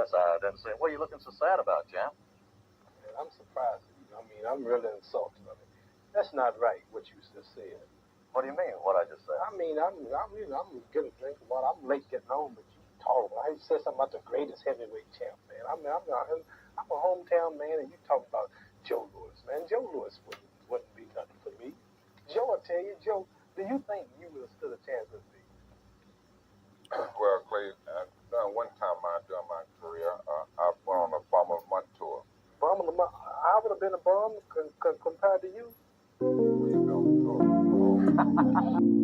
guess I didn't say, what are you looking so sad about, Jam? Man, I'm surprised at you. I mean, I'm really insulted. I mean, that's not right what you just said. What do you mean, what I just said? I mean, I'm getting a drink of water. I'm late getting home, but you talk. I said something about the greatest heavyweight champ, man. I'm a hometown man, and you talk about Joe Louis, man. Joe Louis wouldn't be nothing for me. Joe, I tell you, Joe, do you think you would have stood a chance with me? Well, Clay, one time during my career, I went on a Bomber of the Month tour. Bum of the month. I would have been a bum compared to you. Well, you know, so,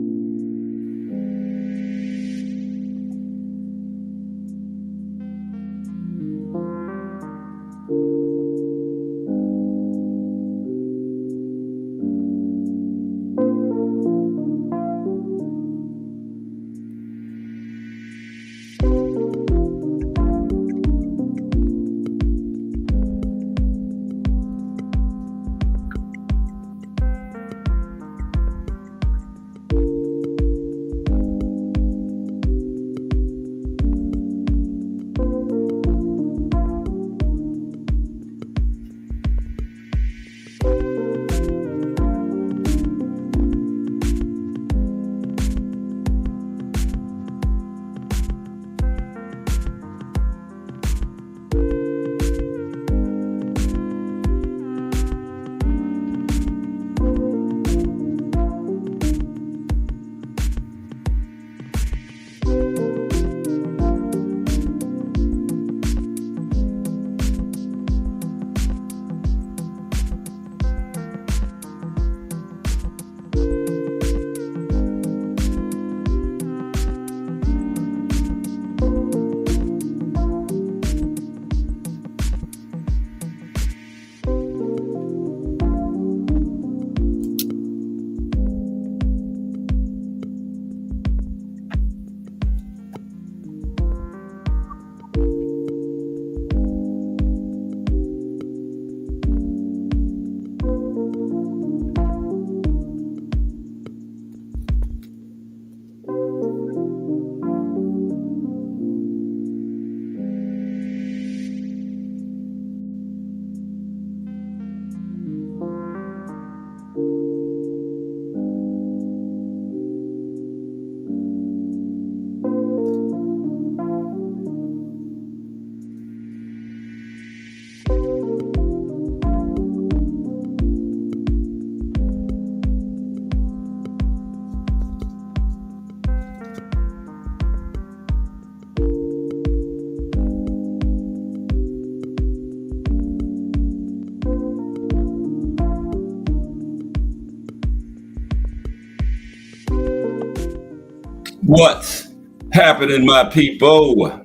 What's happening, my people?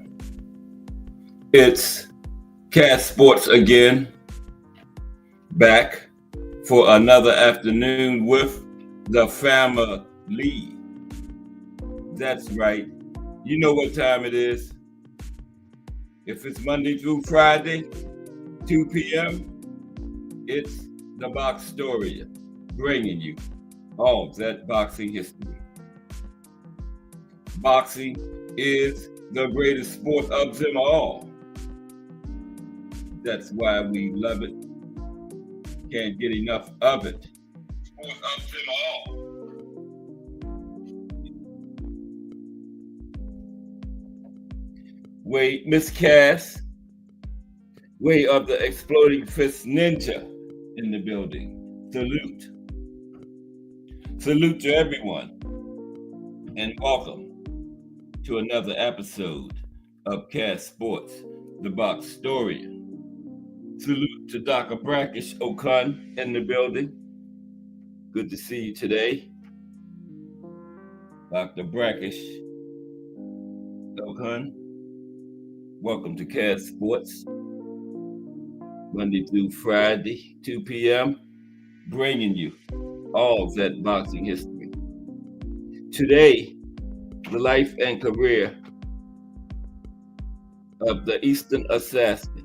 It's Cat Sports again, back for another afternoon with the family. That's right. You know what time it is. If it's Monday through Friday, 2 p.m., it's the Box Story, bringing you all that boxing history. Boxing is the greatest sport of them all. That's why we love it. Can't get enough of it. Sport of them all. Wait, Miss Cass, way of the Exploding Fist Ninja in the building. Salute. Salute to everyone. And welcome to another episode of Cass Sports, the Box Story. Salute to Dr. Brackish Okun in the building. Good to see you today. Dr. Brackish Okun, welcome to Cass Sports. Monday through Friday, 2 p.m., bringing you all that boxing history. Today, the life and career of the Easton assassin,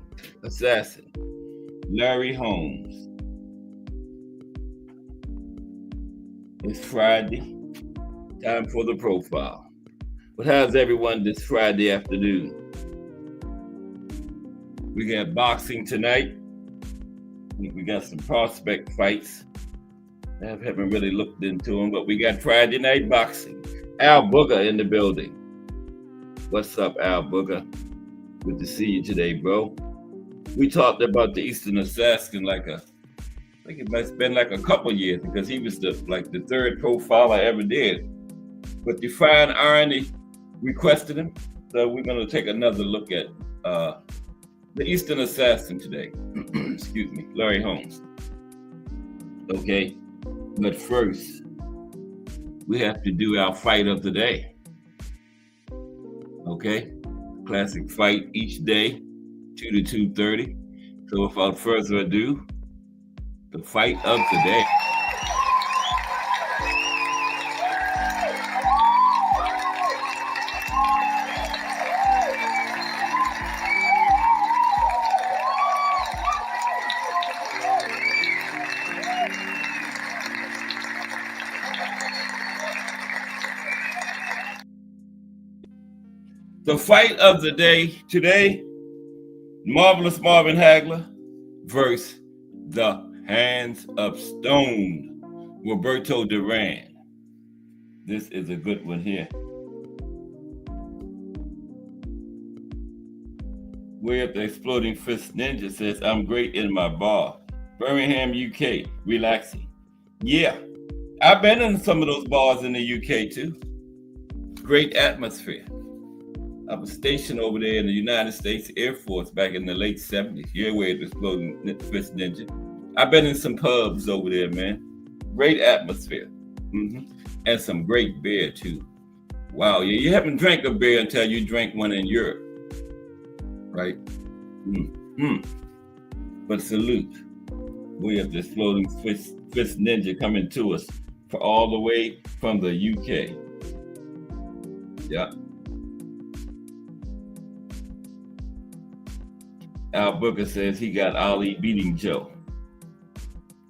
Larry Holmes. It's Friday, time for the profile. But how's everyone this Friday afternoon? We got boxing tonight. We got some prospect fights. I haven't really looked into them, but we got Friday night boxing. Al Booger in the building. What's up, Al Booger? Good to see you today, bro. We talked about the Easton assassin I think it must have been like a couple years, because he was the third profile I ever did. But Define Irony requested him, so we're going to take another look at the Easton assassin today. Excuse me, Larry Holmes. Okay, but first, we have to do our fight of the day. Okay, classic fight each day, 2 to 2:30. So without further ado, the fight of the day. The fight of the day today, Marvelous Marvin Hagler versus the Hands of Stone, Roberto Duran. This is a good one here. Way Up the Exploding Fist Ninja says, I'm great in my bar. Birmingham, UK, relaxing. Yeah, I've been in some of those bars in the UK too. Great atmosphere. I was stationed over there in the United States Air Force back in the late 70s. You're aware of the Exploding Fist Ninja. I've been in some pubs over there, man. Great atmosphere. And some great beer, too. Wow, yeah, you haven't drank a beer until you drank one in Europe. Right? But salute. We have the Exploding Fist Ninja coming to us for all the way from the UK. Yeah. Al Booker says he got Ali beating Joe.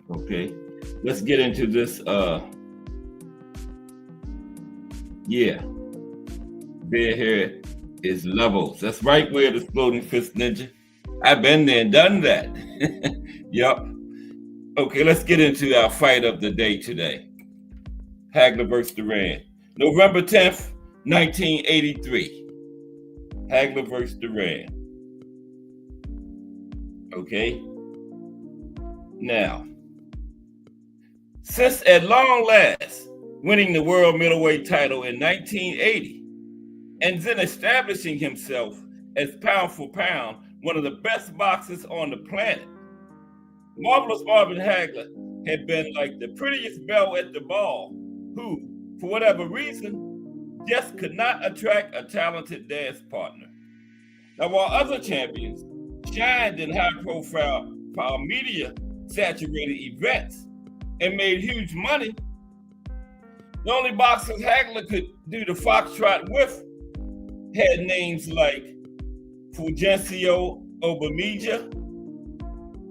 Okay, let's get into this. Beer here is levels. That's right, we're the Exploding Fist Ninja. I've been there and done that. Yup. Okay, let's get into our fight of the day today. Hagler versus Duran. November 10th, 1983. Hagler versus Duran. Okay. Now, since at long last winning the world middleweight title in 1980, and then establishing himself as pound for pound one of the best boxers on the planet, Marvelous Marvin Hagler had been like the prettiest belle at the ball, who, for whatever reason, just could not attract a talented dance partner. Now, while other champions shined in high-profile media-saturated events and made huge money, the only boxers Hagler could do the foxtrot with had names like Fulgencio Obamija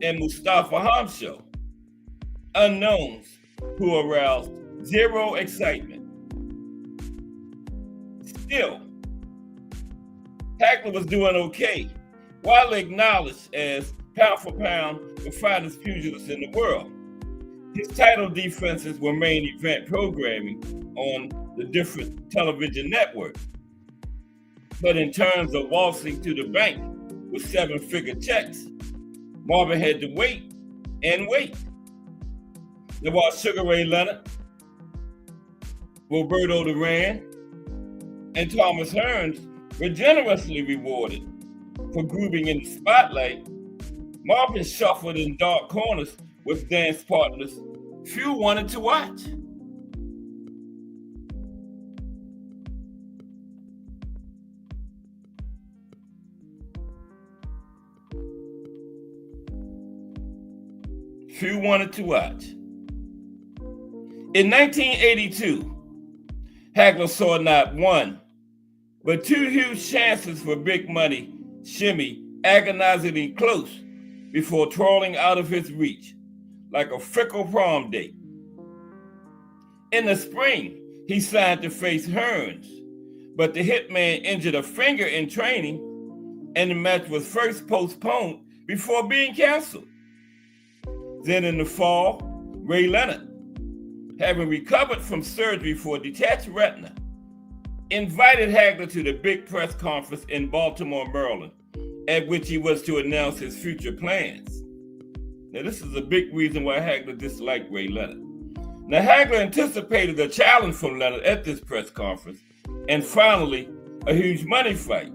and Mustafa Hamsho, unknowns who aroused zero excitement. Still, Hagler was doing okay, widely acknowledged as pound for pound the finest pugilist in the world. His title defenses were main event programming on the different television networks. But in terms of waltzing to the bank with seven-figure checks, Marvin had to wait and wait. Now, while Sugar Ray Leonard, Roberto Duran, and Thomas Hearns were generously rewarded for grooving in the spotlight, Marvin shuffled in dark corners with dance partners few wanted to watch. Few wanted to watch. In 1982, Hagler saw not one, but two huge chances for big money shimmy agonizingly close before twirling out of his reach like a fickle prom date. In the spring, he signed to face Hearns, but the hitman injured a finger in training and the match was first postponed before being canceled. Then in the fall, Ray Leonard, having recovered from surgery for a detached retina, invited Hagler to the big press conference in Baltimore, Maryland, at which he was to announce his future plans. Now, this is a big reason why Hagler disliked Ray Leonard. Now, Hagler anticipated a challenge from Leonard at this press conference, and finally, a huge money fight.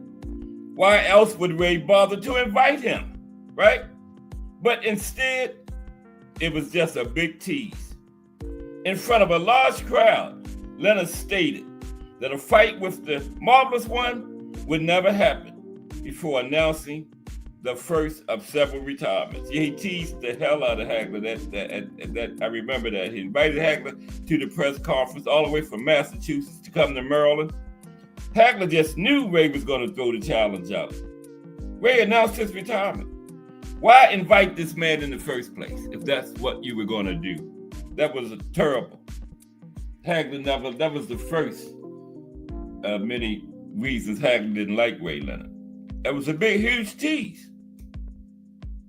Why else would Ray bother to invite him, right? But instead, it was just a big tease. In front of a large crowd, Leonard stated that a fight with the Marvelous One would never happen before announcing the first of several retirements. Yeah, he teased the hell out of Hagler. That I remember that. He invited Hagler to the press conference all the way from Massachusetts to come to Maryland. Hagler just knew Ray was going to throw the challenge out. Ray announced his retirement. Why invite this man in the first place if that's what you were going to do? That was terrible. Hagler never, that was the first of many reasons Hagler didn't like Ray Leonard. That was a big, huge tease.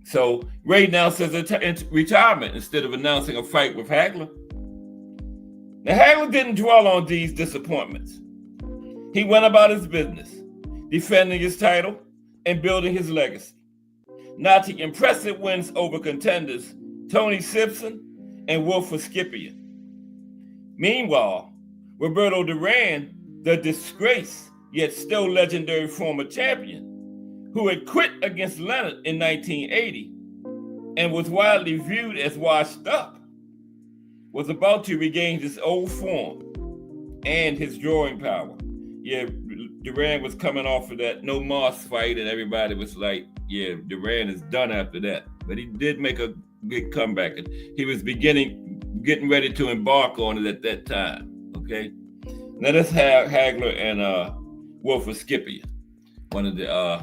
So Ray announces retirement instead of announcing a fight with Hagler. Now, Hagler didn't dwell on these disappointments. He went about his business, defending his title and building his legacy. Notching impressive wins over contenders Tony Simpson and Wolf Skippian. Meanwhile, Roberto Duran, the disgraced yet still legendary former champion, who had quit against Leonard in 1980 and was widely viewed as washed up, was about to regain his old form and his drawing power. Yeah, Duran was coming off of that No Moss fight, and everybody was like, yeah, Duran is done after that. But he did make a good comeback, and he was getting ready to embark on it at that time, okay? Now let's have Hagler and Wolf Skippian, one of the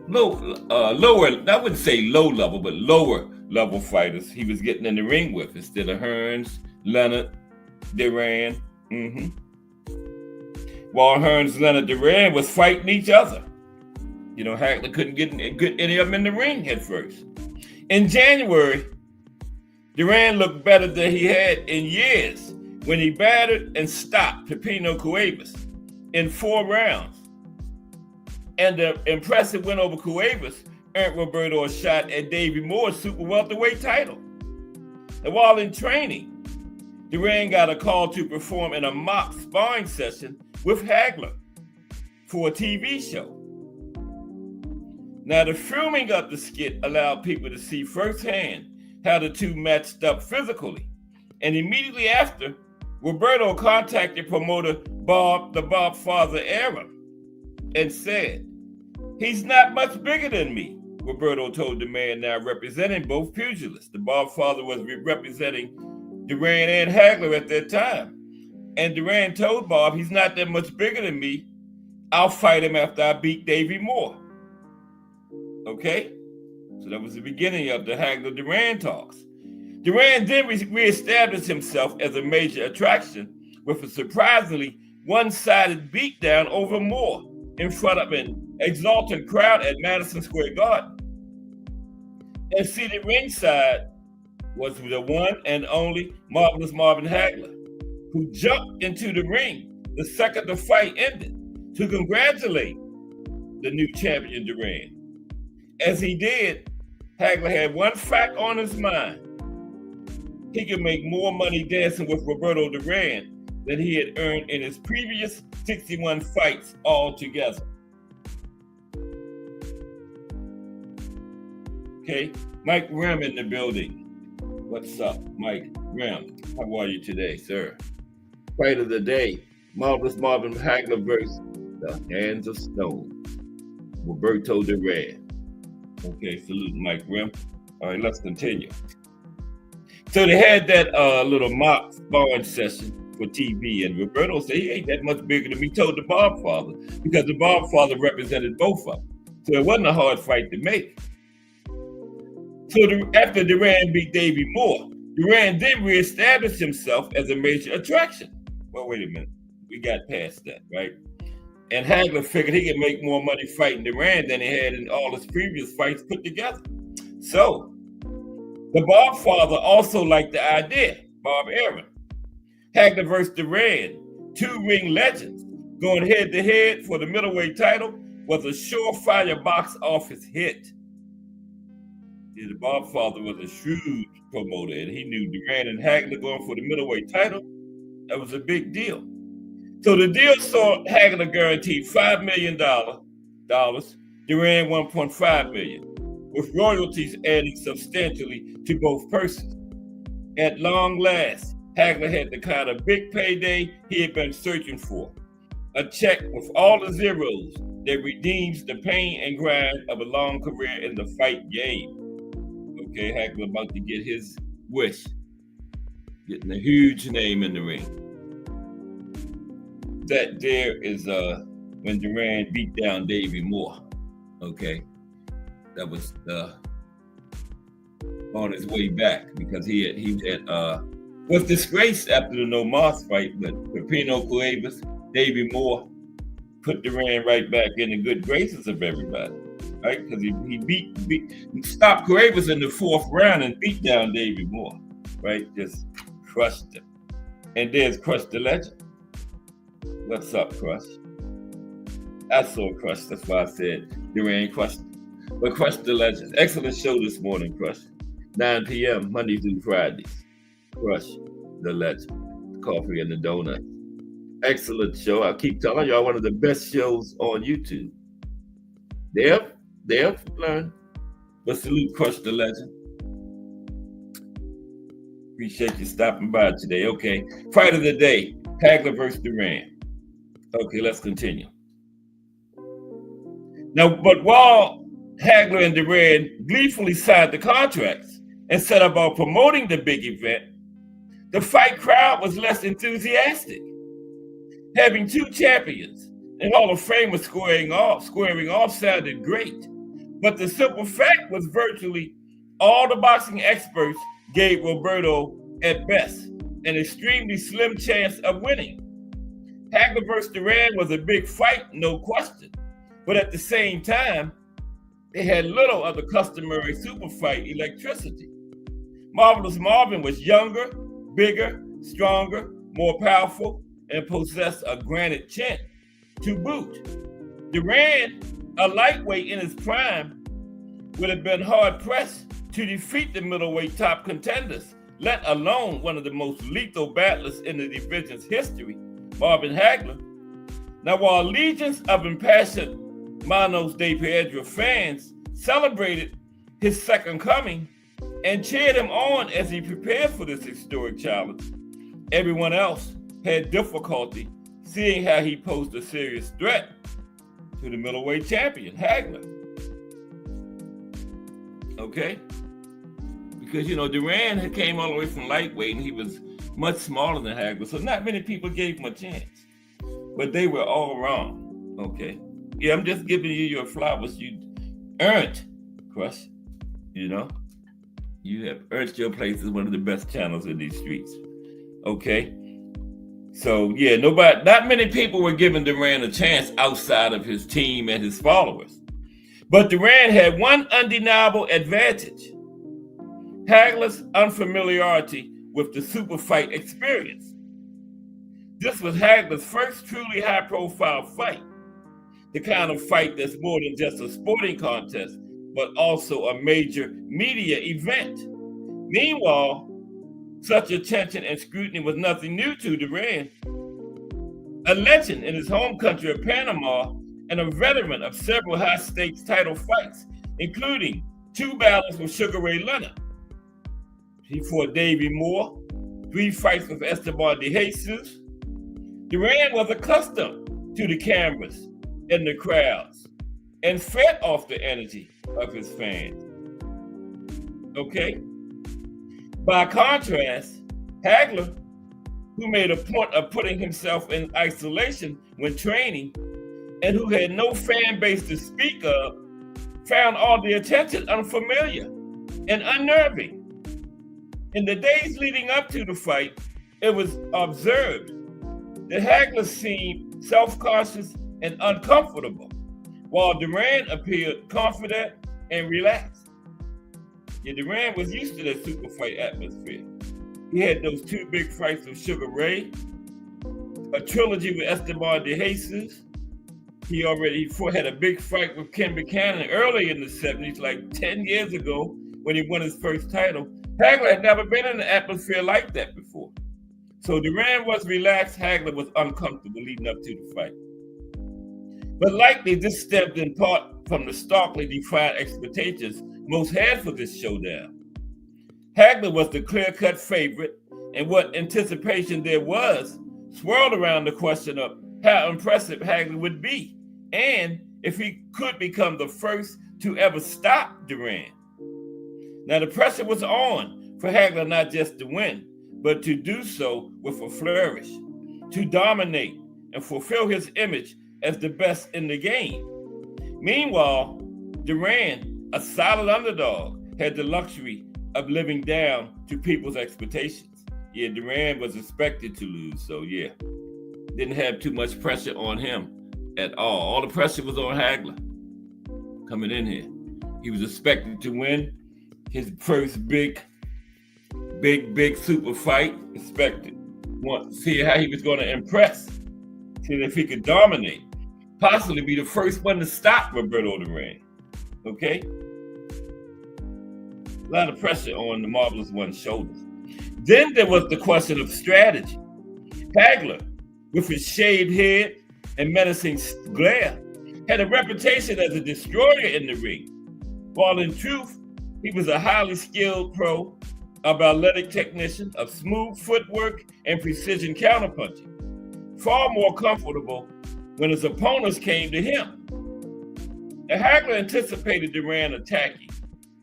lower, I wouldn't say low level, but lower level fighters he was getting in the ring with instead of Hearns, Leonard, Duran. While Hearns, Leonard, Duran was fighting each other. You know, Hagler couldn't get any of them in the ring at first. In January, Duran looked better than he had in years when he battered and stopped Pepino Cuevas in 4 rounds. And the impressive win over Cuevas earned Roberto a shot at Davey Moore's super welterweight title. And while in training, Duran got a call to perform in a mock sparring session with Hagler for a TV show. Now, the filming of the skit allowed people to see firsthand how the two matched up physically. And immediately after, Roberto contacted promoter the Bob Father Arum and said, "He's not much bigger than me," Roberto told the man now representing both pugilists. The Bob Father was representing Duran and Hagler at that time. And Duran told Bob, "He's not that much bigger than me. I'll fight him after I beat Davey Moore." Okay? So that was the beginning of the Hagler-Duran talks. Duran then reestablished himself as a major attraction with a surprisingly one-sided beatdown over Moore in front of an exultant crowd at Madison Square Garden. And seated ringside was the one and only Marvelous Marvin Hagler, who jumped into the ring the second the fight ended to congratulate the new champion Duran. As he did, Hagler had one fact on his mind. He could make more money dancing with Roberto Duran than he had earned in his previous 61 fights altogether. Okay, Mike Rem in the building. What's up, Mike Rem? How are you today, sir? Fight of the day, Marvelous Marvin Hagler versus the Hands of Stone, Roberto Duran. Okay, salute Mike Rem. All right, let's continue. So they had that little mock sparring session for TV, and Roberto said he ain't that much bigger than me, told the Bob Father, because the Bob Father represented both of them. So it wasn't a hard fight to make. So after Duran beat Davey Moore, Duran then reestablished himself as a major attraction. Well, wait a minute. We got past that, right? And Hagler figured he could make more money fighting Duran than he had in all his previous fights put together. So, the Bob father also liked the idea, Bob Aaron. Hagler versus Duran, two ring legends, going head-to-head for the middleweight title was a surefire box office hit. The Bob father was a shrewd promoter, and he knew Duran and Hagler going for the middleweight title. That was a big deal. So the deal saw Hagler guaranteed $5 million, Duran $1.5 million, with royalties adding substantially to both purses. At long last, Hagler had the kind of big payday he had been searching for. A check with all the zeros that redeems the pain and grind of a long career in the fight game. Okay, Hagler about to get his wish, getting a huge name in the ring. That there is when Duran beat down Davey Moore. Okay, that was on his way back because he was disgraced after the No Mas fight, but Pepino Cuevas, Davey Moore put Duran right back in the good graces of everybody, right? Because he stopped Cuevas in the fourth round and beat down Davey Moore, right? Just crushed him. And there's Crush the Legend. What's up, Crush? I saw Crush, that's why I said Duran crushed him. But Crush the Legend. Excellent show this morning, Crush. 9 p.m. Monday through Fridays. Crush the Legend. Coffee and the Donut. Excellent show. I keep telling y'all, one of the best shows on YouTube. They'll learn. But salute Crush the Legend. Appreciate you stopping by today. Okay. Fight of the day. Hagler versus Duran. Okay, let's continue. Now, but while Hagler and Duran gleefully signed the contracts and set about promoting the big event, the fight crowd was less enthusiastic. Having two champions and Hall of Famers squaring off sounded great, but the simple fact was virtually all the boxing experts gave Roberto, at best, an extremely slim chance of winning. Hagler versus Duran was a big fight, no question, but at the same time, it had little of the customary super fight electricity. Marvelous Marvin was younger, bigger, stronger, more powerful, and possessed a granite chin to boot. Duran, a lightweight in his prime, would have been hard-pressed to defeat the middleweight top contenders, let alone one of the most lethal battlers in the division's history, Marvin Hagler. Now, while legions of impassioned Manos de Piedra fans celebrated his second coming and cheered him on as he prepared for this historic challenge, everyone else had difficulty seeing how he posed a serious threat to the middleweight champion, Hagler. Okay? Because, Duran had came all the way from lightweight and he was much smaller than Hagler, so not many people gave him a chance. But they were all wrong, okay? Yeah, I'm just giving you your flowers. You earned, Crush, You have earned your place as one of the best channels in these streets, okay? So, yeah, not many people were giving Duran a chance outside of his team and his followers. But Duran had one undeniable advantage: Hagler's unfamiliarity with the super fight experience. This was Hagler's first truly high-profile fight, the kind of fight that's more than just a sporting contest, but also a major media event. Meanwhile, such attention and scrutiny was nothing new to Duran, a legend in his home country of Panama and a veteran of several high-stakes title fights, including 2 battles with Sugar Ray Leonard. He fought Davey Moore, 3 fights with Esteban de Jesus. Duran was accustomed to the cameras and the crowds and fed off the energy of his fans. Okay? By contrast, Hagler, who made a point of putting himself in isolation when training and who had no fan base to speak of, found all the attention unfamiliar and unnerving. In the days leading up to the fight, it was observed that Hagler seemed self-conscious and uncomfortable, while Duran appeared confident and relaxed. Yeah, Duran was used to that super fight atmosphere. He had those 2 big fights with Sugar Ray, a trilogy with Esteban de Jesus. He already had a big fight with Ken Buchanan early in the 70s, like 10 years ago when he won his first title. Hagler had never been in an atmosphere like that before. So Duran was relaxed, Hagler was uncomfortable leading up to the fight. But likely this stemmed in part from the starkly defined expectations most had for this showdown. Hagler was the clear-cut favorite, and what anticipation there was swirled around the question of how impressive Hagler would be, and if he could become the first to ever stop Duran. Now the pressure was on for Hagler not just to win, but to do so with a flourish, to dominate and fulfill his image as the best in the game. Meanwhile, Duran, a solid underdog, had the luxury of living down to people's expectations. Yeah, Duran was expected to lose, so yeah, didn't have too much pressure on him at all. All the pressure was on Hagler coming in here. He was expected to win his first big super fight. Expected. Want to see how he was going to impress. See if he could dominate. Possibly be the first one to stop Roberto Duran. Okay? A lot of pressure on the Marvelous One's shoulders. Then there was the question of strategy. Hagler, with his shaved head and menacing glare, had a reputation as a destroyer in the ring, while in truth, he was a highly skilled pro, of athletic technician, of smooth footwork and precision counterpunching, far more comfortable when his opponents came to him. Now, Hagler anticipated Duran attacking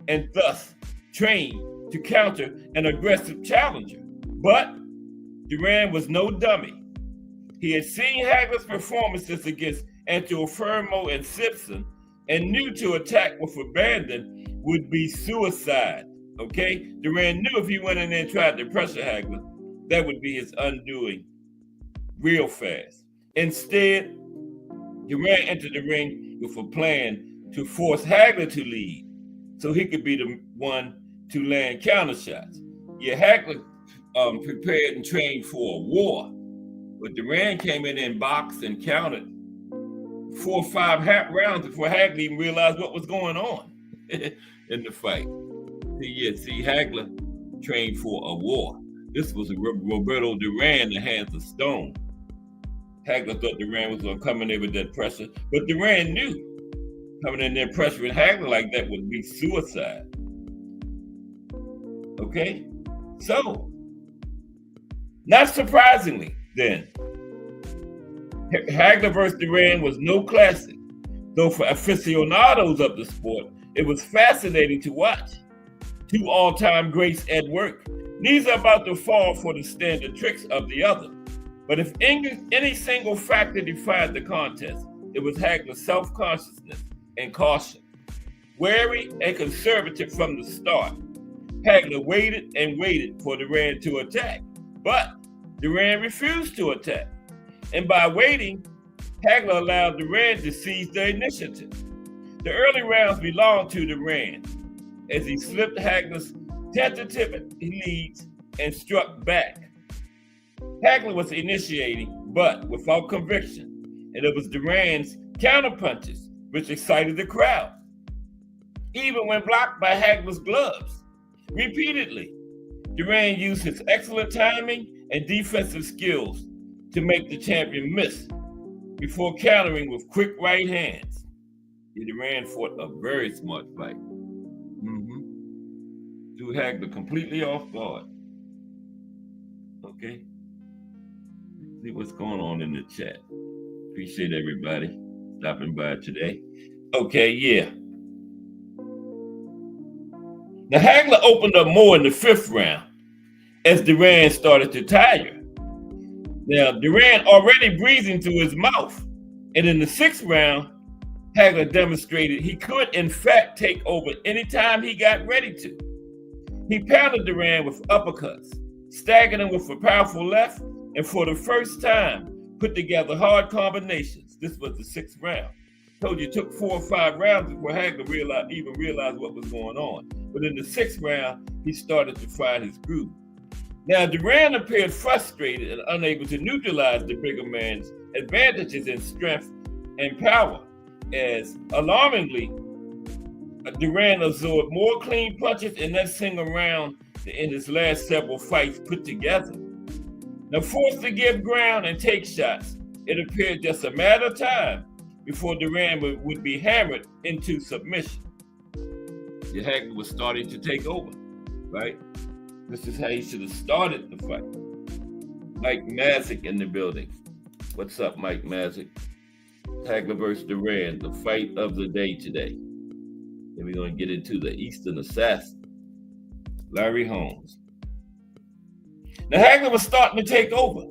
and thus trained to counter an aggressive challenger, but Duran was no dummy. He had seen Hagler's performances against Antuofermo and Simpson and knew to attack with abandon would be suicide. Okay? Duran knew if he went in there and tried to pressure Hagler, that would be his undoing real fast. Instead, Duran entered the ring with a plan to force Hagler to lead so he could be the one to land counter shots. Yeah, Hagler prepared and trained for a war, but Duran came in and boxed and countered 4 or 5 rounds before Hagler even realized what was going on in the fight. See, Hagler trained for a war. This was Roberto Duran, the hands of stone. Hagler thought Duran was going to come in there with that pressure, but Duran knew coming in there pressuring Hagler like that would be suicide. Okay? So, not surprisingly, then, Hagler versus Duran was no classic, though for aficionados of the sport, it was fascinating to watch. 2 all-time greats at work. These are about to fall for the standard tricks of the other. But if any single factor defined the contest, it was Hagler's self-consciousness and caution. Wary and conservative from the start, Hagler waited and waited for Duran to attack, but Duran refused to attack. And by waiting, Hagler allowed Duran to seize the initiative. The early rounds belonged to Duran as he slipped Hagler's tentative leads and struck back. Hagler was initiating, but without conviction, and it was Duran's counterpunches which excited the crowd, even when blocked by Hagler's gloves. Repeatedly, Duran used his excellent timing and defensive skills to make the champion miss before countering with quick right hands. Duran fought a very smart fight. Threw Hagler completely off guard. Okay? See what's going on in the chat. Appreciate everybody stopping by today. Okay, yeah. Now, Hagler opened up more in the 5th round as Duran started to tire. Now, Duran already breathing through his mouth. And in the 6th round, Hagler demonstrated he could, in fact, take over anytime he got ready to. He pounded Duran with uppercuts, staggered him with a powerful left, and for the first time, put together hard combinations. This was the 6th round. Told you it took 4 or 5 rounds before Hagler even realized what was going on. But in the 6th round, he started to find his groove. Now, Duran appeared frustrated and unable to neutralize the bigger man's advantages in strength and power, as alarmingly, Duran absorbed more clean punches in that single round than in his last several fights put together. Now, forced to give ground and take shots, it appeared just a matter of time before Duran would be hammered into submission. The Hagler was starting to take over, right? This is how he should have started the fight. Mike Mazik in the building. What's up, Mike Mazik? Hagler versus Duran, the fight of the day today. Then we're going to get into the Easton assassin, Larry Holmes. Now, Hagler was starting to take over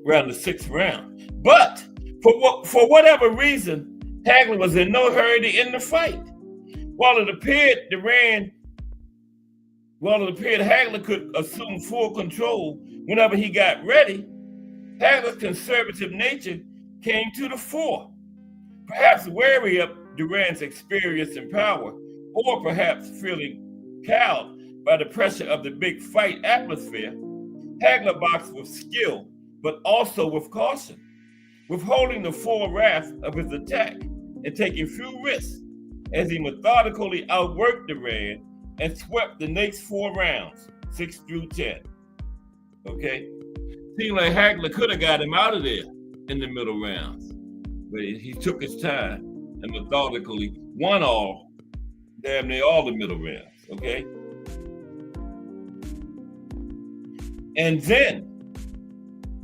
around the 6th round. But for whatever reason, Hagler was in no hurry to end the fight. While it appeared Hagler could assume full control whenever he got ready, Hagler's conservative nature came to the fore. Perhaps wary of Duran's experience and power, or perhaps feeling cowed by the pressure of the big fight atmosphere, Hagler boxed with skill, but also with caution, withholding the full wrath of his attack and taking few risks as he methodically outworked Duran and swept the next 4 rounds, 6 through 10. Okay? Seemed like Hagler could have got him out of there in the middle rounds, but he took his time and methodically won damn near all the middle rounds, okay? And then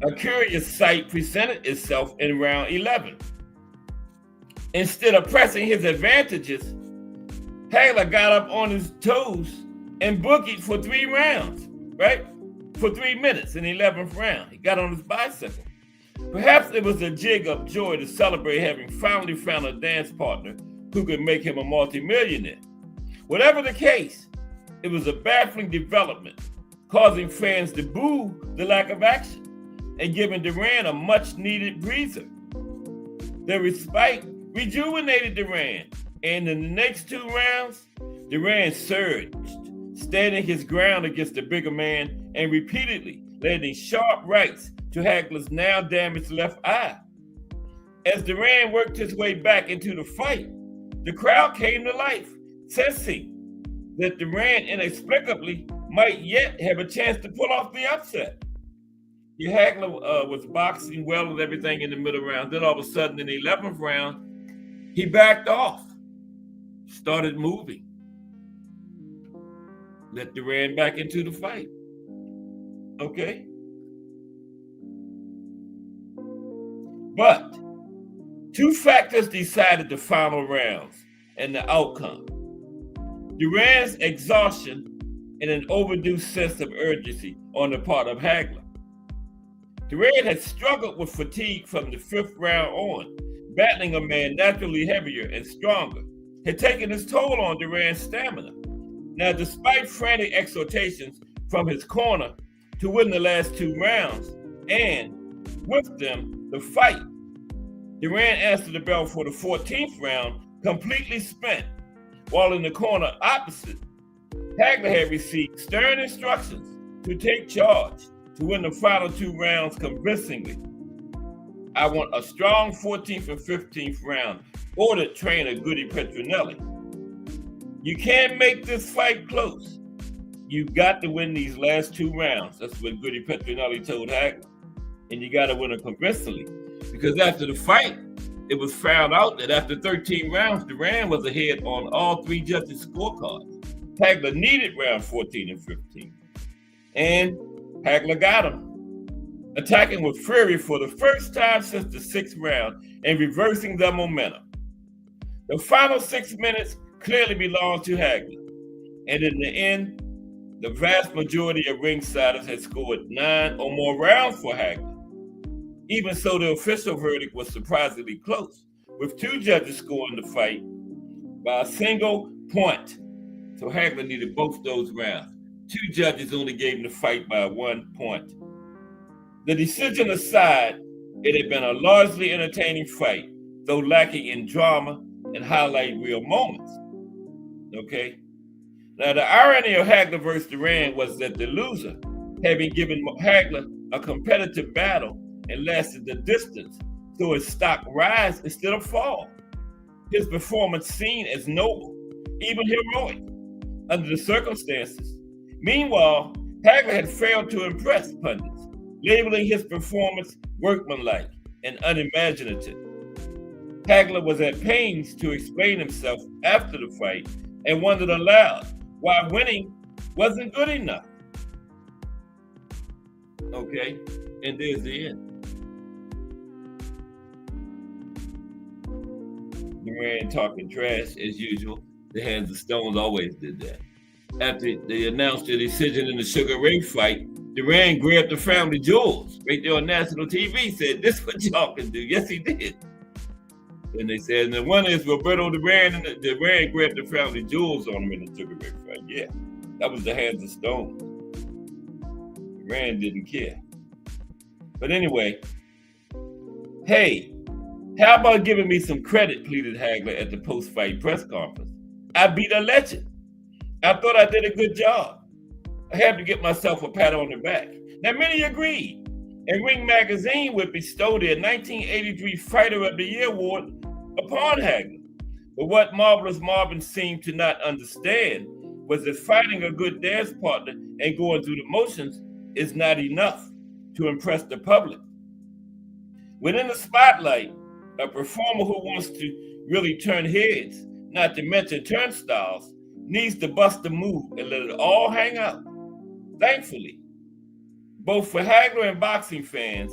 a curious sight presented itself in round 11. Instead of pressing his advantages, Hagler got up on his toes and boogied for 3 rounds, right? For 3 minutes in the 11th round. He got on his bicycle. Perhaps it was a jig of joy to celebrate having finally found a dance partner who could make him a multimillionaire. Whatever the case, it was a baffling development, causing fans to boo the lack of action and giving Duran a much-needed breather. The respite rejuvenated Duran, and in the next 2 rounds, Duran surged, standing his ground against the bigger man and repeatedly landing sharp rights to Hagler's now damaged left eye. As Duran worked his way back into the fight, the crowd came to life, sensing that Duran inexplicably might yet have a chance to pull off the upset. Hagler was boxing well and everything in the middle round. Then all of a sudden in the 11th round, he backed off, started moving, let Duran back into the fight. Okay? But 2 factors decided the final rounds and the outcome. Duran's exhaustion and an overdue sense of urgency on the part of Hagler. Duran had struggled with fatigue from the 5th round on, battling a man naturally heavier and stronger, had taken its toll on Duran's stamina. Now, despite frantic exhortations from his corner to win the last 2 rounds, and with them, the fight, Duran answered the bell for the 14th round, completely spent, while in the corner opposite, Hagler had received stern instructions to take charge to win the final 2 rounds convincingly. I want a strong 14th and 15th round, ordered trainer Goody Petronelli. You can't make this fight close. You've got to win these last 2 rounds. That's what Goody Petronelli told Hagler. And you got to win them convincingly. Because after the fight, it was found out that after 13 rounds, Duran was ahead on all 3 judges' scorecards. Hagler needed round 14 and 15. And Hagler got him, attacking with fury for the first time since the 6th round and reversing the momentum. The final 6 minutes clearly belonged to Hagler. And in the end, the vast majority of ringsiders had scored 9 or more rounds for Hagler. Even so, the official verdict was surprisingly close, with 2 judges scoring the fight by a single point. So Hagler needed both those rounds. 2 judges only gave him the fight by 1 point. The decision aside, It had been a largely entertaining fight, though lacking in drama and highlight real moments. Okay? Now, the irony of Hagler versus Duran was that the loser had been given Hagler a competitive battle and lasted the distance, so his stock rise instead of fall. His performance seen as noble, even heroic, under the circumstances. Meanwhile, Hagler had failed to impress pundits, labeling his performance workmanlike and unimaginative. Hagler was at pains to explain himself after the fight and wondered aloud why winning wasn't good enough. Okay, and there's the end. Duran talking trash as usual. The Hands of Stones always did that. After they announced their decision in the Sugar Ray fight, Duran grabbed the family jewels right there on national TV, said, "This is what y'all can do." Yes, he did. And they said, and the one is Roberto Duran, and Duran grabbed the family jewels on him in the Sugar Ray fight. Yeah, that was the Hands of Stone. Duran didn't care. But anyway, hey, how about giving me some credit, pleaded Hagler at the post-fight press conference. I beat a legend. I thought I did a good job. I had to get myself a pat on the back. Now, many agreed, and Ring Magazine would bestow their 1983 Fighter of the Year award upon Hagler. But what Marvelous Marvin seemed to not understand was that fighting a good dance partner and going through the motions is not enough to impress the public. Within the spotlight, a performer who wants to really turn heads, not to mention turnstiles, needs to bust a move and let it all hang out. Thankfully, both for Hagler and boxing fans,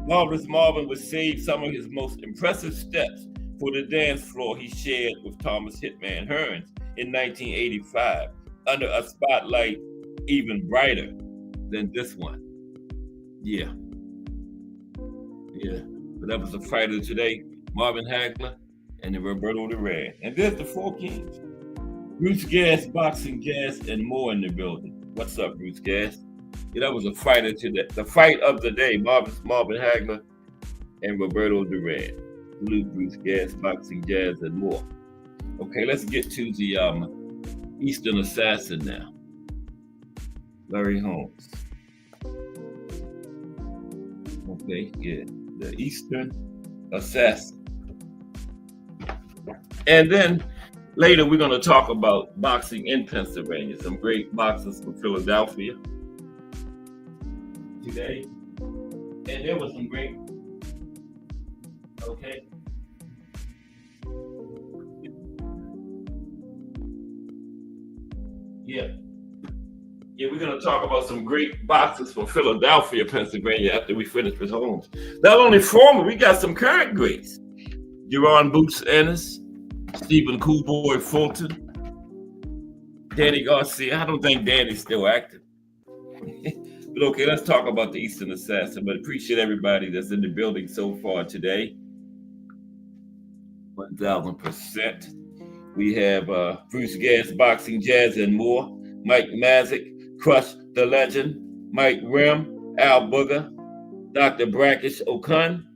Marvelous Marvin would save some of his most impressive steps for the dance floor he shared with Thomas Hitman Hearns in 1985 under a spotlight even brighter than this one. Yeah. But that was the fighter today, Marvin Hagler and Roberto Duran. And there's the four kings. Bruce Gas, Boxing Gas, and more in the building. What's up, Bruce Gas? Yeah, that was a fighter today. The fight of the day, Marvin Hagler and Roberto Duran. Salute Bruce Gas, Boxing Jazz, and more. Okay, let's get to the Easton assassin now. Larry Holmes. Okay, yeah, the Easton assassin. And then later we're going to talk about boxing in Pennsylvania. Some great boxers from Philadelphia today. And there was some great, okay. Yeah, we're going to talk about some great boxers from Philadelphia, Pennsylvania after we finish with Holmes. Not only former, we got some current greats. Jerron Boots Ennis, Stephen Coolboy Fulton, Danny Garcia. I don't think Danny's still active. But okay, let's talk about the Easton Assassin. But appreciate everybody that's in the building so far today. 1000%. We have Bruce Gas, Boxing Jazz, and more. Mike Mazik, Crush the Legend, Mike Rim, Al Booger, Dr. Brackish Okun,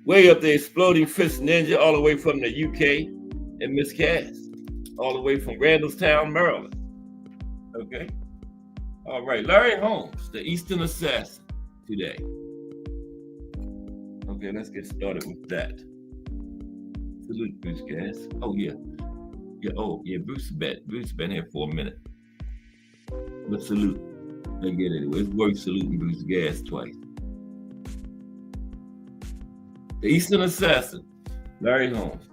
way up the Exploding Fist Ninja, all the way from the UK, and Miss Cass, all the way from Randallstown, Maryland. Okay? All right, Larry Holmes, the Easton Assassin today. Okay, let's get started with that. Salute, Bruce Gas. Oh, yeah. Bruce been here for a minute. But salute. I get it. It's worth saluting Bruce Gas twice. The Easton Assassin, Larry Holmes.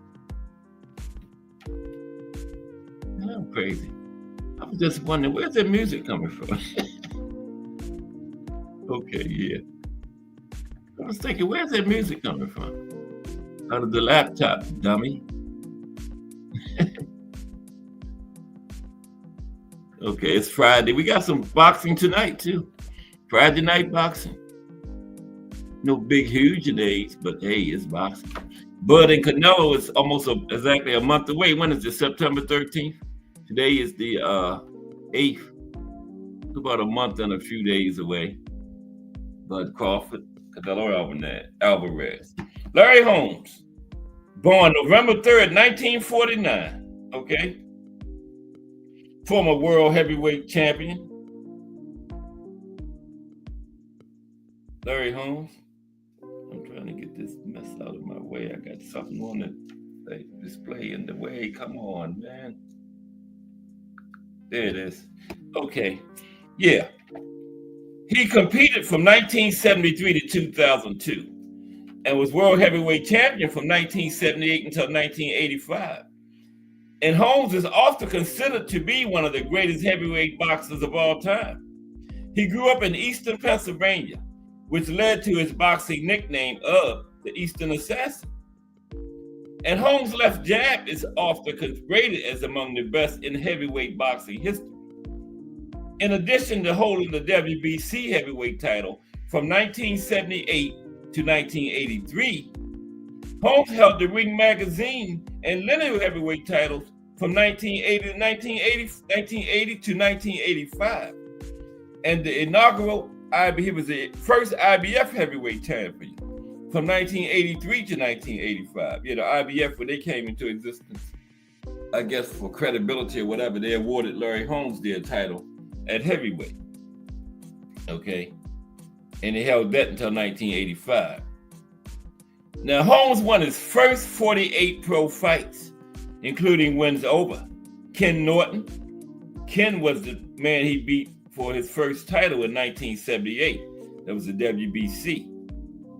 Man, I'm crazy. I was just wondering, where's that music coming from? Okay, yeah. I was thinking, where's that music coming from? Out of the laptop, dummy. Okay, it's Friday. We got some boxing tonight, too. Friday night boxing. No big, huge days, but hey, it's boxing. Bud and Canelo is almost exactly a month away. When is it? September 13th? Today is the 8th. It's about a month and a few days away. Bud Crawford Canelo Alvarez. Larry Holmes, born November 3rd, 1949. Okay. Former world heavyweight champion. Larry Holmes. I'm trying to get this mess out of my way. I got something on the display in the way. Come on, man. There it is. Okay. Yeah. He competed from 1973 to 2002 and was world heavyweight champion from 1978 until 1985. And Holmes is often considered to be one of the greatest heavyweight boxers of all time. He grew up in Easton, Pennsylvania, which led to his boxing nickname of the Easton Assassin. And Holmes' left jab is often rated as among the best in heavyweight boxing history. In addition to holding the WBC heavyweight title from 1978 to 1983, Holmes held the Ring Magazine and linear heavyweight titles from 1980 to 1985. And the inaugural he was the first IBF heavyweight champion from 1983 to 1985. You know, IBF, when they came into existence, I guess for credibility or whatever, they awarded Larry Holmes their title at heavyweight. Okay. And he held that until 1985. Now, Holmes won his first 48 pro fights, including wins over Ken Norton. Ken was the man he beat for his first title in 1978. That was the WBC.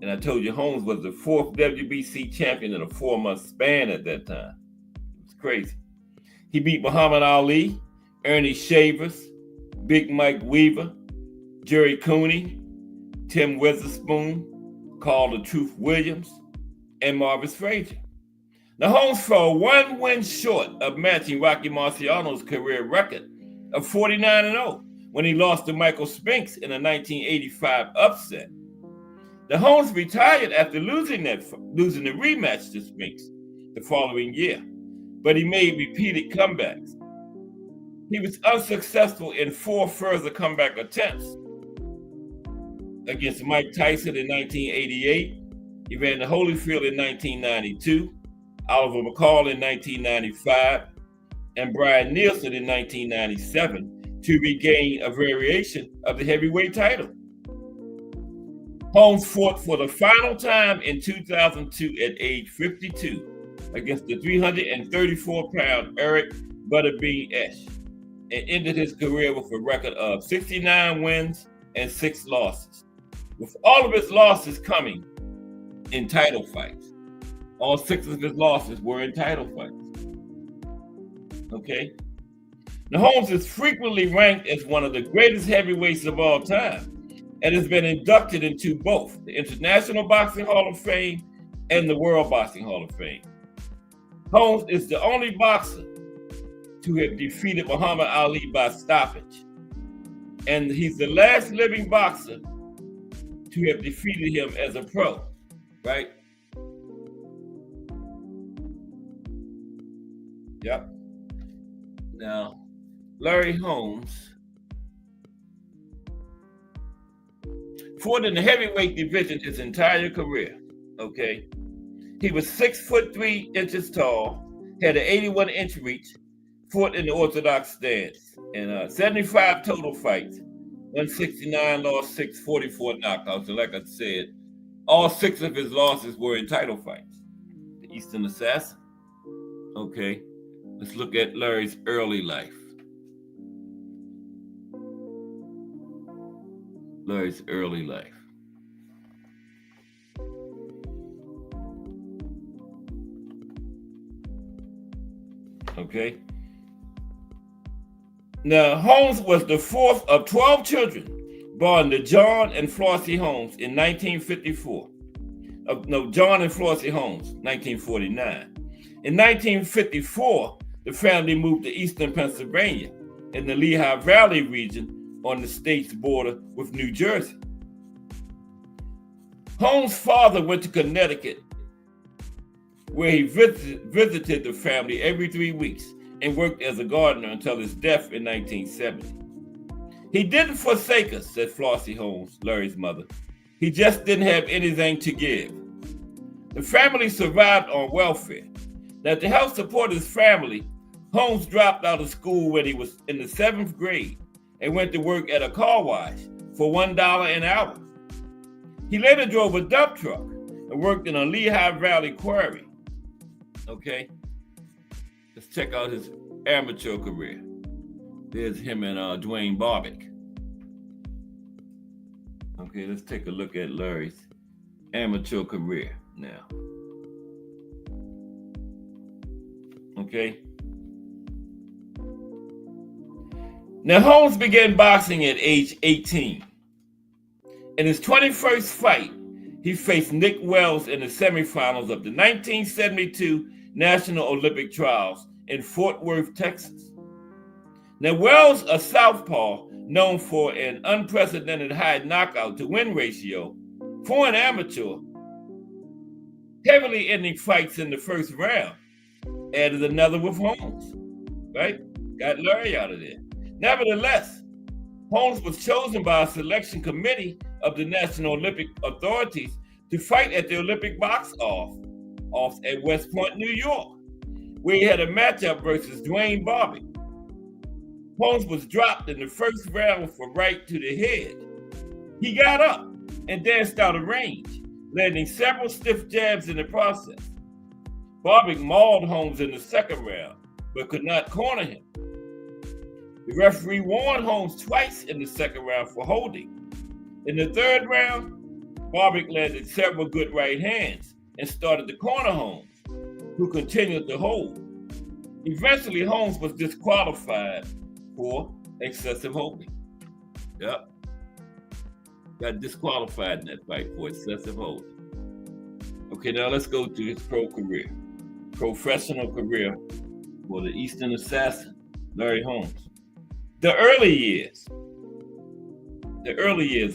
And I told you Holmes was the fourth WBC champion in a 4-month span at that time. It was crazy. He beat Muhammad Ali, Ernie Shavers, Big Mike Weaver, Jerry Cooney, Tim Witherspoon, Carl the Truth Williams, and Marvis Frazier. Now, Holmes fell 1 win short of matching Rocky Marciano's career record of 49-0 when he lost to Michael Spinks in a 1985 upset. The Holmes retired after losing the rematch to Spinks the following year, but he made repeated comebacks. He was unsuccessful in 4 further comeback attempts against Mike Tyson in 1988, Evander Holyfield in 1992, Oliver McCall in 1995, and Brian Nielsen in 1997 to regain a variation of the heavyweight title. Holmes fought for the final time in 2002 at age 52 against the 334-pound Eric Butterbean Esch and ended his career with a record of 69 wins and 6 losses, with all of his losses coming in title fights. All 6 of his losses were in title fights. Okay? Now, Holmes is frequently ranked as one of the greatest heavyweights of all time and has been inducted into both the International Boxing Hall of Fame and the World Boxing Hall of Fame. Holmes is the only boxer to have defeated Muhammad Ali by stoppage, and he's the last living boxer to have defeated him as a pro, right? Yep. Now, Larry Holmes fought in the heavyweight division his entire career, okay? He was 6'3" tall, had an 81-inch reach, fought in the orthodox stance, and 75 total fights, 169 lost, 644 knockouts. And like I said, all 6 of his losses were in title fights. The Easton Assassin. Okay, let's look at Larry's early life. Larry's early life. Okay. Now, Holmes was the 4th of 12 children born to John and Flossie Holmes in 1954. John and Flossie Holmes, 1949. In 1954, the family moved to Easton, Pennsylvania, in the Lehigh Valley region on the state's border with New Jersey. Holmes' father went to Connecticut, where he visited the family every 3 weeks and worked as a gardener until his death in 1970. He didn't forsake us, said Flossie Holmes, Larry's mother. He just didn't have anything to give. The family survived on welfare. Now, to help support his family, Holmes dropped out of school when he was in the 7th grade and went to work at a car wash for $1 an hour. He later drove a dump truck and worked in a Lehigh Valley quarry. Okay, let's check out his amateur career. There's him and Dwayne Barbic. Okay, let's take a look at Larry's amateur career now. Okay. Now, Holmes began boxing at age 18. In his 21st fight, he faced Nick Wells in the semifinals of the 1972 National Olympic Trials in Fort Worth, Texas. Now, Wells, a southpaw known for an unprecedented high knockout to win ratio for an amateur, heavily ending fights in the first round, added another with Holmes, right? Got Larry out of there. Nevertheless, Holmes was chosen by a selection committee of the National Olympic authorities to fight at the Olympic box off at West Point, New York, where he had a matchup versus Dwayne Barbic. Holmes was dropped in the first round for right to the head. He got up and danced out of range, landing several stiff jabs in the process. Barbic mauled Holmes in the second round, but could not corner him. The referee warned Holmes twice in the second round for holding. In the third round, Barbic landed several good right hands and started to corner Holmes, who continued to hold. Eventually, Holmes was disqualified for excessive holding. Yep. Got disqualified in that fight for excessive holding. Okay, now let's go to his professional career for the Easton assassin, Larry Holmes. The early years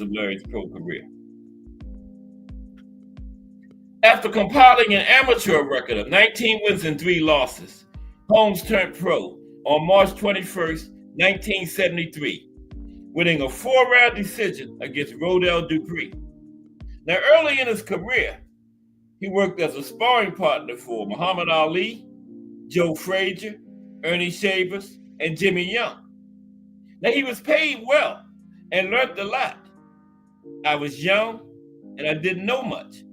of Larry's pro career. After compiling an amateur record of 19 wins and 3 losses, Holmes turned pro on March 21st, 1973, winning a 4-round decision against Rodell Dupree. Now, early in his career, he worked as a sparring partner for Muhammad Ali, Joe Frazier, Ernie Shavers, and Jimmy Young. Now, he was paid well and learned a lot. I was young and I didn't know much,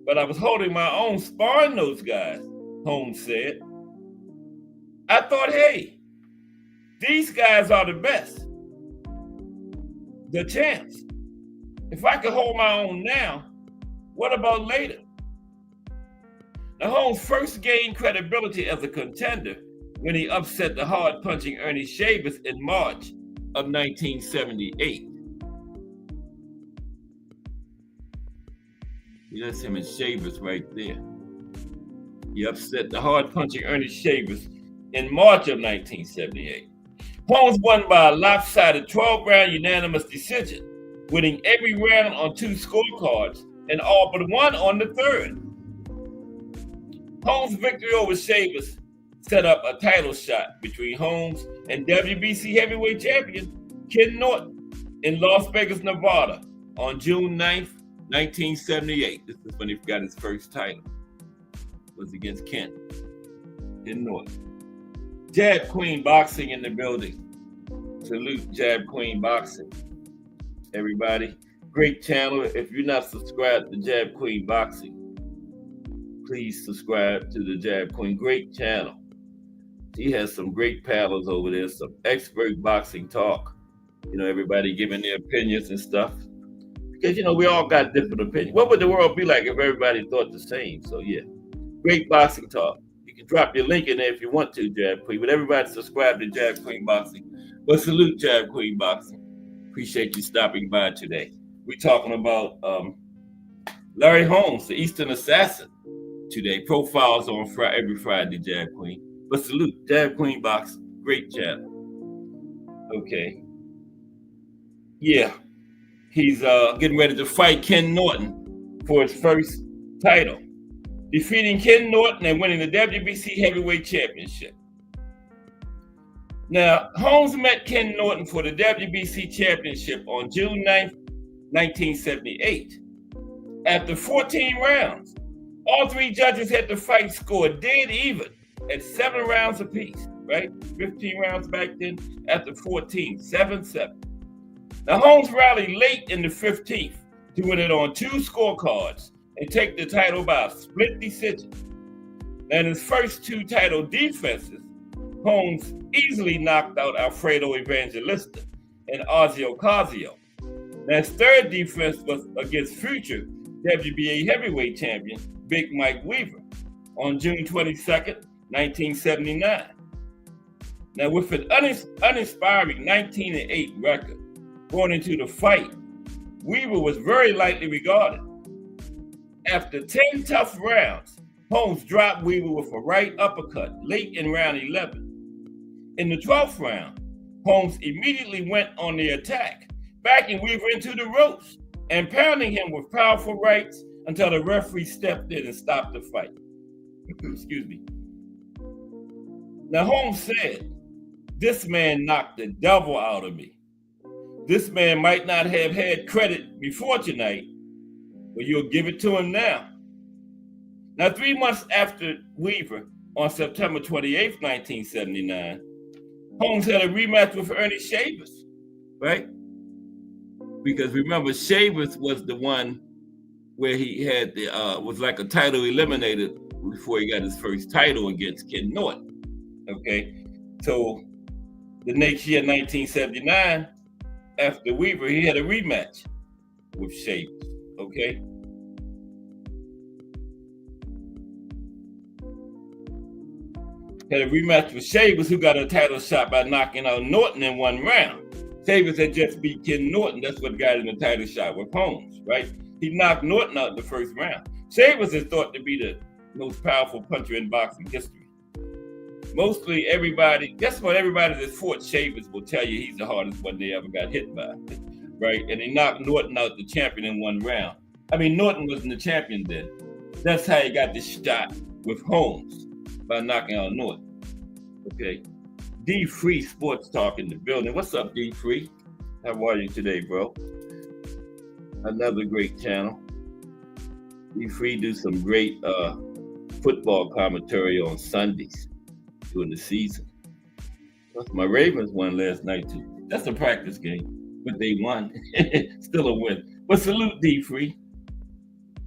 but I was holding my own sparring those guys, Holmes said. I thought, hey, these guys are the best, the champs. If I could hold my own now, what about later? Now, Holmes first gained credibility as a contender when he upset the hard-punching Ernie Shavers in March of 1978. That's him and Shavers right there. He upset the hard-punching Ernie Shavers in March of 1978. Holmes won by a lopsided 12-round unanimous decision, winning every round on 2 scorecards and all but one on the third. Holmes' victory over Shavers set up a title shot between Holmes and WBC heavyweight champion Ken Norton in Las Vegas, Nevada on June 9th, 1978. This is when he got his first title. It was against Ken Norton. Jab Queen Boxing in the building. Salute Jab Queen Boxing, everybody. Great channel. If you're not subscribed to Jab Queen Boxing, please subscribe to the Jab Queen. Great channel. She has some great paddles over there, some expert boxing talk. You know, everybody giving their opinions and stuff. Because, you know, we all got different opinions. What would the world be like if everybody thought the same? So, yeah, great boxing talk. You can drop your link in there if you want to, Jab Queen. But everybody subscribe to Jab Queen Boxing. But salute Jab Queen Boxing. Appreciate you stopping by today. We're talking about Larry Holmes, the Easton assassin, today. Profiles on every Friday, Jab Queen. But salute Jab Queen Boxing. Great channel. Okay. Yeah. He's getting ready to fight Ken Norton for his first title, defeating Ken Norton and winning the WBC Heavyweight Championship. Now, Holmes met Ken Norton for the WBC Championship on June 9th, 1978. After 14 rounds, all three judges had the fight scored dead even at 7 rounds apiece, right? 15 rounds back then, after 14, 7-7. Now, Holmes rallied late in the 15th to win it on 2 scorecards and take the title by a split decision. Now, in his first 2 title defenses, Holmes easily knocked out Alfredo Evangelista and Ozzy Ocasio. Now, his third defense was against future WBA heavyweight champion Big Mike Weaver on June 22nd, 1979. Now, with an uninspiring 19-8 record going into the fight, Weaver was very lightly regarded. After 10 tough rounds, Holmes dropped Weaver with a right uppercut late in round 11. In the 12th round, Holmes immediately went on the attack, backing Weaver into the ropes and pounding him with powerful rights until the referee stepped in and stopped the fight. Excuse me. Now, Holmes said, "This man knocked the devil out of me. This man might not have had credit before tonight, but you'll give it to him now." Now, 3 months after Weaver, on September 28th, 1979, Holmes had a rematch with Ernie Shavers, right? Because remember, Shavers was the one where he had the was like a title eliminator before he got his first title against Ken Norton. Okay, so the next year, 1979, after Weaver, he had a rematch with Shavers. Okay. Had a rematch with Shavers, who got a title shot by knocking out Norton in 1 round. Shavers had just beat Ken Norton. That's what got him the title shot with Holmes, right? He knocked Norton out in the first round. Shavers is thought to be the most powerful puncher in boxing history. Mostly everybody, guess what? Everybody that fought Shavers will tell you he's the hardest one they ever got hit by, right? And he knocked Norton out, the champion, in 1 round. I mean, Norton wasn't the champion then. That's how he got the shot with Holmes, by knocking out Norton. Okay. D Free Sports Talk in the building. What's up, D Free? How are you today, bro? Another great channel. D Free do some great football commentary on Sundays during the season. Plus, my Ravens won last night too. That's a practice game, but they won. Still a win. But salute, D Free.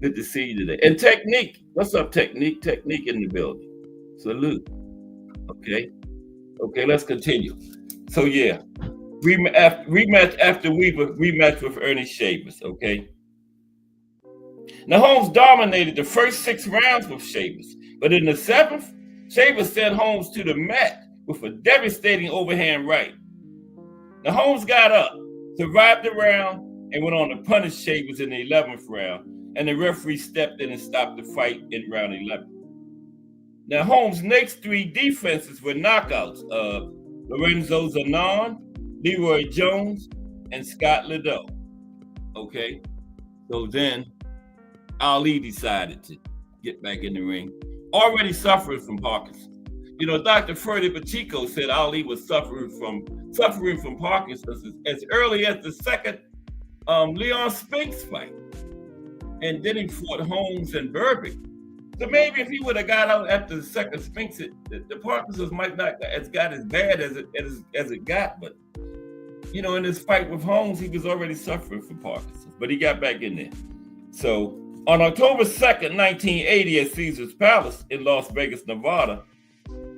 Good to see you today. And Technique. What's up, Technique? Technique in the building. Salute. Okay. Okay, let's continue. So yeah, rematch after Weaver, rematch with Ernie Shavers. Okay. Now Holmes dominated the first 6 rounds with Shavers, but in the 7th, Shavers sent Holmes to the mat with a devastating overhand right. Now Holmes got up, survived the round, and went on to punish Shavers in the 11th round, and the referee stepped in and stopped the fight in round 11. Now, Holmes' next 3 defenses were knockouts of Lorenzo Zanon, Leroy Jones, and Scott Liddell. Okay, so then Ali decided to get back in the ring, already suffering from Parkinson's. You know, Dr. Ferdy Pacheco said Ali was suffering from Parkinson's as early as the second Leon Spinks fight, and then he fought Holmes and Burbick. So maybe if he would have got out after the second Spinks, the Parkinson's might not have got as bad as it got. But you know, in his fight with Holmes, he was already suffering from Parkinson's, but he got back in there. So on October 2nd, 1980, at Caesar's Palace in Las Vegas, Nevada,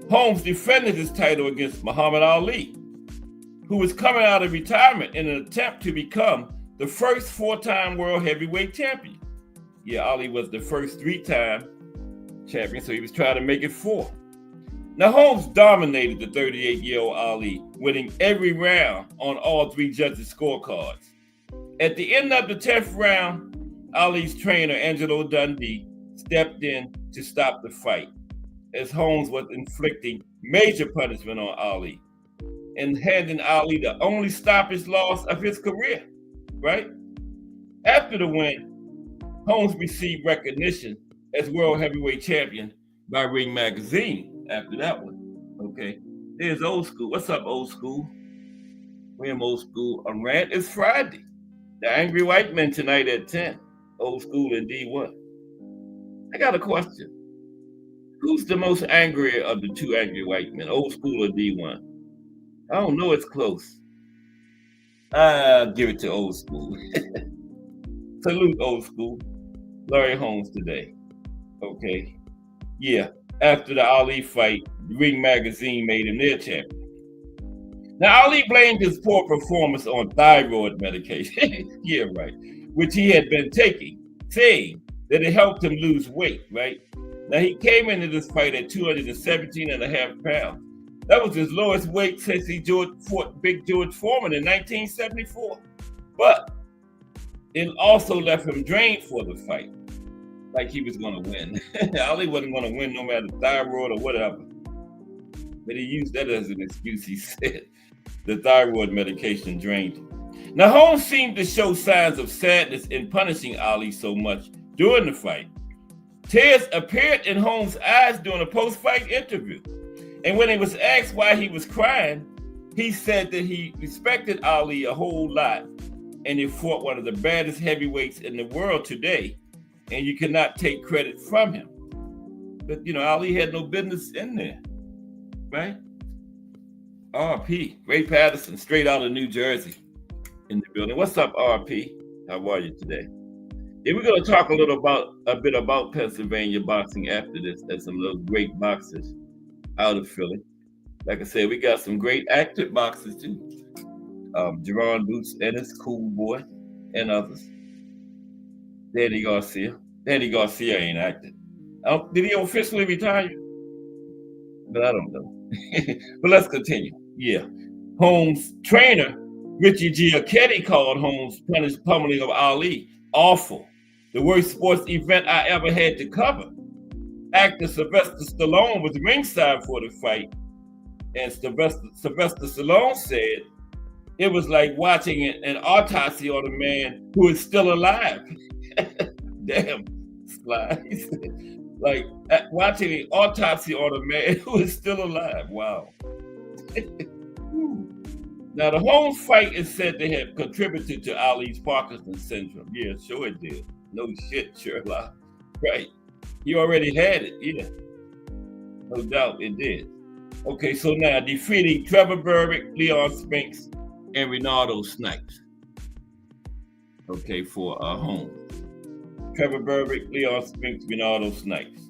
Holmes defended his title against Muhammad Ali, who was coming out of retirement in an attempt to become the first 4-time world heavyweight champion. Yeah, Ali was the first 3-time champion, so he was trying to make it 4. Now, Holmes dominated the 38-year-old Ali, winning every round on all 3 judges' scorecards. At the end of the 10th round, Ali's trainer, Angelo Dundee, stepped in to stop the fight, as Holmes was inflicting major punishment on Ali and handing Ali the only stoppage loss of his career, right? After the win, Holmes received recognition as world heavyweight champion by Ring Magazine after that one. Okay, there's Old School. What's up, Old School? We're in Old School on Rant. It's Friday. The Angry White Men tonight at 10. Old School and D1. I got a question. Who's the most angry of the two angry white men, Old School or D1? I don't know. It's close. I'll give it to Old School. Salute Old School. Larry Holmes today. Okay. Yeah. After the Ali fight, Ring Magazine made him their champion. Now, Ali blamed his poor performance on thyroid medication. Yeah, right. Which he had been taking, saying that it helped him lose weight, right? Now, he came into this fight at 217.5 pounds. That was his lowest weight since he fought Big George Foreman in 1974. But it also left him drained for the fight, like he was going to win. Ali wasn't going to win no matter thyroid or whatever. But he used that as an excuse, he said. The thyroid medication drained him. Now, Holmes seemed to show signs of sadness in punishing Ali so much during the fight. Tears appeared in Holmes' eyes during a post-fight interview. And when he was asked why he was crying, he said that he respected Ali a whole lot and he fought one of the baddest heavyweights in the world today, and you cannot take credit from him. But, Ali had no business in there, right? RP, Ray Patterson, straight out of New Jersey in the building. What's up, RP? How are you today? Yeah, we're going to talk a bit about Pennsylvania boxing after this. There's some little great boxers out of Philly. Like I said, we got some great active boxers too. Jerron Boots Ennis, Cool Boy, and others. Danny Garcia. Danny Garcia ain't active. Did he officially retire? But I don't know. But let's continue. Yeah. Holmes' trainer, Richie Giacchetti, called Holmes' pummeling of Ali awful. The worst sports event I ever had to cover. Actor Sylvester Stallone was ringside for the fight, and Sylvester Stallone said it was like watching an autopsy on a man who is still alive. Damn, Sly. Like watching an autopsy on a man who is still alive. Wow. Now, the Holmes fight is said to have contributed to Ali's Parkinson's syndrome. Yeah, sure it did. No shit, Sherlock. Right. He already had it. Yeah. No doubt it did. Okay, so now defeating Trevor Berbick, Leon Spinks, and Renato Snipes. Okay, for Holmes. Trevor Berbick, Leon Spinks, Renato Snipes.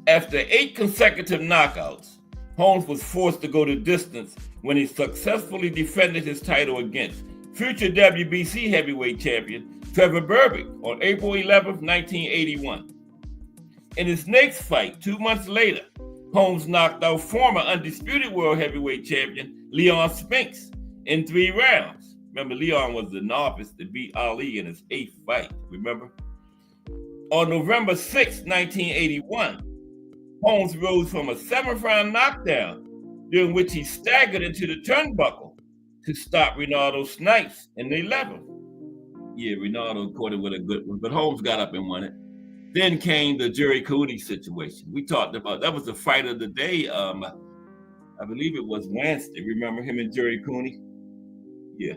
After 8 consecutive knockouts, Holmes was forced to go the distance when he successfully defended his title against future WBC heavyweight champion Trevor Berbick on April 11, 1981. In his next fight, 2 months later, Holmes knocked out former undisputed world heavyweight champion Leon Spinks in 3 rounds. Remember, Leon was the novice to beat Ali in his 8th fight, remember? On November 6, 1981, Holmes rose from a 7th round knockdown, during which he staggered into the turnbuckle to stop Renato Snipes in the 11th. Yeah, Renato caught it with a good one, but Holmes got up and won it. Then came the Jerry Cooney situation. We talked about that was the fight of the day. I believe it was Wednesday. Remember him and Jerry Cooney? Yeah.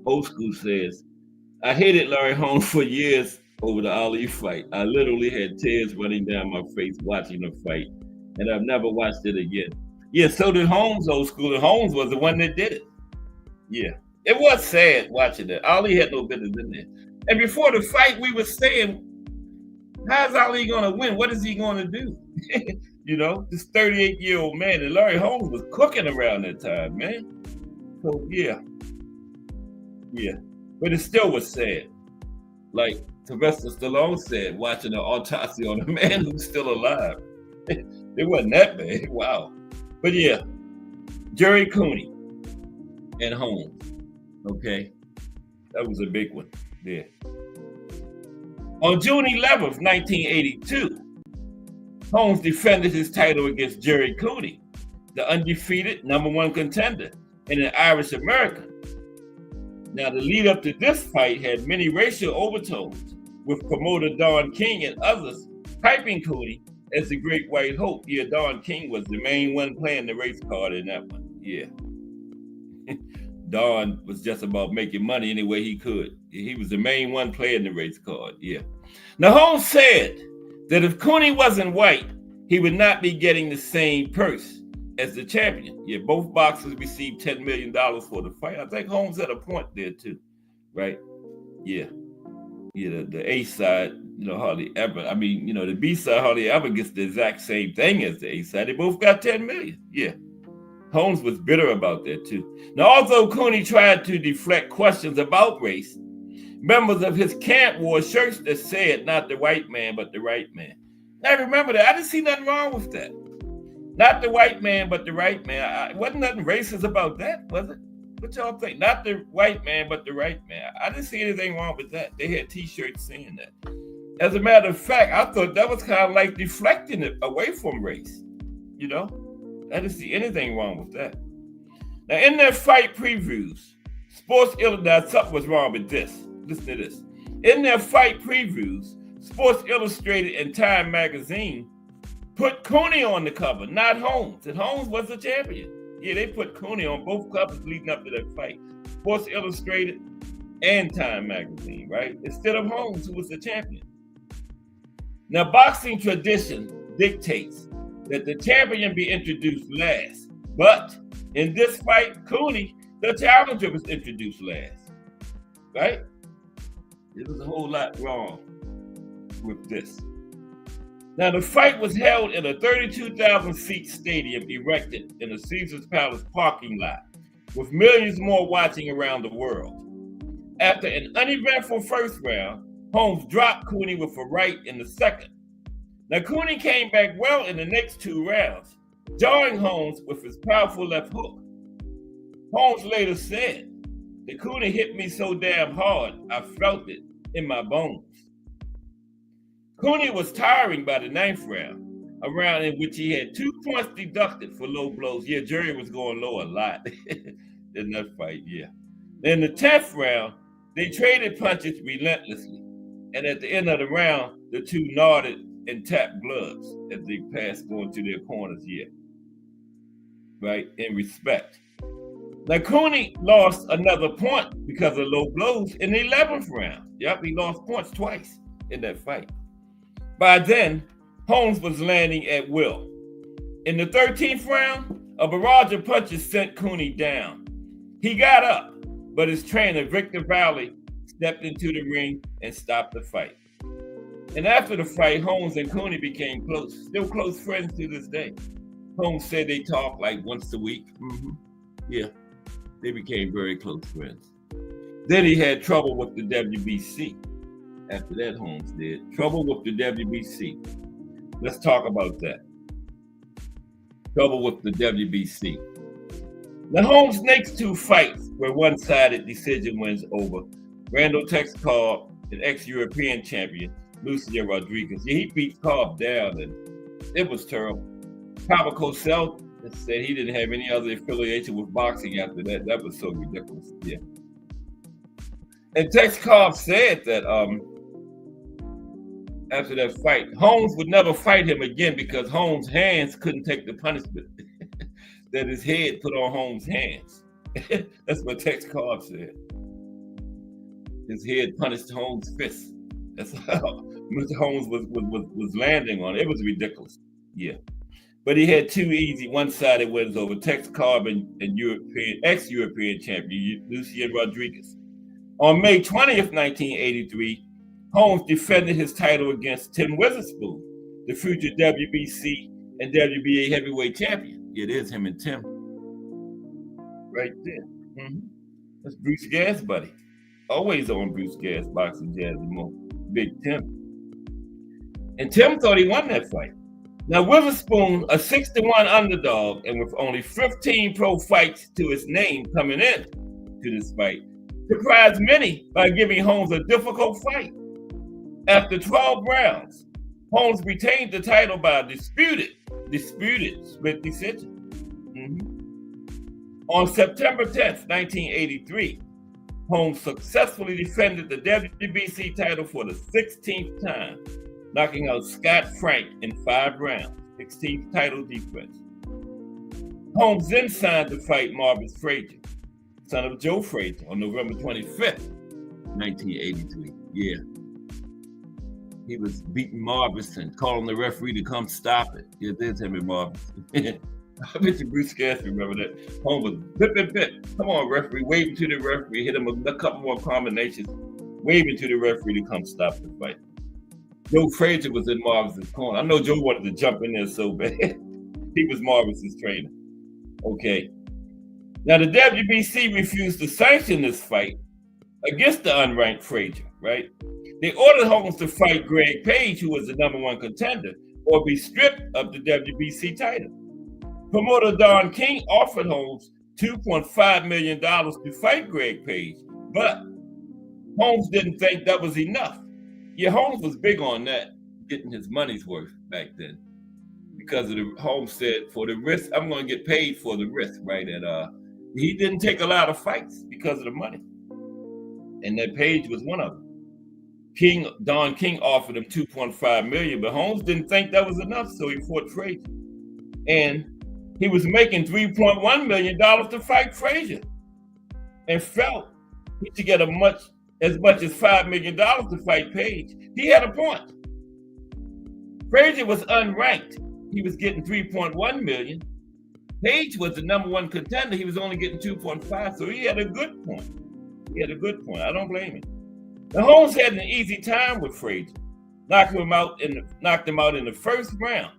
Old School says, I hated Larry Holmes for years over the Ali fight. I literally had tears running down my face watching the fight, and I've never watched it again. Yeah, so did Holmes, Old School, and Holmes was the one that did it. Yeah, it was sad watching that. Ali had no business in there. And before the fight, we were saying, how's Ali going to win? What is he going to do? This 38-year-old man, and Larry Holmes was cooking around that time, man. So, yeah. But it still was sad. Like Sylvester Stallone said, watching an autopsy on a man who's still alive. It wasn't that bad. Wow. But yeah, Jerry Cooney and Holmes. Okay. That was a big one there. On June 11th, 1982, Holmes defended his title against Jerry Cooney, the undefeated #1 contender and an Irish American. Now, the lead up to this fight had many racial overtones, with promoter Don King and others hyping Cooney as the Great White Hope. Yeah, Don King was the main one playing the race card in that one. Yeah. Don was just about making money any way he could. He was the main one playing the race card. Yeah. Now Holmes said that if Cooney wasn't white, he would not be getting the same purse as the champion. Yeah, both boxers received $10 million for the fight. I think Holmes had a point there too, right? Yeah. Yeah, the A side, hardly ever. I mean, the B side hardly ever gets the exact same thing as the A side. They both got 10 million. Yeah. Holmes was bitter about that too. Now, although Cooney tried to deflect questions about race, members of his camp wore shirts that said not the white man, but the right man. Now remember that. I didn't see nothing wrong with that. Not the white man, but the right man. Wasn't nothing racist about that, was it? What y'all think? Not the white man, but the right man. I didn't see anything wrong with that. They had t-shirts saying that. As a matter of fact, I thought that was kind of like deflecting it away from race. I didn't see anything wrong with that. Now, in their fight previews, Sports Illustrated, something was wrong with this. Listen to this. In their fight previews, Sports Illustrated and Time Magazine put Cooney on the cover, not Holmes. And Holmes was the champion. Yeah, they put Cooney on both covers leading up to that fight. Sports Illustrated and Time Magazine, right? Instead of Holmes, who was the champion. Now, boxing tradition dictates that the champion be introduced last. But in this fight, Cooney, the challenger, was introduced last, right? There was a whole lot wrong with this. Now, the fight was held in a 32,000-seat stadium erected in the Caesars Palace parking lot, with millions more watching around the world. After an uneventful first round, Holmes dropped Cooney with a right in the second. Now, Cooney came back well in the next two rounds, jarring Holmes with his powerful left hook. Holmes later said that Cooney hit me so damn hard, I felt it in my bones. Cooney was tiring by the ninth round, a round in which he had 2 points deducted for low blows. Yeah, Jerry was going low a lot in that fight, yeah. In the 10th round, they traded punches relentlessly. And at the end of the round, the two nodded and tapped gloves as they passed going to their corners, yeah. Right, in respect. Now, Cooney lost another point because of low blows in the 11th round. Yep, he lost points twice in that fight. By then, Holmes was landing at will. In the 13th round, a barrage of punches sent Cooney down. He got up, but his trainer, Victor Valley, stepped into the ring and stopped the fight. And after the fight, Holmes and Cooney became close, still close friends to this day. Holmes said they talked like once a week. Yeah, they became very close friends. Then he had trouble with the WBC. After that, Holmes did. Trouble with the WBC. Let's talk about that. Trouble with the WBC. Now, Holmes' next two fights were one-sided decision wins over Randall Tex Cobb, an ex-European champion, Lucian Rodriguez. Yeah, he beat Cobb down, and it was terrible. Papa Cosell said he didn't have any other affiliation with boxing after that. That was so ridiculous. Yeah. And Tex Cobb said that after that fight, Holmes would never fight him again because Holmes' hands couldn't take the punishment that his head put on Holmes' hands. That's what Tex Cobb said. His head punished Holmes' fists. That's how Mr. Holmes was landing on it. It was ridiculous. Yeah. But he had two easy one-sided wins over Tex Cobb and ex-European champion Lucian Rodriguez. On May 20th, 1983, Holmes defended his title against Tim Witherspoon, the future WBC and WBA heavyweight champion. It is him and Tim. Right there. That's Bruce Gas' buddy. Always on Bruce Gas, Boxing Jazz and more. Big Tim. And Tim thought he won that fight. Now, Witherspoon, a 6-1 underdog, and with only 15 pro fights to his name coming in to this fight, surprised many by giving Holmes a difficult fight. After 12 rounds, Holmes retained the title by a disputed split decision. On September 10th, 1983, Holmes successfully defended the WBC title for the 16th time, knocking out Scott Frank in 5 rounds, 16th title defense. Holmes then signed to fight Marvis Frazier. son of Joe Frazier, on November 25th, 1983. Yeah. He was beating Marvin, calling the referee to come stop it. Yeah, there's him and Marvin. I bet you Bruce Gass remember that. Holmes was bip. Come on, referee. Waving to the referee. Hit him a couple more combinations. Waving to the referee to come stop the fight. Joe Frazier was in Marvin's corner. I know Joe wanted to jump in there so bad. He was Marvin's trainer. Okay. Now, the WBC refused to sanction this fight against the unranked Frazier, right? They ordered Holmes to fight Greg Page, who was the #1 contender, or be stripped of the WBC title. Promoter Don King offered Holmes $2.5 million to fight Greg Page, but Holmes didn't think that was enough. Yeah, Holmes was big on that, getting his money's worth back then. Because of the Holmes said, for the risk, I'm going to get paid for the risk, right? And he didn't take a lot of fights because of the money. And that Page was one of them. Don King offered him $2.5 million, but Holmes didn't think that was enough, so he fought Frazier. And he was making $3.1 million to fight Frazier, and felt he should get as much as $5 million to fight Page. He had a point. Frazier was unranked. He was getting $3.1 million. Page was the #1 contender. He was only getting $2.5, so he had a good point. I don't blame him. Now, Holmes had an easy time with Frazier, knocked him out in the first round.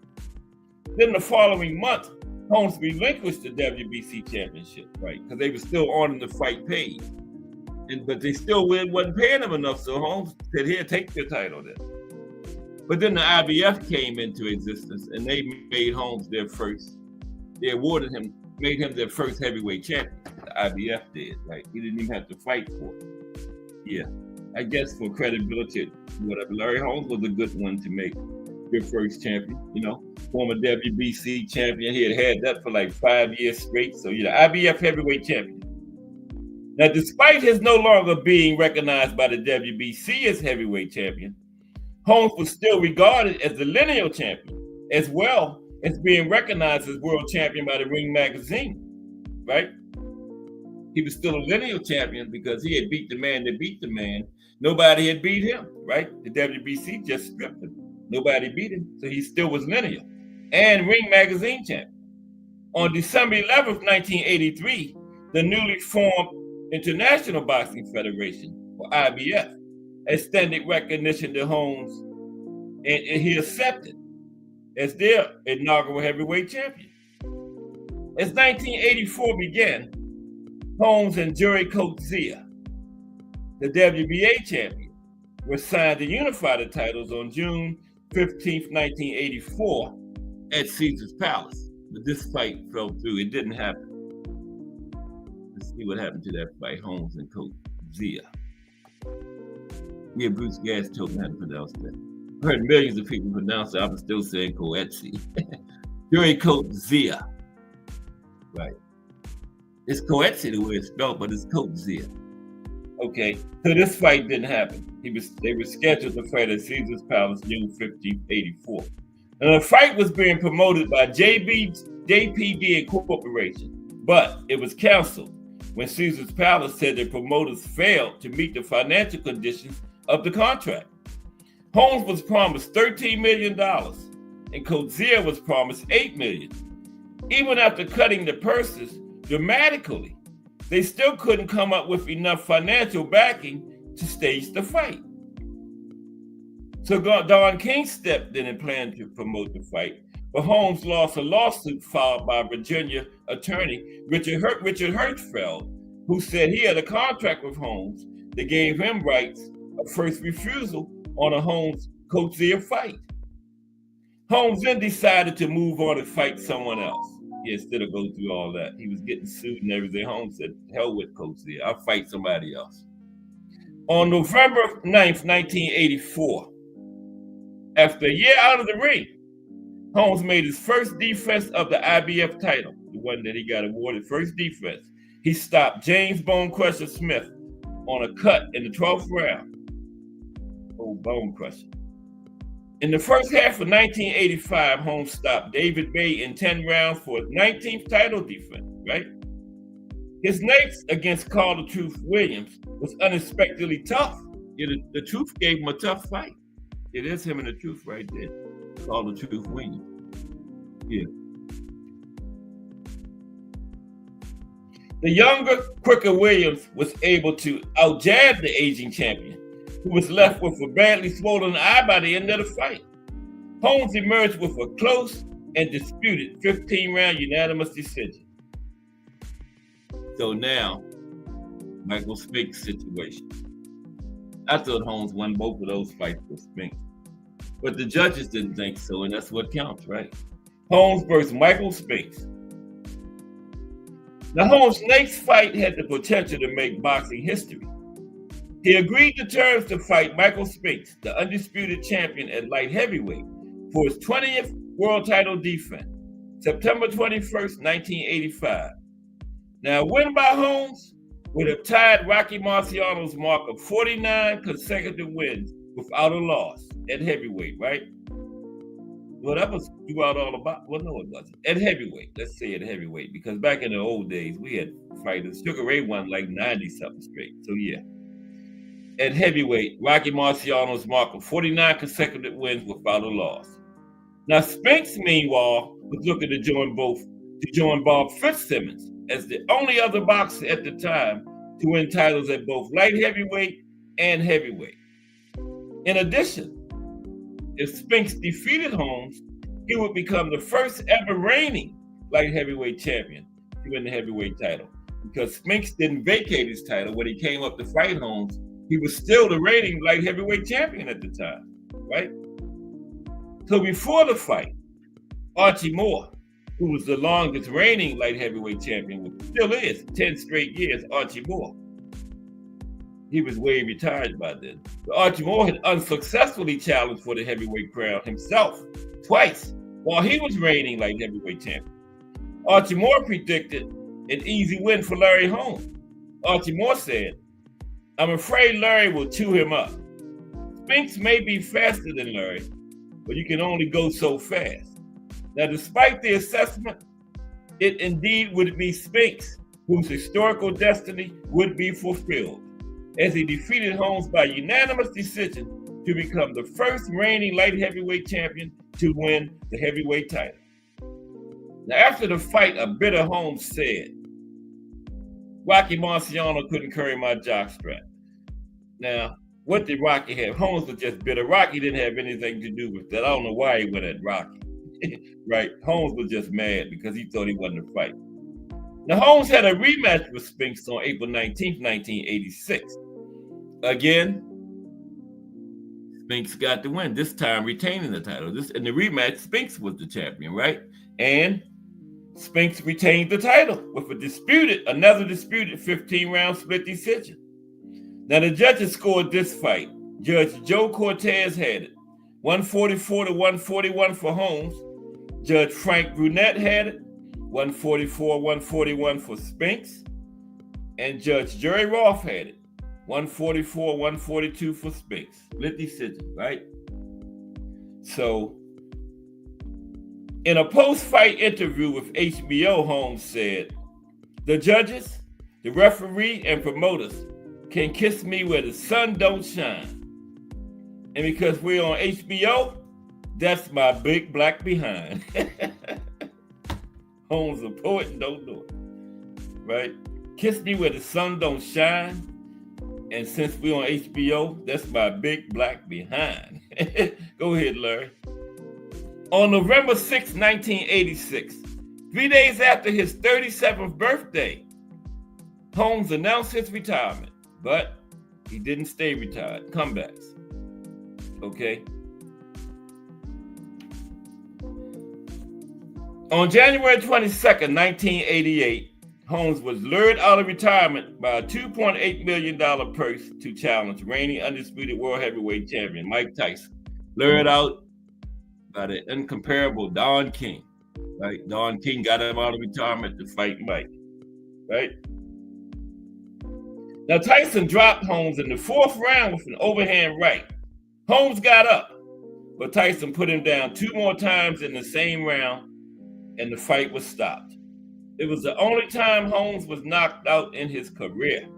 Then the following month, Holmes relinquished the WBC championship, right? Because they were still on him to fight Page. But they still wasn't paying him enough, so Holmes said, here, take your title then. But then the IBF came into existence, and they made Holmes their first. They made him their first heavyweight champion. The IBF did, right? He didn't even have to fight for it. Yeah, I guess for credibility, whatever. Larry Holmes was a good one to make your first champion. Former WBC champion. He had that for like 5 years straight. So IBF heavyweight champion. Now, despite his no longer being recognized by the WBC as heavyweight champion, Holmes was still regarded as the lineal champion, as well as being recognized as world champion by the Ring magazine, right? He was still a lineal champion because he had beat the man that beat the man. Nobody had beat him, right? The WBC just stripped him. Nobody beat him, so he still was lineal and Ring magazine champion. On December 11th, 1983, the newly formed International Boxing Federation, or IBF, extended recognition to Holmes, and he accepted as their inaugural heavyweight champion. As 1984 began, Holmes and Jerry Coetzee, the WBA champion, were signed to unify the titles on June 15th, 1984 at Caesar's Palace. But this fight fell through. It didn't happen. Let's see what happened to that fight, Holmes and Coetzee. Yeah, Bruce Gass told me how to pronounce that. I heard millions of people pronounce it. I was still saying Coetzee. Jerry Coetzee. Right. It's Coetzee the way it's spelled, but it's Coetzee. Okay, so this fight didn't happen. They were scheduled to fight at Caesar's Palace June 15th, 84. And the fight was being promoted by JPD Incorporation, but it was canceled when Caesar's Palace said the promoters failed to meet the financial conditions of the contract. Holmes was promised $13 million, and Coetzee was promised $8 million. Even after cutting the purses dramatically, they still couldn't come up with enough financial backing to stage the fight. So Don King stepped in and planned to promote the fight, but Holmes lost a lawsuit filed by Virginia attorney Richard Hirschfeld, who said he had a contract with Holmes that gave him rights of first refusal on a Holmes-Coetzee fight. Holmes then decided to move on and fight someone else. Instead of go through all that. He was getting sued and everything. Holmes said, hell with Coetzee. I'll fight somebody else. On November 9th, 1984, after a year out of the ring, Holmes made his first defense of the IBF title, the one that he got awarded, first defense. He stopped James Bone Crusher Smith on a cut in the 12th round. Oh, Bone Crusher. In the first half of 1985, Holmes stopped David Bay in 10 rounds for his 19th title defense, right? His next against Carl the Truth Williams was unexpectedly tough. The Truth gave him a tough fight. It is him and the Truth right there. Carl the Truth Williams. Yeah. The younger, quicker Williams was able to outjab the aging champion, who was left with a badly swollen eye by the end of the fight. Holmes emerged with a close and disputed 15-round unanimous decision. So now, Michael Spinks' situation. I thought Holmes won both of those fights with Spinks, but the judges didn't think so, and that's what counts, right? Holmes versus Michael Spinks. Now, Holmes' next fight had the potential to make boxing history. He agreed to terms to fight Michael Spinks, the undisputed champion at light heavyweight, for his 20th world title defense, September 21st, 1985. Now, a win by Holmes would have tied Rocky Marciano's mark of 49 consecutive wins without a loss at heavyweight, right? Well, that was throughout all about. Well, no, it wasn't. At heavyweight, let's say at heavyweight, because back in the old days, we had fighters. Sugar Ray won like 90-something straight. So, yeah. At heavyweight, Rocky Marciano's mark of 49 consecutive wins without a loss. Now, Spinks, meanwhile, was looking to join Bob Fitzsimmons as the only other boxer at the time to win titles at both light heavyweight and heavyweight. In addition, if Spinks defeated Holmes, he would become the first ever reigning light heavyweight champion to win the heavyweight title. Because Spinks didn't vacate his title when he came up to fight Holmes, he was still the reigning light heavyweight champion at the time, right? So before the fight, Archie Moore, who was the longest reigning light heavyweight champion, still is, 10 straight years, Archie Moore. He was way retired by then. But Archie Moore had unsuccessfully challenged for the heavyweight crown himself twice while he was reigning light heavyweight champion. Archie Moore predicted an easy win for Larry Holmes. Archie Moore said, "I'm afraid Larry will chew him up. Spinks may be faster than Larry, but you can only go so fast." Now, despite the assessment, it indeed would be Spinks whose historical destiny would be fulfilled, as he defeated Holmes by unanimous decision to become the first reigning light heavyweight champion to win the heavyweight title. Now, after the fight, a bitter Holmes said, "Rocky Marciano couldn't carry my jockstrap." Now, what did Rocky have? Holmes was just bitter. Rocky didn't have anything to do with that. I don't know why he went at Rocky. Right? Holmes was just mad because he thought he wasn't to fight. Now, Holmes had a rematch with Spinks on April 19th, 1986. Again, Spinks got the win, this time retaining the title. In the rematch, Spinks was the champion, right? And Spinks retained the title with another disputed 15-round split decision. Now, the judges scored this fight. Judge Joe Cortez had it, 144 to 141 for Holmes. Judge Frank Brunette had it, 144-141 for Spinks. And Judge Jerry Roth had it, 144-142 for Spinks. Split decision, right? So, in a post-fight interview with HBO, Holmes said, "The judges, the referee, and promoters can kiss me where the sun don't shine. And because we're on HBO, that's my big black behind." Holmes a poet and don't know it, right? Kiss me where the sun don't shine. And since we're on HBO, that's my big black behind. Go ahead, Larry. On November 6, 1986, 3 days after his 37th birthday, Holmes announced his retirement, but he didn't stay retired. Comebacks. Okay. On January 22nd, 1988, Holmes was lured out of retirement by a $2.8 million purse to challenge reigning undisputed world heavyweight champion Mike Tyson. Lured out by the incomparable Don King. Right? Don King got him out of retirement to fight Mike. Right? Now, Tyson dropped Holmes in the fourth round with an overhand right. Holmes got up, but Tyson put him down 2 more times in the same round, and the fight was stopped. It was the only time Holmes was knocked out in his career.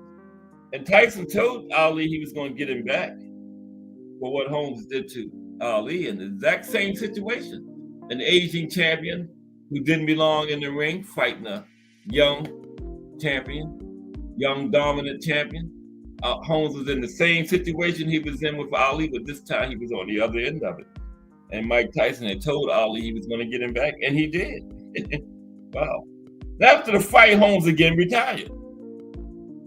And Tyson told Ali he was going to get him back for what Holmes did to Ali in the exact same situation. An aging champion who didn't belong in the ring fighting a young champion, young dominant champion. Holmes was in the same situation he was in with Ali, but this time he was on the other end of it. And Mike Tyson had told Ali he was going to get him back, and he did. Wow. After the fight, Holmes again retired.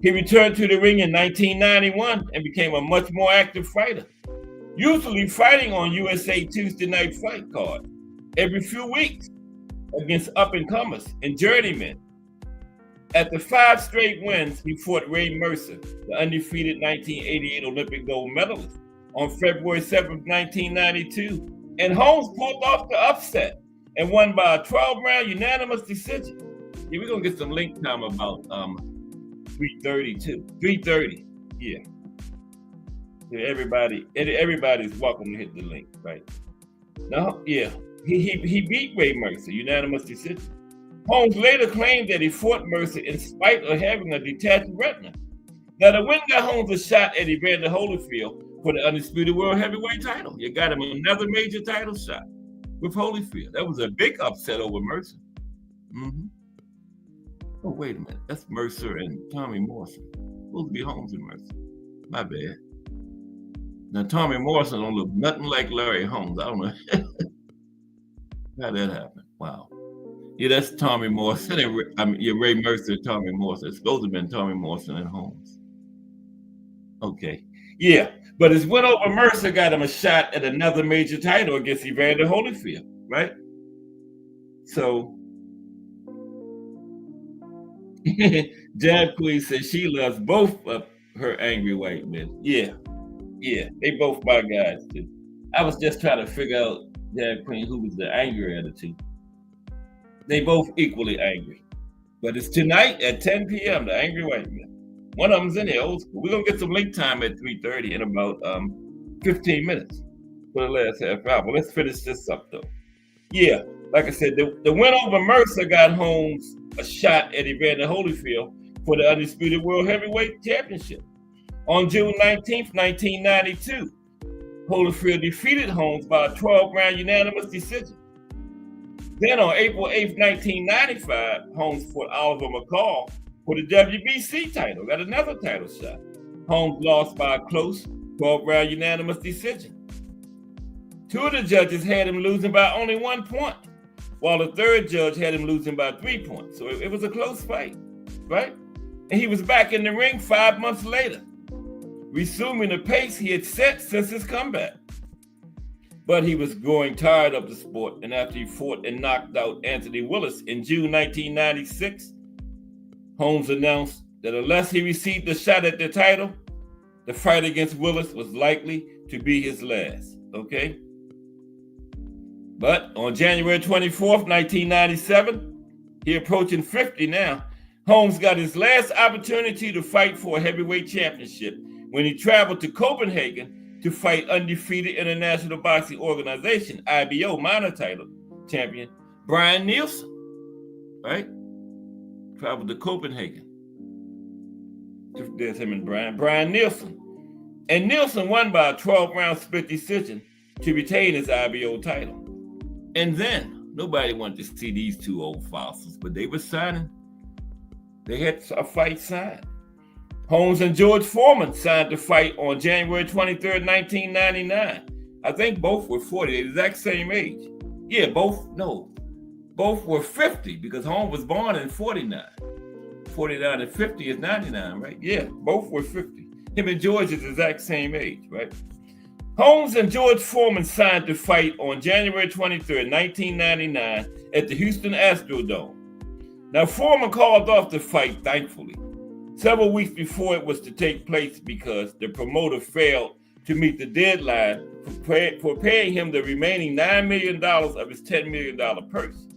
He returned to the ring in 1991 and became a much more active fighter, usually fighting on USA Tuesday Night Fight card every few weeks against up-and-comers and journeymen. After 5 straight wins, he fought Ray Mercer, the undefeated 1988 Olympic gold medalist, on February 7th, 1992. And Holmes pulled off the upset and won by a 12-round unanimous decision. Yeah, we're going to get some link time about 3:30 too. 3:30, yeah. Everybody's welcome to hit the link, right? Now, yeah, he beat Ray Mercer, unanimous decision. Holmes later claimed that he fought Mercer in spite of having a detached retina. Now, the win got Holmes a shot at Evander Holyfield for the undisputed world heavyweight title. You got him another major title shot with Holyfield. That was a big upset over Mercer. Mm-hmm. Oh, wait a minute. That's Mercer and Tommy Morrison. Supposed to be Holmes and Mercer. My bad. Now, Tommy Morrison don't look nothing like Larry Holmes. I don't know how that happened. Wow. Yeah, that's Tommy Morrison. Ray Mercer and Tommy Morrison. It's supposed to have been Tommy Morrison and Holmes. Okay. Yeah, but his win over Mercer got him a shot at another major title against Evander Holyfield, right? So, Jab Queen says she loves both of her angry white men. Yeah, they both my guys too. I was just trying to figure out, Jab Queen, who was the angrier of the two. They both equally angry. But it's tonight at 10 p.m., the Angry White Men. One of them's in there, old school. We're going to get some link time at 3:30 in about 15 minutes for the last half hour. But let's finish this up, though. Yeah, like I said, the win over Mercer got Holmes a shot at Evander Holyfield for the undisputed world heavyweight championship. On June 19th, 1992, Holyfield defeated Holmes by a 12-round unanimous decision. Then on April 8th, 1995, Holmes fought Oliver McCall for the WBC title, got another title shot. Holmes lost by a close 12-round unanimous decision. 2 of the judges had him losing by only 1 point, while the 3rd judge had him losing by 3 points. So it was a close fight, right? And he was back in the ring 5 months later, resuming the pace he had set since his comeback. But he was growing tired of the sport, and after he fought and knocked out Anthony Willis in June 1996, Holmes announced that unless he received a shot at the title, the fight against Willis was likely to be his last, okay? But on January 24th, 1997, he approaching 50 now, Holmes got his last opportunity to fight for a heavyweight championship when he traveled to Copenhagen to fight undefeated International Boxing Organization, IBO minor title champion, Brian Nielsen, right? Traveled to Copenhagen. There's him and Brian Nielsen. And Nielsen won by a 12-round split decision to retain his IBO title. And then, nobody wanted to see these 2 old fossils, but they were signing. They had a fight signed. Holmes and George Foreman signed to fight on January 23rd, 1999. I think both were 40, the exact same age. Yeah, both were 50 because Holmes was born in 49. 49 and 50 is 99, right? Yeah, both were 50. Him and George is the exact same age, right? Holmes and George Foreman signed to fight on January 23rd, 1999 at the Houston Astrodome. Now, Foreman called off the fight, thankfully, several weeks before it was to take place because the promoter failed to meet the deadline for paying him the remaining $9 million of his $10 million purse.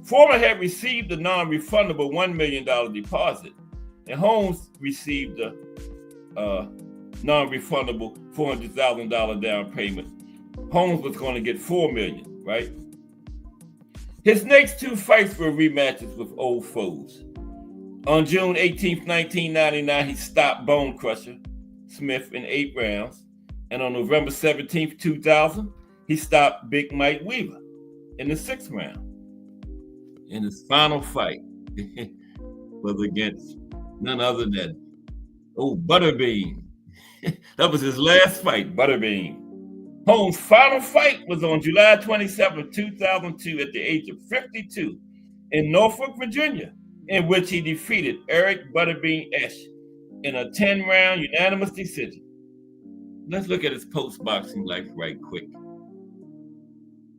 Foreman had received the non-refundable $1 million deposit, and Holmes received the non-refundable $400,000 down payment. Holmes was going to get $4 million, right? His next two fights were rematches with old foes. On June 18th, 1999, he stopped Bone Crusher Smith in 8 rounds. And on November 17th, 2000, he stopped Big Mike Weaver in the 6th round. In his final fight was against none other than Butterbean. That was his last fight, Butterbean. Holmes' final fight was on July 27, 2002, at the age of 52 in Norfolk, Virginia, in which he defeated Eric Butterbean Esch in a 10-round unanimous decision. Let's look at his post-boxing life right quick.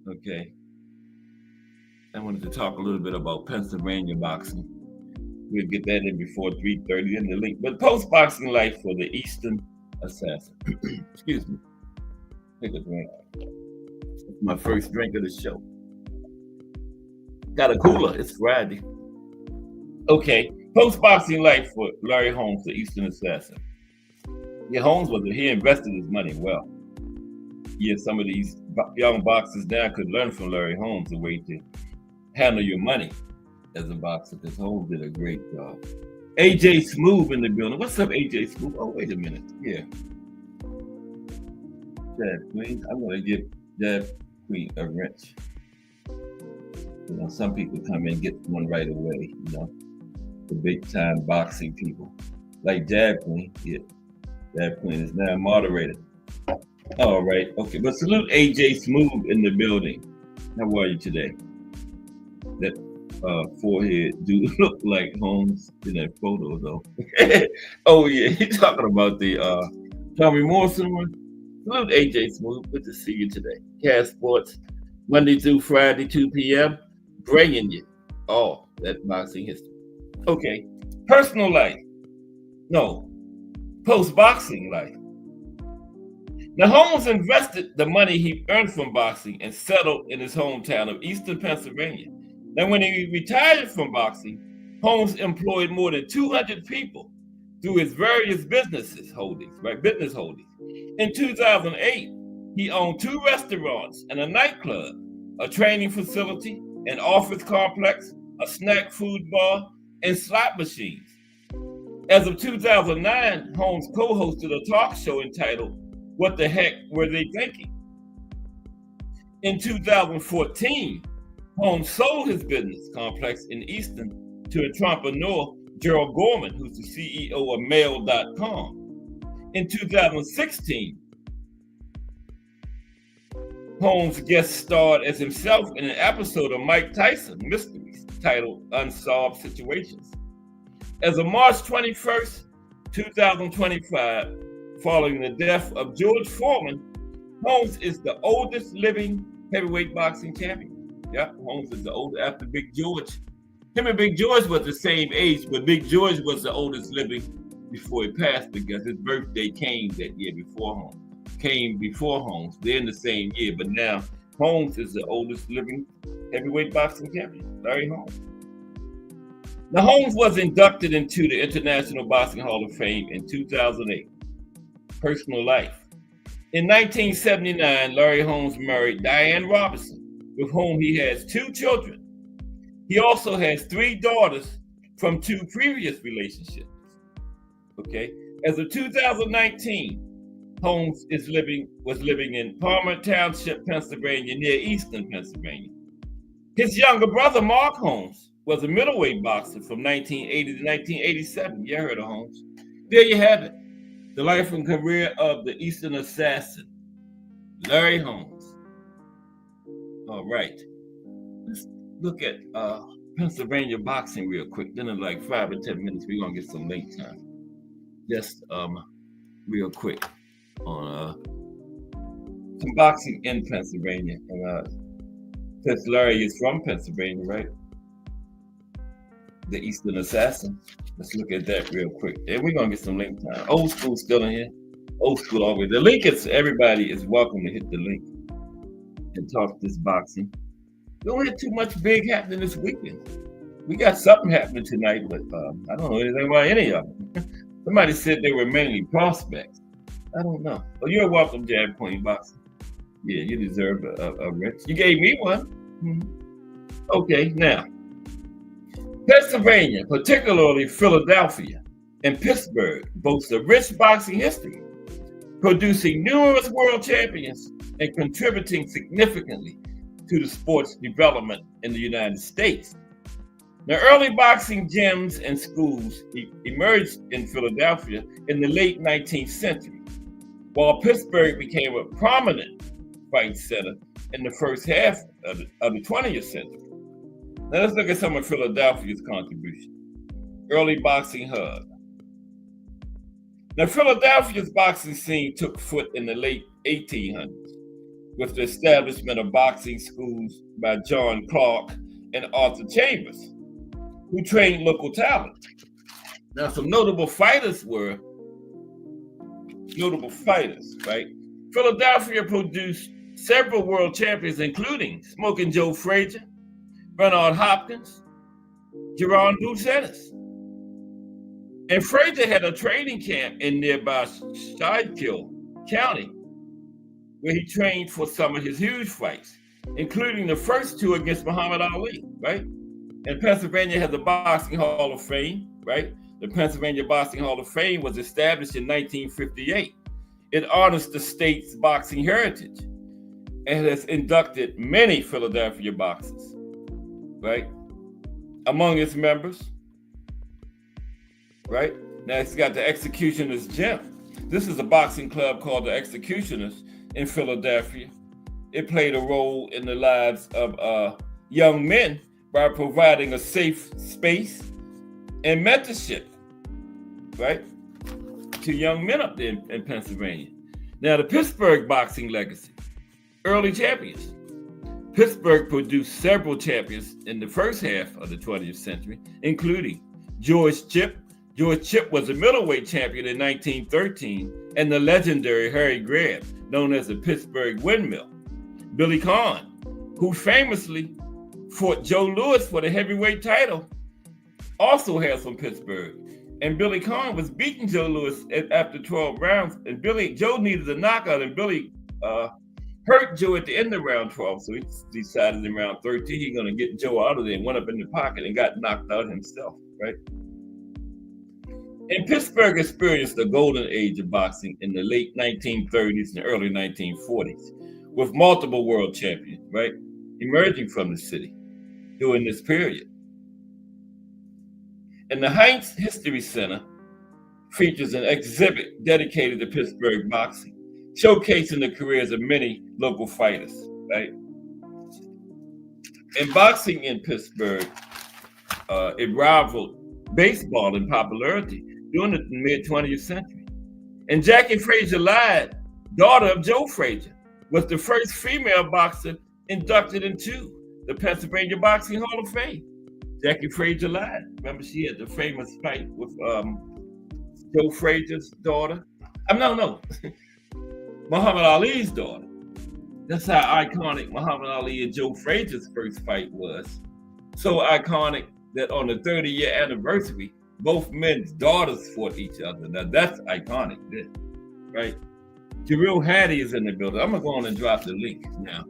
Okay. I wanted to talk a little bit about Pennsylvania boxing. We'll get that in before 3:30 in the link. But post-boxing life for the Easton assassin. Excuse me. Take a drink. It's my first drink of the show. Got a cooler. It's Friday. Okay. Post-boxing life for Larry Holmes, the Easton assassin. Yeah, Holmes he invested his money well. Yeah, some of these young boxers now could learn from Larry Holmes the way to handle your money as a boxer, because Holmes did a great job. AJ Smooth in the building. What's up, AJ Smooth? Oh, wait a minute. Yeah. Jab Queen. I'm going to give Jab Queen a wrench. You know, some people come in and get one right away, you know, the big time boxing people. Like Jab Queen. Yeah. Jab Queen is now moderated. All right. Okay. But salute AJ Smooth in the building. How are you today? That forehead do look like Holmes in that photo, though. Oh, yeah. He's talking about the Tommy Morrison one. Salute AJ Smooth. Good to see you today. Cast Sports, Monday through Friday, 2 p.m. Bringing you all that boxing history. Okay. Personal life. No. Post-boxing life. Now, Holmes invested the money he earned from boxing and settled in his hometown of Easton, Pennsylvania. Now, when he retired from boxing, Holmes employed more than 200 people through his various business holdings. In 2008, he owned 2 restaurants and a nightclub, a training facility, an office complex, a snack food bar, and slot machines. As of 2009, Holmes co-hosted a talk show entitled, What the Heck Were They Thinking? In 2014, Holmes sold his business complex in Easton to entrepreneur Gerald Gorman, who's the CEO of Mail.com. In 2016, Holmes guest starred as himself in an episode of Mike Tyson Mysteries titled Unsolved Situations. As of March 21st, 2025, following the death of George Foreman, Holmes is the oldest living heavyweight boxing champion. Yeah, Holmes is the oldest after Big George. Him and Big George was the same age, but Big George was the oldest living before he passed because his birthday came that year before Holmes. They're in the same year, but now Holmes is the oldest living heavyweight boxing champion, Larry Holmes. Now, Holmes was inducted into the International Boxing Hall of Fame in 2008. Personal life. In 1979, Larry Holmes married Diane Robinson, with whom he has 2 children. He also has 3 daughters from 2 previous relationships. Okay. As of 2019, Holmes was living in Palmer Township, Pennsylvania, near Easton, Pennsylvania. His younger brother, Mark Holmes, was a middleweight boxer from 1980 to 1987. You heard of Holmes. There you have it. The life and career of the Easton assassin, Larry Holmes. All right. Let's look at Pennsylvania boxing real quick. Then in like 5 or 10 minutes, we're going to get some late time. Just real quick on some boxing in Pennsylvania. Since Larry is from Pennsylvania, right? The Easton assassin. Let's look at that real quick. And we're going to get some link time. Old school still in here. Old school always. The link is, everybody is welcome to hit the link and talk this boxing. We don't have too much big happening this weekend. We got something happening tonight, but I don't know anything about any of them. Somebody said they were mainly prospects. I don't know. Well, you're welcome, Jab Queen Boxing. Yeah, you deserve a wrench. You gave me one. Okay, now, Pennsylvania, particularly Philadelphia and Pittsburgh, boast a rich boxing history, producing numerous world champions and contributing significantly to the sport's development in the United States. Now, early boxing gyms and schools emerged in Philadelphia in the late 19th century, while Pittsburgh became a prominent fight center in the first half of the 20th century. Now, let's look at some of Philadelphia's contribution. Early boxing hub. Now, Philadelphia's boxing scene took foot in the late 1800s with the establishment of boxing schools by John Clark and Arthur Chambers, who trained local talent. Now, some notable fighters, right? Philadelphia produced several world champions, including Smoking Joe Frazier, Bernard Hopkins, Gerard Buchanan. And Frazier had a training camp in nearby Schuylkill County, where he trained for some of his huge fights, including the first two against Muhammad Ali, right? And Pennsylvania has a Boxing Hall of Fame, right? The Pennsylvania Boxing Hall of Fame was established in 1958. It honors the state's boxing heritage and has inducted many Philadelphia boxers, right? Among its members, right? Now it's got the Executioners Gym. This is a boxing club called the Executioners in Philadelphia. It played a role in the lives of young men by providing a safe space and mentorship, right, to young men up there in Pennsylvania. Now, the Pittsburgh boxing legacy, early champions. Pittsburgh produced several champions in the first half of the 20th century, including George Chipp. George Chipp was a middleweight champion in 1913, and the legendary Harry Graham, known as the Pittsburgh Windmill. Billy Conn, who famously fought Joe Louis for the heavyweight title, also hails from Pittsburgh. And Billy Conn was beating Joe Louis after 12 rounds, and Joe needed a knockout, and Billy hurt Joe at the end of round 12, so he decided in round 13 he's going to get Joe out of there and went up in the pocket and got knocked out himself, right? And Pittsburgh experienced the golden age of boxing in the late 1930s and early 1940s, with multiple world champions, right, emerging from the city during this period. And the Heinz History Center features an exhibit dedicated to Pittsburgh boxing, showcasing the careers of many local fighters, right? And boxing in Pittsburgh, it rivaled baseball in popularity during the mid-20th century. And Jackie Frazier Lyde, daughter of Joe Frazier, was the first female boxer inducted into the Pennsylvania Boxing Hall of Fame. Jackie Frazier Lyde. Remember, she had the famous fight with Joe Frazier's daughter. Muhammad Ali's daughter. That's how iconic Muhammad Ali and Joe Frazier's first fight was. So iconic that on the 30-year anniversary, both men's daughters fought each other. Now that's iconic, right? Jarrell Hattie is in the building. I'm gonna go on and drop the link now.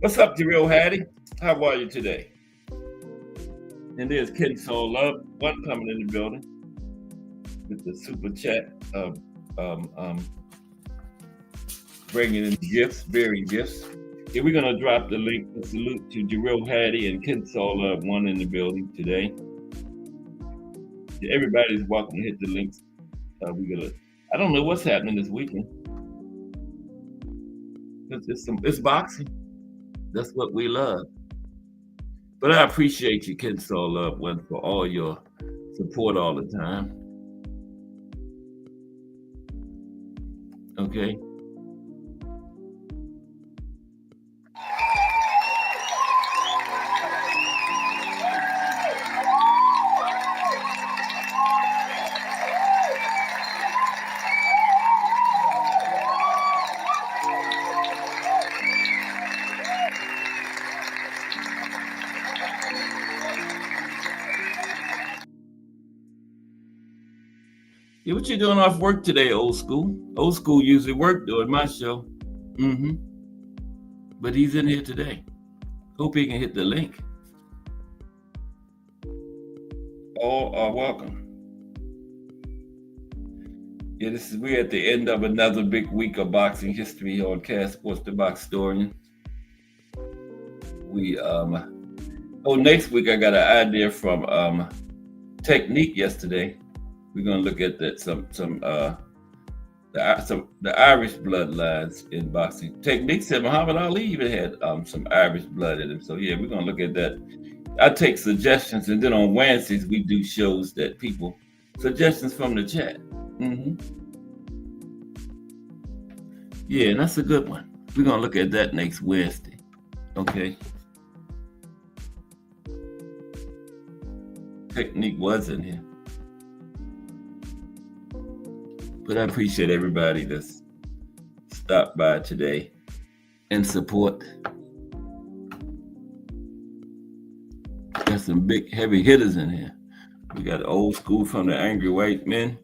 What's up, Jarrell Hattie? How are you today? And there's Ken Soul Love, one coming in the building with the super chat, bringing in gifts, bearing gifts. Yeah, we're gonna drop the link. A salute to Jarrell Hattie and Ken Soul Love, one in the building today. Yeah, everybody's welcome to hit the links. I don't know what's happening this weekend. It's boxing. That's what we love. But I appreciate you, Ken Soul Love, one, for all your support all the time. Okay. Yeah, what you doing off work today, old school? Old school usually work doing my show. But he's in here today. Hope he can hit the link. All are welcome. Yeah, we're at the end of another big week of boxing history on Cast Sports the Box Historian. Next week I got an idea from Technique yesterday. We're gonna look at that the Irish bloodlines in boxing. Technique said Muhammad Ali even had some Irish blood in him. So yeah, we're gonna look at that. I take suggestions, and then on Wednesdays we do shows that people suggestions from the chat. Mm-hmm. Yeah, and that's a good one. We're gonna look at that next Wednesday. Okay. Technique was in here. But I appreciate everybody that's stopped by today and support. Got some big heavy hitters in here. We got Old School from the Angry White Men,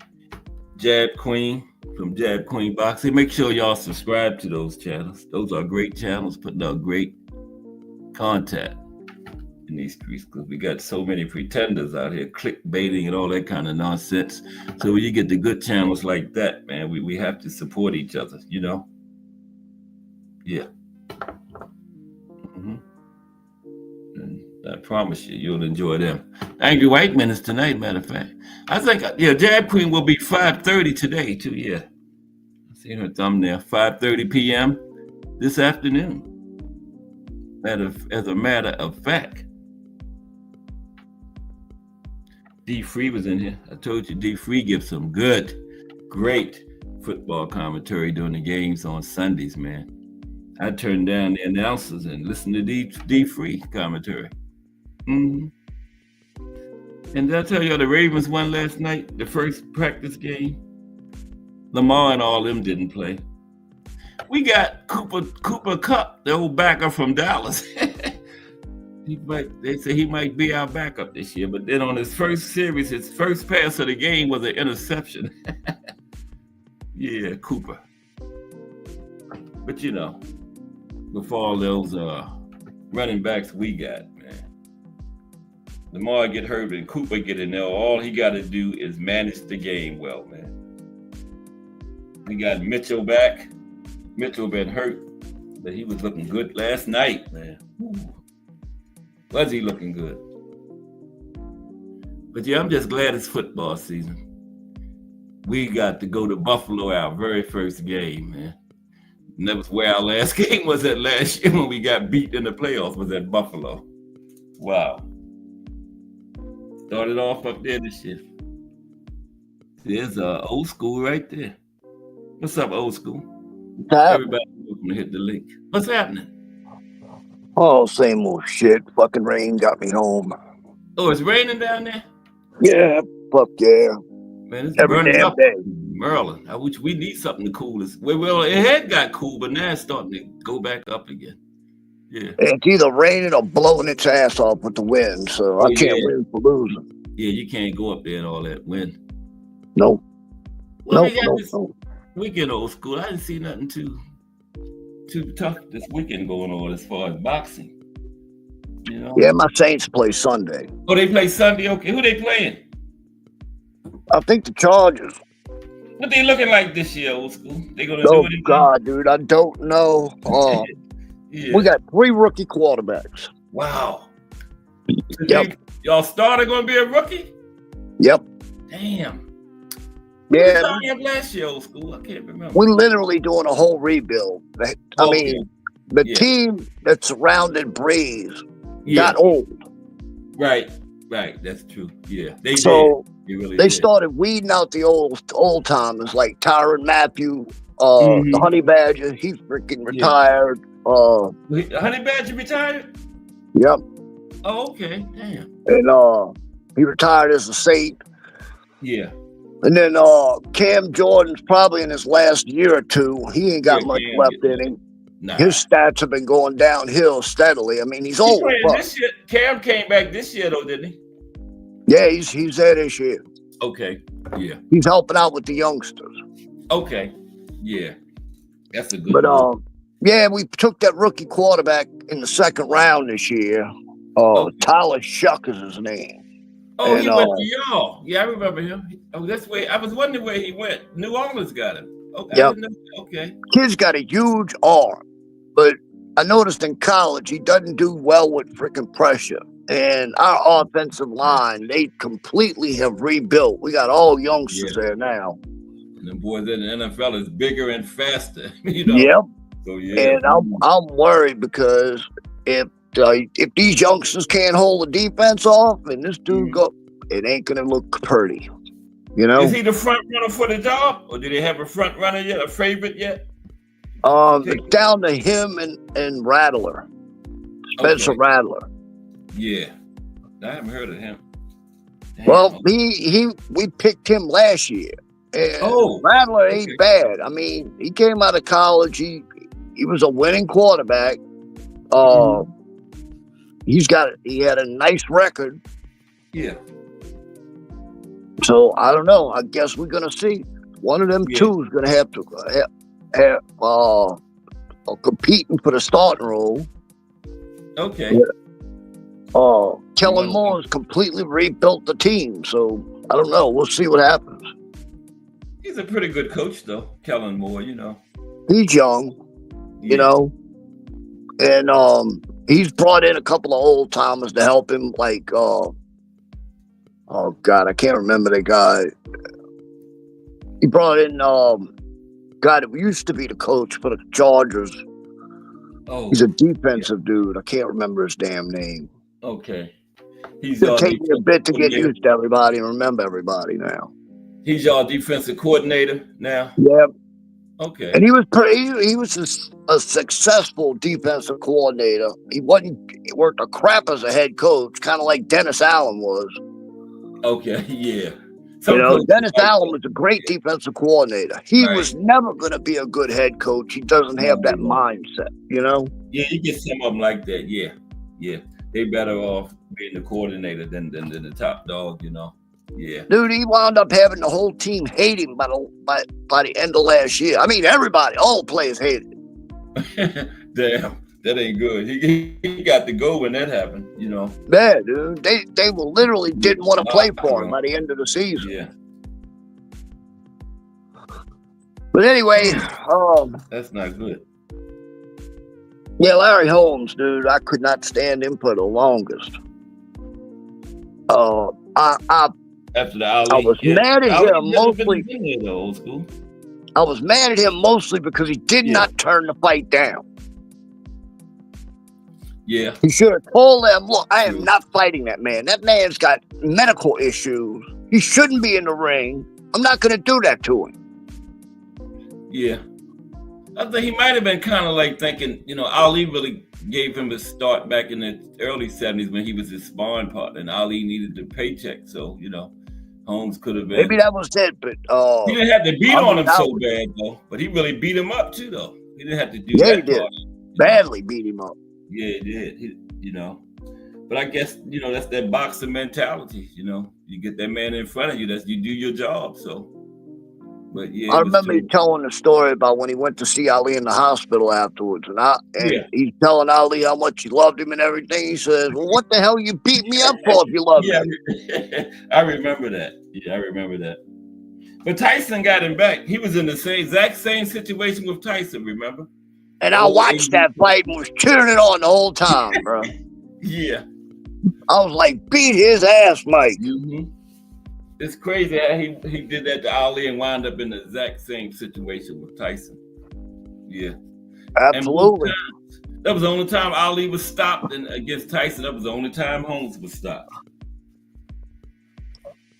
Jab Queen from Jab Queen Boxing. Make sure y'all subscribe to those channels. Those are great channels putting out great content in these streets, because we got so many pretenders out here clickbaiting and all that kind of nonsense. So when you get the good channels like that, man, we have to support each other, you know? Yeah. Mm-hmm. And I promise you'll enjoy them. Angry White Men is tonight, matter of fact. I think, Jab Queen will be 5:30 today, too, yeah. I see her thumbnail, 5:30 p.m. this afternoon. As a matter of fact, D. Free was in here. I told you D. Free gives some great football commentary during the games on Sundays, man. I turn down the announcers and listen to D. Free commentary. Mm-hmm. And did I tell you the Ravens won last night, the first practice game? Lamar and all them didn't play. We got Cooper Kupp, the old backer from Dallas. They say he might be our backup this year, but then on his first series, his first pass of the game was an interception. Yeah, Cooper. But with all those running backs we got, man, Lamar get hurt and Cooper get in there. All he got to do is manage the game well, man. We got Mitchell back. Mitchell been hurt, but he was looking good last night, man. Ooh. Was he looking good? But yeah, I'm just glad it's football season. We got to go to Buffalo, our very first game, man. And that was where our last game was at last year when we got beat in the playoffs, was at Buffalo. Wow. Started off up there this year. There's Old School right there. What's up, Old School? Everybody welcome to hit the link. What's happening? Oh, same old shit. Fucking rain got me home. Oh, it's raining down there? Yeah, fuck yeah. Man, it's every burning damn up day. in Maryland. I wish we need something to cool us. Well, it had got cool, but now it's starting to go back up again. Yeah. It's either raining or blowing its ass off with the wind, so I can't win for losing. Yeah, you can't go up there in all that wind. Nope. Well, nope. Weekend, Old School. I didn't see nothing too tough this weekend going on as far as boxing. Yeah, my Saints play Sunday. Oh, they play Sunday? Okay. Who they playing? I think the Chargers. What they looking like this year, Old School? They gonna do it again? God, dude, I don't know. Yeah. We got 3 rookie quarterbacks. Wow. Yep. Y'all starter gonna be a rookie? Yep. Damn. Yeah. Last year, Old School. I can't remember. We're literally doing a whole rebuild. I mean, the team that surrounded Breeze got old. Right. That's true. Yeah. They started weeding out the old timers like Tyrann Mathieu, the Honey Badger. He's freaking retired. Honey Badger retired? Yep. Oh, okay. Damn. And he retired as a Saint. Yeah. And then Cam Jordan's probably in his last year or two. He ain't got much left in him. Nah. His stats have been going downhill steadily. I mean, he's old. This year, Cam came back this year, though, didn't he? Yeah, he's there this year. Okay. Yeah. He's helping out with the youngsters. Okay. Yeah. That's a good one. Yeah, we took that rookie quarterback in the second round this year. Tyler Shuck is his name. Oh, he went to y'all. Yeah, I remember him. Oh, that's where I was wondering where he went. New Orleans got him. Okay, yep. I didn't know. Okay. Kid's got a huge arm, but I noticed in college he doesn't do well with freaking pressure. And our offensive line, they completely have rebuilt. We got all youngsters there now. And the boys in the NFL is bigger and faster. You know. Yep. So yeah. And I'm worried because if these youngsters can't hold the defense off, and this dude go, it ain't gonna look pretty. You know. Is he the front runner for the job, or do they have a front runner yet, a favorite yet? It's down to him and Rattler, Spencer Rattler. Yeah, I haven't heard of him. Damn. Well, we picked him last year. And Rattler ain't bad. I mean, he came out of college. He was a winning quarterback. He had a nice record. Yeah. So I don't know. I guess we're gonna see. One of them two is gonna have to have competing for the starting role. Okay. Yeah. Kellen Moore has completely rebuilt the team, so I don't know. We'll see what happens. He's a pretty good coach, though, Kellen Moore. You know, he's young. You know, and he's brought in a couple of old timers to help him, like oh God, I can't remember the guy. He brought in guy that used to be the coach for the Chargers. Oh, he's a defensive dude. I can't remember his damn name. Okay, he's taking a bit to get used to everybody and remember everybody now. He's y'all defensive coordinator now. Yep. Okay. And he was a successful defensive coordinator. He worked a crap as a head coach, kind of like Dennis Allen was. Okay. Yeah. Dennis Allen was a great defensive coordinator. He was never going to be a good head coach. He doesn't have that mindset, you know? Yeah, you get some of them like that. Yeah. Yeah. They better off being the coordinator than the top dog, you know? Yeah. Dude, he wound up having the whole team hate him by the end of last year. I mean, everybody, all the players hated him. Damn. That ain't good. He got to go when that happened, you know. Yeah, dude. They literally didn't want to play for him by the end of the season. Yeah. But anyway, that's not good. Yeah, Larry Holmes, dude. I could not stand him for the longest. After the Ali, I was mad at him mostly. Old school. I was mad at him mostly because he did not turn the fight down. Yeah. He should have told them, look, I am not fighting that man. That man's got medical issues. He shouldn't be in the ring. I'm not going to do that to him. Yeah. I think he might have been kind of like thinking, Ali really gave him a start back in the early 70s when he was his sparring partner, and Ali needed the paycheck. So, Holmes could have been. Maybe that was it, but he didn't have to beat on him so bad, though. But he really beat him up, too, though. He didn't have to do that. Yeah, he did. Badly beat him up. Yeah, he did. But I guess, that's that boxing mentality, You get that man in front of you, you do your job, so. But yeah. I remember you telling the story about when he went to see Ali in the hospital afterwards, and he's telling Ali how much he loved him and everything. He says, well, what the hell you beat me up for if you love me? I remember that. Yeah, I remember that. But Tyson got him back. He was in the exact same situation with Tyson, remember? And I watched that fight and was cheering it on the whole time, bro. Yeah. I was like, beat his ass, Mike. Mm-hmm. It's crazy how he did that to Ali and wound up in the exact same situation with Tyson. Yeah. Absolutely. That was the only time Ali was stopped against Tyson. That was the only time Holmes was stopped.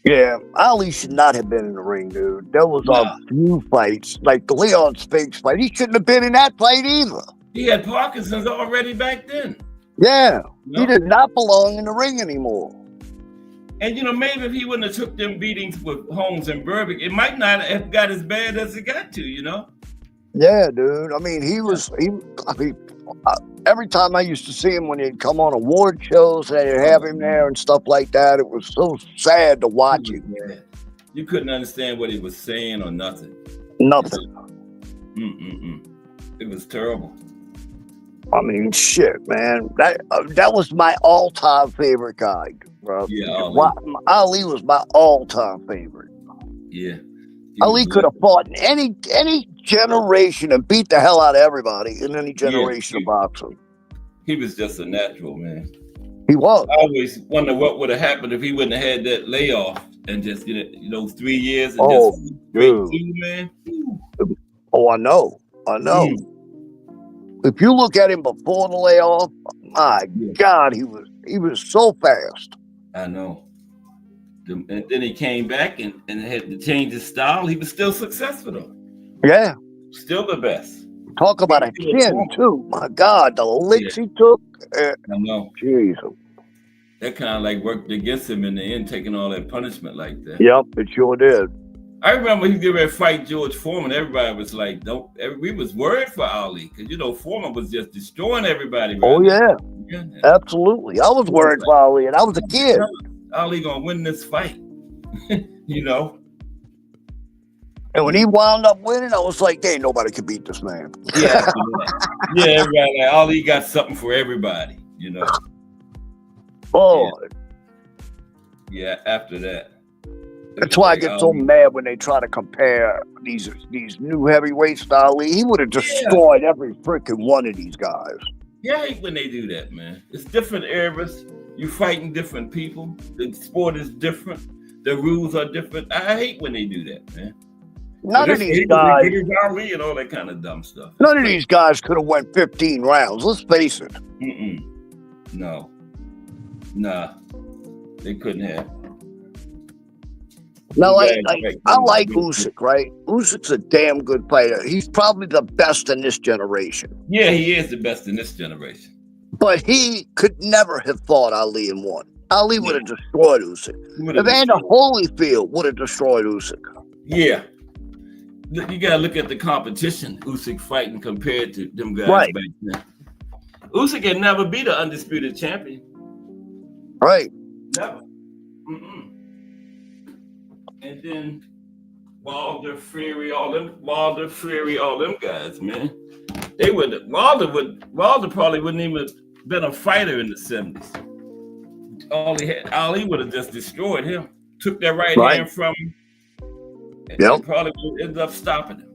Yeah, Ali should not have been in the ring, dude. There was a few fights, like the Leon Spinks fight. He shouldn't have been in that fight either. He had Parkinson's already back then. Yeah, he did not belong in the ring anymore. And, maybe if he wouldn't have took them beatings with Holmes and Berbick, it might not have got as bad as it got to, Yeah, dude. I mean, every time I used to see him when he'd come on award shows, they'd have him there and stuff like that. It was so sad to watch him. Yeah. You couldn't understand what he was saying or nothing. Nothing. It was terrible. I mean, shit, man. That was my all-time favorite guy. bro. Yeah, Ali. Ali was my all-time favorite. Yeah. Ali could have fought in any generation and beat the hell out of everybody in any generation of boxing. He was just a natural, man. He was. I always wonder what would have happened if he wouldn't have had that layoff and just those 3 years and just straight through, man. Oh, I know. If you look at him before the layoff, my God, he was so fast. I know. And then he came back and had to change his style. He was still successful though. Yeah. Still the best. Talk about a chin too. My God, the licks he took. I know. Jesus. That kind of like worked against him in the end, taking all that punishment like that. Yep, it sure did. I remember he did that fight George Foreman. Everybody was like, we was worried for Ali because Foreman was just destroying everybody. Oh yeah, absolutely. I was worried for Ali, and I was a kid. Ali gonna win this fight, And when he wound up winning, I was like, "Ain't nobody can beat this man." Yeah, everybody. Like, Ali got something for everybody, Oh, yeah. After that. That's why I get so mad when they try to compare these new heavyweights to Ali. He would have destroyed every freaking one of these guys. Yeah, I hate when they do that, man. It's different eras. You're fighting different people. The sport is different. The rules are different. I hate when they do that, man. None of these guys, Ali and all that kind of dumb stuff. None of these guys could have went 15 rounds. Let's face it. No. Nah. They couldn't have. Now, I like Usyk, right? Usyk's a damn good fighter. He's probably the best in this generation. Yeah, he is the best in this generation. But he could never have fought Ali and won. Ali would have destroyed Usyk. Evander Holyfield would have destroyed Usyk. Yeah. You got to look at the competition Usyk fighting compared to them guys back then. Usyk had never beat an undisputed champion. Right. Never. And then Wilder, Fury, all them guys, man. Wilder probably wouldn't even have been a fighter in the 70s. Ali would have just destroyed him. Took that right hand from him. And probably would end up stopping him.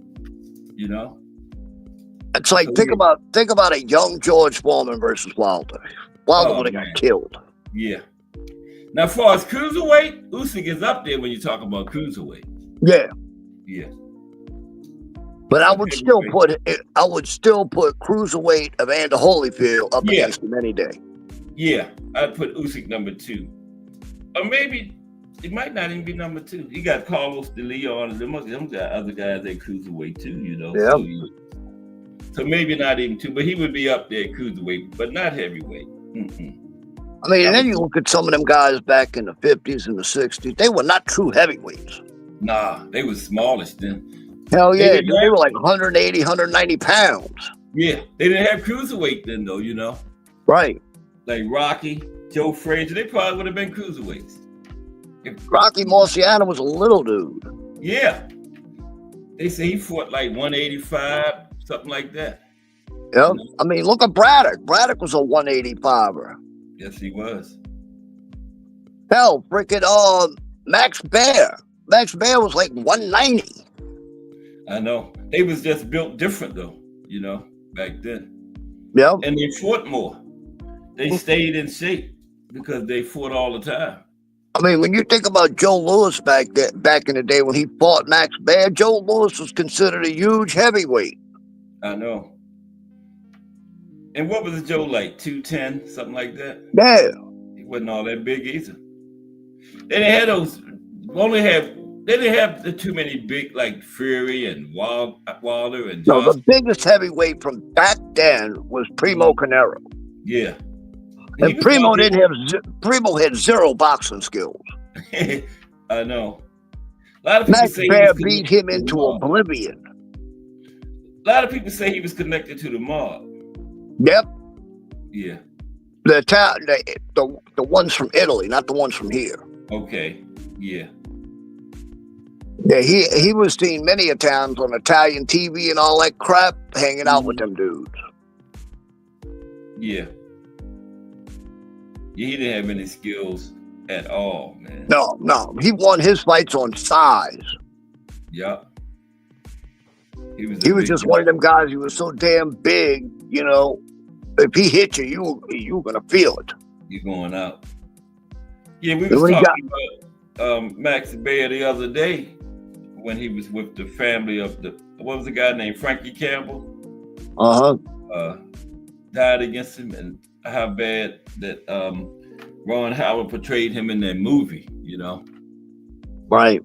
It's like think about a young George Foreman versus Wilder. Wilder would have got killed. Yeah. Now, as far as cruiserweight, Usyk is up there when you talk about cruiserweight. Yeah. Yeah. But I would still put cruiserweight Evander Holyfield up against him any day. Yeah, I'd put Usyk number 2, or maybe it might not even be number 2. He got Carlos De Leon and them other guys that cruiserweight too. Yeah. So maybe not even 2, but he would be up there cruiserweight, but not heavyweight. I mean, and then you look at some of them guys back in the 50s and the 60s. They were not true heavyweights. Nah, they were smallish then. Hell yeah, they were like 180, 190 pounds. Yeah, they didn't have cruiserweight then, though, Right. Like Rocky, Joe Frazier, they probably would have been cruiserweights. Rocky Marciano was a little dude. Yeah. They say he fought like 185, something like that. Yeah. I mean, look at Braddock. Braddock was a 185er. Yes, he was. Hell, freaking Max Baer. Max Baer was like 190. I know. They was just built different though, back then. Yeah. And they fought more. They stayed in shape because they fought all the time. I mean, when you think about Joe Louis back in the day when he fought Max Baer, Joe Louis was considered a huge heavyweight. I know. And what was Joe like? 210, something like that? Yeah. He wasn't all that big either. They didn't have too many big like Fury and Wilder and Johnson. No, the biggest heavyweight from back then was Primo Carnero. Yeah. And Primo had zero boxing skills. I know. A lot of people Max Baer beat him into oblivion. A lot of people say he was connected to the mob. Yep. Yeah. The ones from Italy, not the ones from here. Okay. Yeah. Yeah, he was seen many a times on Italian TV and all that crap, hanging out with them dudes. Yeah. Yeah, he didn't have any skills. at all, man. No. He won his fights on size. Yup. He was Just one of them guys. He was so damn big, you know. If he hit you, you were gonna feel it. You're going out. Yeah, we was talking about Max Baer the other day when he was with the family of what was the guy named Frankie Campbell? Died against him, and how bad that Ron Howard portrayed him in that movie, you know. Right.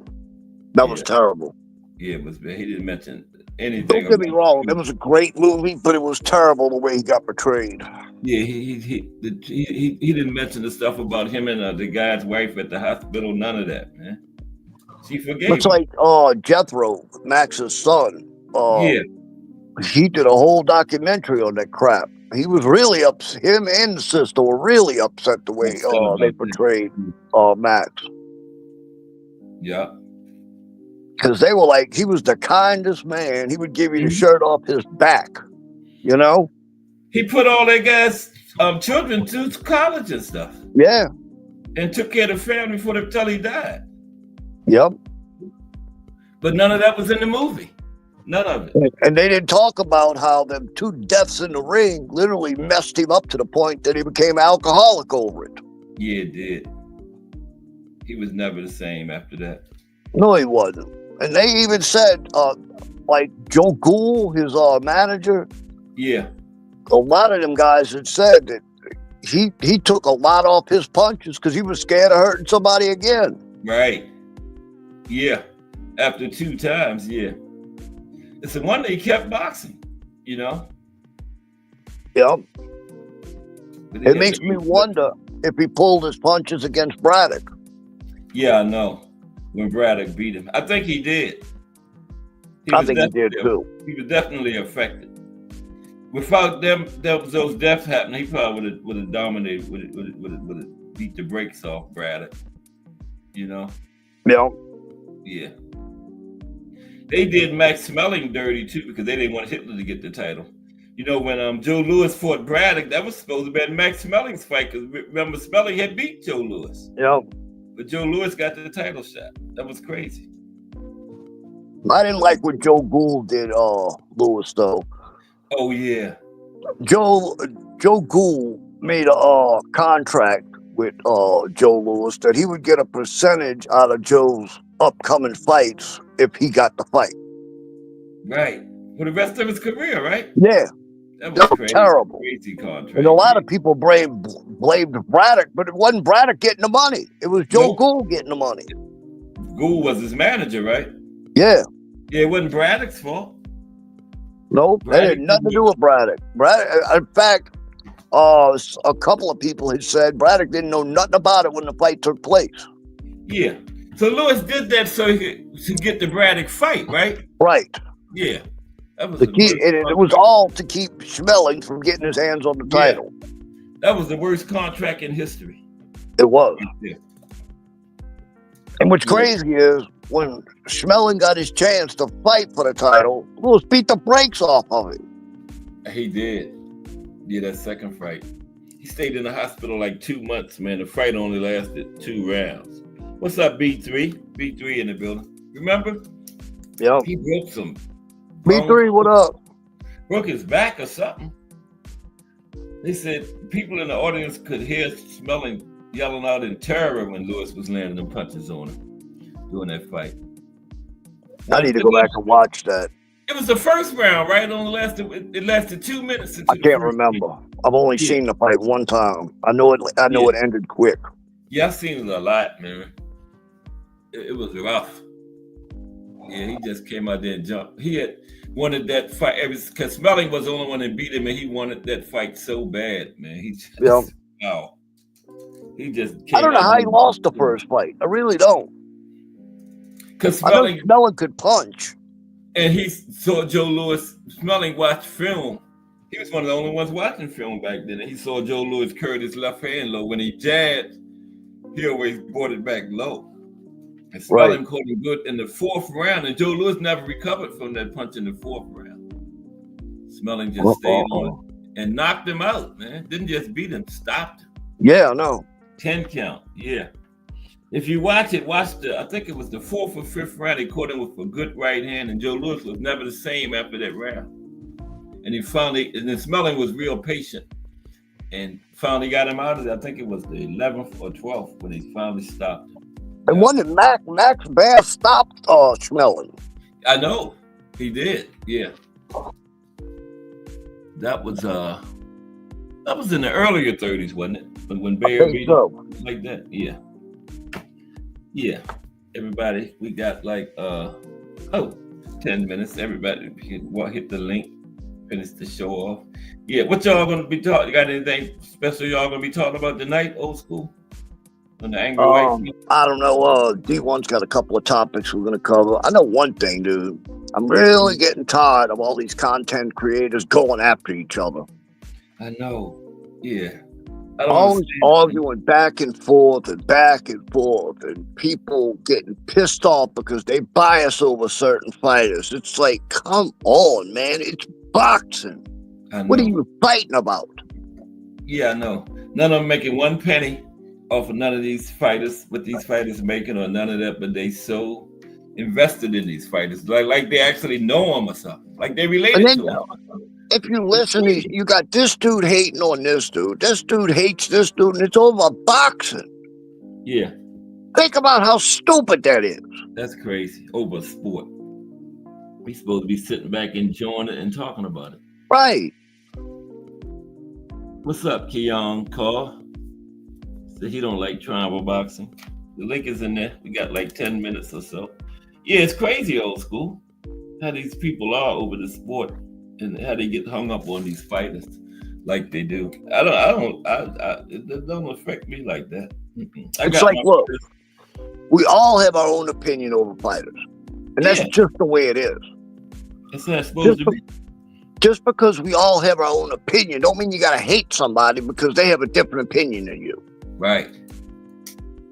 That was terrible. Yeah, it was bad. He didn't mention anything. Don't get me wrong, it was a great movie, but it was terrible the way he got portrayed. Yeah, he didn't mention the stuff about him and the guy's wife at the hospital. None of that, man. She forgave. It's like Jethro, Max's son. Yeah, he did a whole documentary on that crap. He was really upset. Him and the sister were really upset the way they portrayed Max. Yeah. Because they were like, he was the kindest man. He would give you the shirt off his back, you know? He put all that guys' children to college and stuff. Yeah. And took care of the family till he died. Yep. But none of that was in the movie. None of it. And they didn't talk about how them 2 deaths in the ring literally messed him up to the point that he became alcoholic over it. Yeah, it did. He was never the same after that. No, he wasn't. And they even said, like Joe Gould, his manager. Yeah. A lot of them guys had said that he took a lot off his punches because he was scared of hurting somebody again. Right. Yeah. After 2 times, yeah. It's a wonder he kept boxing, you know? Yep. It makes me wonder if he pulled his punches against Braddock. Yeah, I know. When Braddock beat him. I think he did. I think he did too. He was definitely affected. Without those deaths happening, he probably would have dominated, would have beat the brakes off Braddock. You know? Yeah. Yeah. They did Max Smelling dirty too because they didn't want Hitler to get the title. You know, when Joe Louis fought Braddock, that was supposed to be Max Smelling's fight because remember Smelling had beat Joe Louis. Yeah. But Joe Louis got the title shot. That was crazy. I didn't like what Joe Gould did, Louis though. Oh yeah. Joe Gould made a contract with Joe Louis that he would get a percentage out of Joe's upcoming fights if he got the fight. Right. For the rest of his career, right? Yeah. That was crazy, terrible. Crazy contract. And a lot of people blamed Braddock, but it wasn't Braddock getting the money. It was Joe Gould getting the money. Gould was his manager, right? Yeah. Yeah, it wasn't Braddock's fault. Nope, that had nothing to do with Braddock. In fact, a couple of people had said Braddock didn't know nothing about it when the fight took place. Yeah. So Louis did that so he could get the Braddock fight, right? Right. Yeah. That was it was all to keep Schmeling from getting his hands on the title. That was the worst contract in history. It was. Yeah. And what's crazy is when Schmeling got his chance to fight for the title, Louis beat the brakes off of him. He did. Yeah, that second fight. He stayed in the hospital like 2 months, man. The fight only lasted 2 rounds. What's up, B3? B3 in the building. Remember? Yeah. He broke some. B3, what up? Broke his back or something. They said people in the audience could hear Smelling yelling out in terror when Louis was landing them punches on him during that fight. I need to go back and watch that. It was the first round, right? It lasted 2 minutes. I can't remember. I've only seen the fight one time. I know it ended quick. Yeah, I've seen it a lot, man. It was rough. Yeah, he just came out there and jumped. He had wanted that fight because Smelling was the only one that beat him, and he wanted that fight so bad, man. He just wow. He just came. I don't know how he lost the first fight. I really don't. Because Smelling could punch. And he saw Joe Louis. Smelling watched film. He was one of the only ones watching film back then. And he saw Joe Louis curve his left hand low. When he jabbed, he always brought it back low. And Smelling caught him good in the 4th round. And Joe Louis never recovered from that punch in the 4th round. Smelling just stayed on and knocked him out, man. Didn't just beat him, stopped him. Yeah, I know. 10 count, yeah. If you watch it, watch I think it was the fourth or fifth round. They caught him with a good right hand, and Joe Louis was never the same after that round. And and then Smelling was real patient, and finally got him out of there. I think it was the 11th or 12th when he finally stopped him. And when did Max Bass stopped Smelling? I know he did. Yeah, that was in the earlier 30s, wasn't it? When Bear beat him like that. Yeah. Yeah, everybody, we got like 10 minutes. Everybody hit the link, finish the show off. Yeah, what y'all gonna be talking? Got anything special y'all gonna be talking about tonight, old school? On the Angry White? I don't know. D1's got a couple of topics we're gonna cover. I know one thing, dude. I'm really getting tired of all these content creators going after each other. I know. Yeah. Always arguing back and forth, and people getting pissed off because they bias over certain fighters. It's like, come on, man. It's boxing. What are you fighting about? Yeah, I know. None of them making one penny off of none of these fighters, what these fighters making, or none of that, but they so invested in these fighters. Like they actually know them or something. Like they related to them. If you listen, you got this dude hating on this dude. This dude hates this dude, and it's over boxing. Yeah. Think about how stupid that is. That's crazy. Over sport. We supposed to be sitting back enjoying it and talking about it. Right. What's up, Keon Carr? Said he don't like tribal boxing. The link is in there. We got like 10 minutes or so. Yeah, it's crazy, old school. How these people are over the sport. And how they get hung up on these fighters like they do. It don't affect me like that. It's like, look, we all have our own opinion over fighters. And that's just the way it is. That's how it's supposed to be. Just because we all have our own opinion don't mean you got to hate somebody because they have a different opinion than you. Right.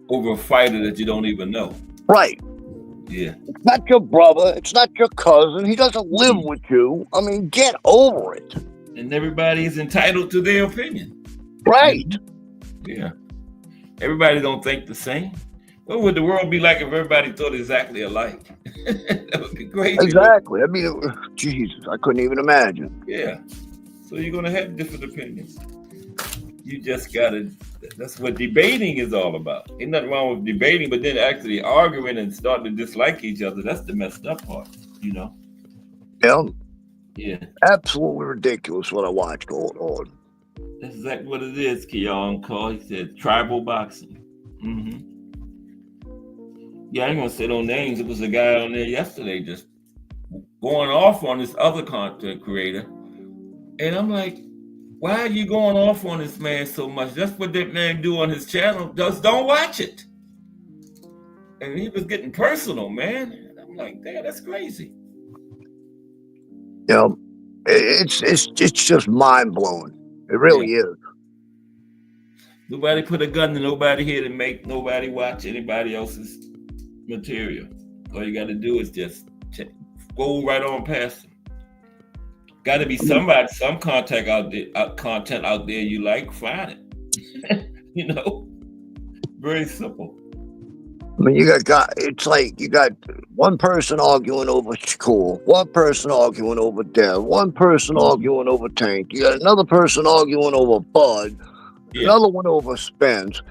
Over a fighter that you don't even know. Right. Yeah. It's not your brother. It's not your cousin. He doesn't live with you. I mean, get over it. And everybody is entitled to their opinion. Right. Yeah. Everybody don't think the same. What would the world be like if everybody thought exactly alike? That would be crazy. Exactly. I mean, Jesus, I couldn't even imagine. Yeah. So you're going to have different opinions. You just got to, that's what debating is all about. Ain't nothing wrong with debating, but then actually arguing and starting to dislike each other, that's the messed up part, you know? Yeah. Yeah. Absolutely ridiculous what I watched going on. That's exactly what it is, Keon Call. He said tribal boxing. Mm-hmm. Yeah, I ain't going to say no names. It was a guy on there yesterday just going off on this other content creator. And I'm like, why are you going off on this man so much? That's what that man do on his channel. Just don't watch it. And he was getting personal, man. And I'm like, damn, that's crazy. Yeah, it's just mind blowing. It really is. Nobody put a gun to nobody here to make nobody watch anybody else's material. All you got to do is just go right on past them. Got to be somebody, some content out there you like, find it. You know, very simple. I mean, it's like you got one person arguing over Shakur, one person arguing over Dev, one person arguing over Tank. You got another person arguing over Bud, another one over Spence.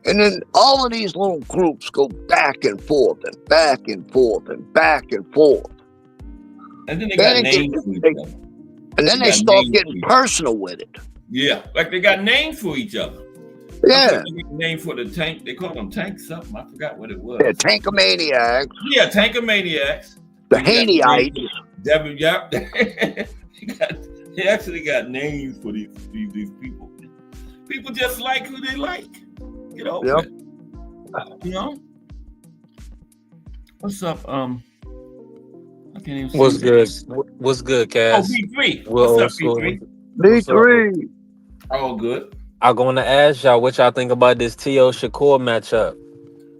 And then all of these little groups go back and forth and back and forth and back and forth. And then they got names for each other. And then they start getting personal with it. Yeah, like they got names for each other. Yeah. Name for the tank. They call them tank something. I forgot what it was. Yeah, Tankomaniacs. Yeah, Tankomaniacs. The Haneyite. Devin, yep. They actually got names for these people. People just like who they like. Get over it. You know? What's up? I can't even see What's good? What's good, Cass? Oh, B3. What's up, B3? B3. All good. I'm going to ask y'all what y'all think about this T.O. Shakur matchup.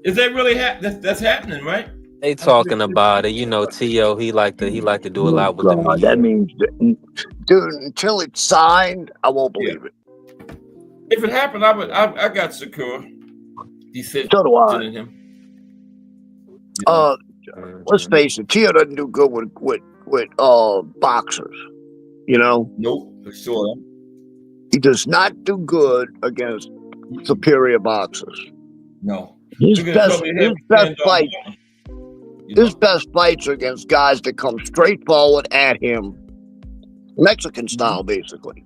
Is that really that's happening, right? They talking about it. You know, T.O. he like to do a lot with the media. That means, dude, until it's signed, I won't believe it. If it happened, I got Shakur. He said So do I. in him. You know? Let's face it, Tio doesn't do good with boxers. You know, Nope, for sure. he does not do good against superior boxers. No. His Look at best Kobe Hip best and, fight. you know? His best fights are against guys that come straight forward at him, Mexican style, basically.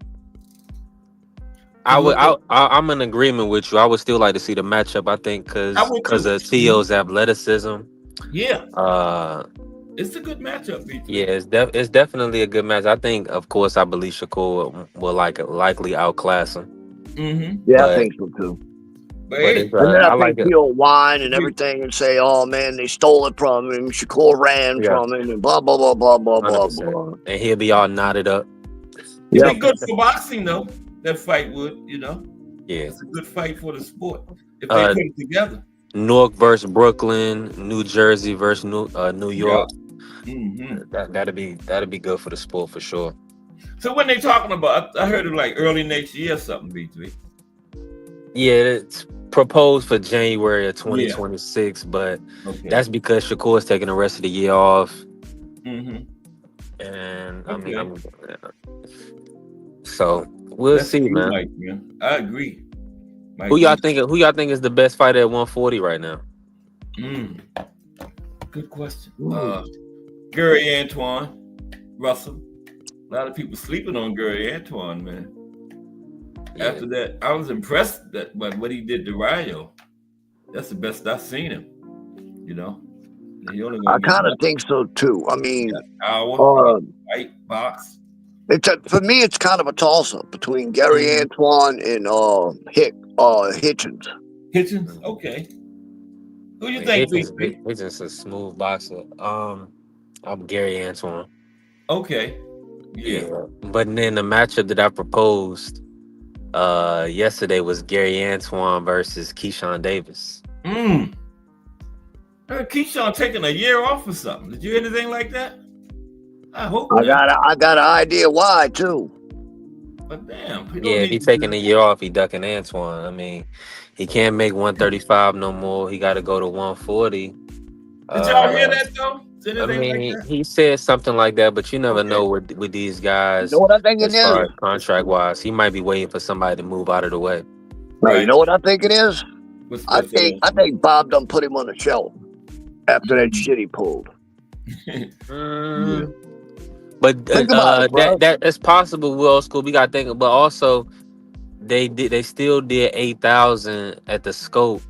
I'm in agreement with you. I would still like to see the matchup. I think because of Tio's athleticism. Yeah. It's a good matchup. Yeah, it's definitely a good match. I think, of course, I believe Shakur will likely outclass him. Mm-hmm. Yeah, I think so too. But and then I think he'll whine and everything and say, "Oh man, they stole it from him. Shakur ran from him, and blah blah blah blah blah blah 100%. blah." And he'll be all knotted up. It'd be good for boxing, though. That fight would, you know. Yeah, it's a good fight for the sport if they put it together. Newark versus Brooklyn, New Jersey versus New York. Yeah. Mm-hmm. That'd be good for the sport for sure. So when they talking about, I heard it like early next year or something, B3. Yeah, it's proposed for January of 2026, but that's because Shakur's taking the rest of the year off. Mm-hmm. And so we'll see, man. I agree. Who y'all think is the best fighter at 140 right now? Good question. Gary Antoine Russell. A lot of people sleeping on Gary Antoine, man. Yeah. After that, I was impressed by what he did to Rayo. That's the best I've seen him. You know, I kind of think so too. I mean, fight, box. For me, it's kind of a toss-up between Gary Antoine and Hitchens. Hitchens, okay. Who you think? Hitchens a smooth boxer. I'm Gary Antoine. Okay. Yeah. But then the matchup that I proposed yesterday was Gary Antoine versus Keyshawn Davis. Keyshawn taking a year off or something. Did you hear anything like that? I hope I got an idea why too. But damn. Yeah, if he's taking a year off, he ducking Antoine. I mean, he can't make 135 no more. He got to go to 140. Did y'all hear that though? I mean, he said something like that, but you never know with these guys. You know what I think it is? Contract wise, he might be waiting for somebody to move out of the way. Right. You know what I think it is? I think Bob done put him on the shelf after that shit he pulled. But that's possible. Will School, we got to think. But also, they still did 8,000 at the scope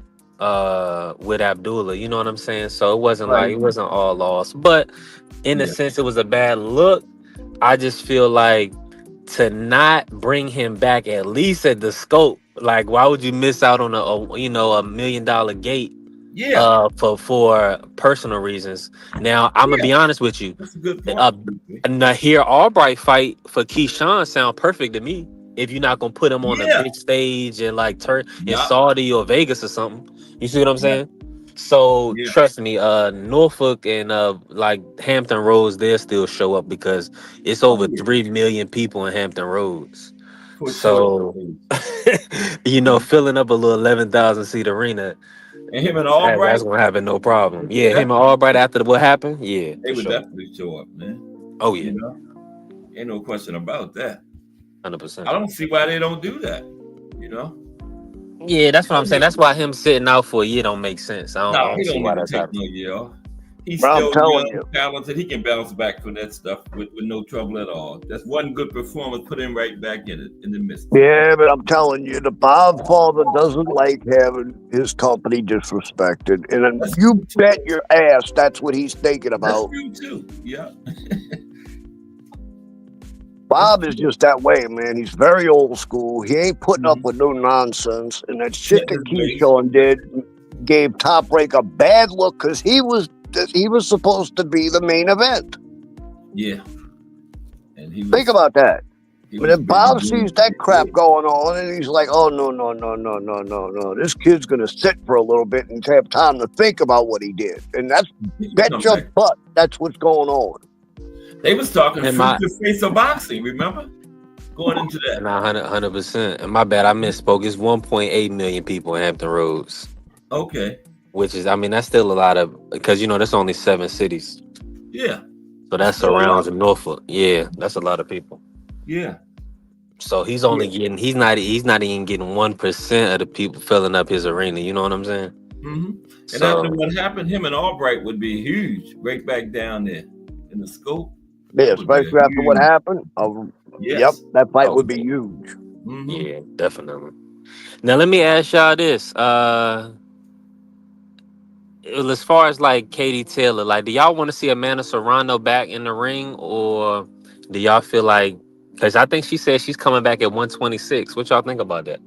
with Abdullah. You know what I'm saying? So it wasn't like it wasn't all lost. But in a sense, it was a bad look. I just feel like to not bring him back at least at the scope. Like, why would you miss out on a $1 million gate? Yeah. For personal reasons. Now I'm gonna be honest with you. That's a good point. A Nahir Albright fight for Keyshawn sound perfect to me. If you're not gonna put him on a big stage and like in Saudi or Vegas or something, you see what I'm saying? So trust me, Norfolk and like Hampton Roads, they'll still show up because it's over 3 million people in Hampton Roads. So filling up a little 11,000 seat arena. And him and Albright, that's gonna happen, no problem. Yeah, him and Albright after what happened, they would definitely show up, man. Oh yeah, ain't no question about that. 100%. I don't see why they don't do that. Yeah, that's what I'm saying. That's why him sitting out for a year don't make sense. I don't see why that's happening. No year off. He's still young, talented. He can bounce back from that stuff with no trouble at all. That's one good performance. Put him right back in it in the midst. Yeah, but I'm telling you, the Bob father doesn't like having his company disrespected, and you bet your ass that's what he's thinking about. That's true too. Yeah. Bob is just that way, man. He's very old school. He ain't putting up with no nonsense, and that shit that Keyshawn did gave Top Rank a bad look because he was supposed to be the main event. Yeah. And think about that. But if Bob sees that crap going on and he's like, oh, no. This kid's going to sit for a little bit and have time to think about what he did. And bet your butt that's what's going on. They was talking future face of boxing, remember? Going into that. 100%. And my bad, I misspoke. It's 1.8 million people in Hampton Roads. Okay. which is, I mean, that's still a lot of, because that's only 7 cities, Yeah. so that Still a lot. surrounds Norfolk. Yeah, that's a lot of people. Yeah. So he's only Yeah. getting, he's not even getting 1% of the people filling up his arena. You know what I'm saying? Mm-hmm. And after So what happened, him and Albright would be huge right back down there in the scope. Yeah, That would be a especially after what huge. happened. Yep, Yes. that fight oh would be yeah, huge. Mm-hmm. yeah, definitely. Now let me ask y'all this: as far as like Katie Taylor, like, do y'all want to see Amanda Serrano back in the ring, or do y'all feel like? Because I think she said she's coming back at 126. What y'all think about that?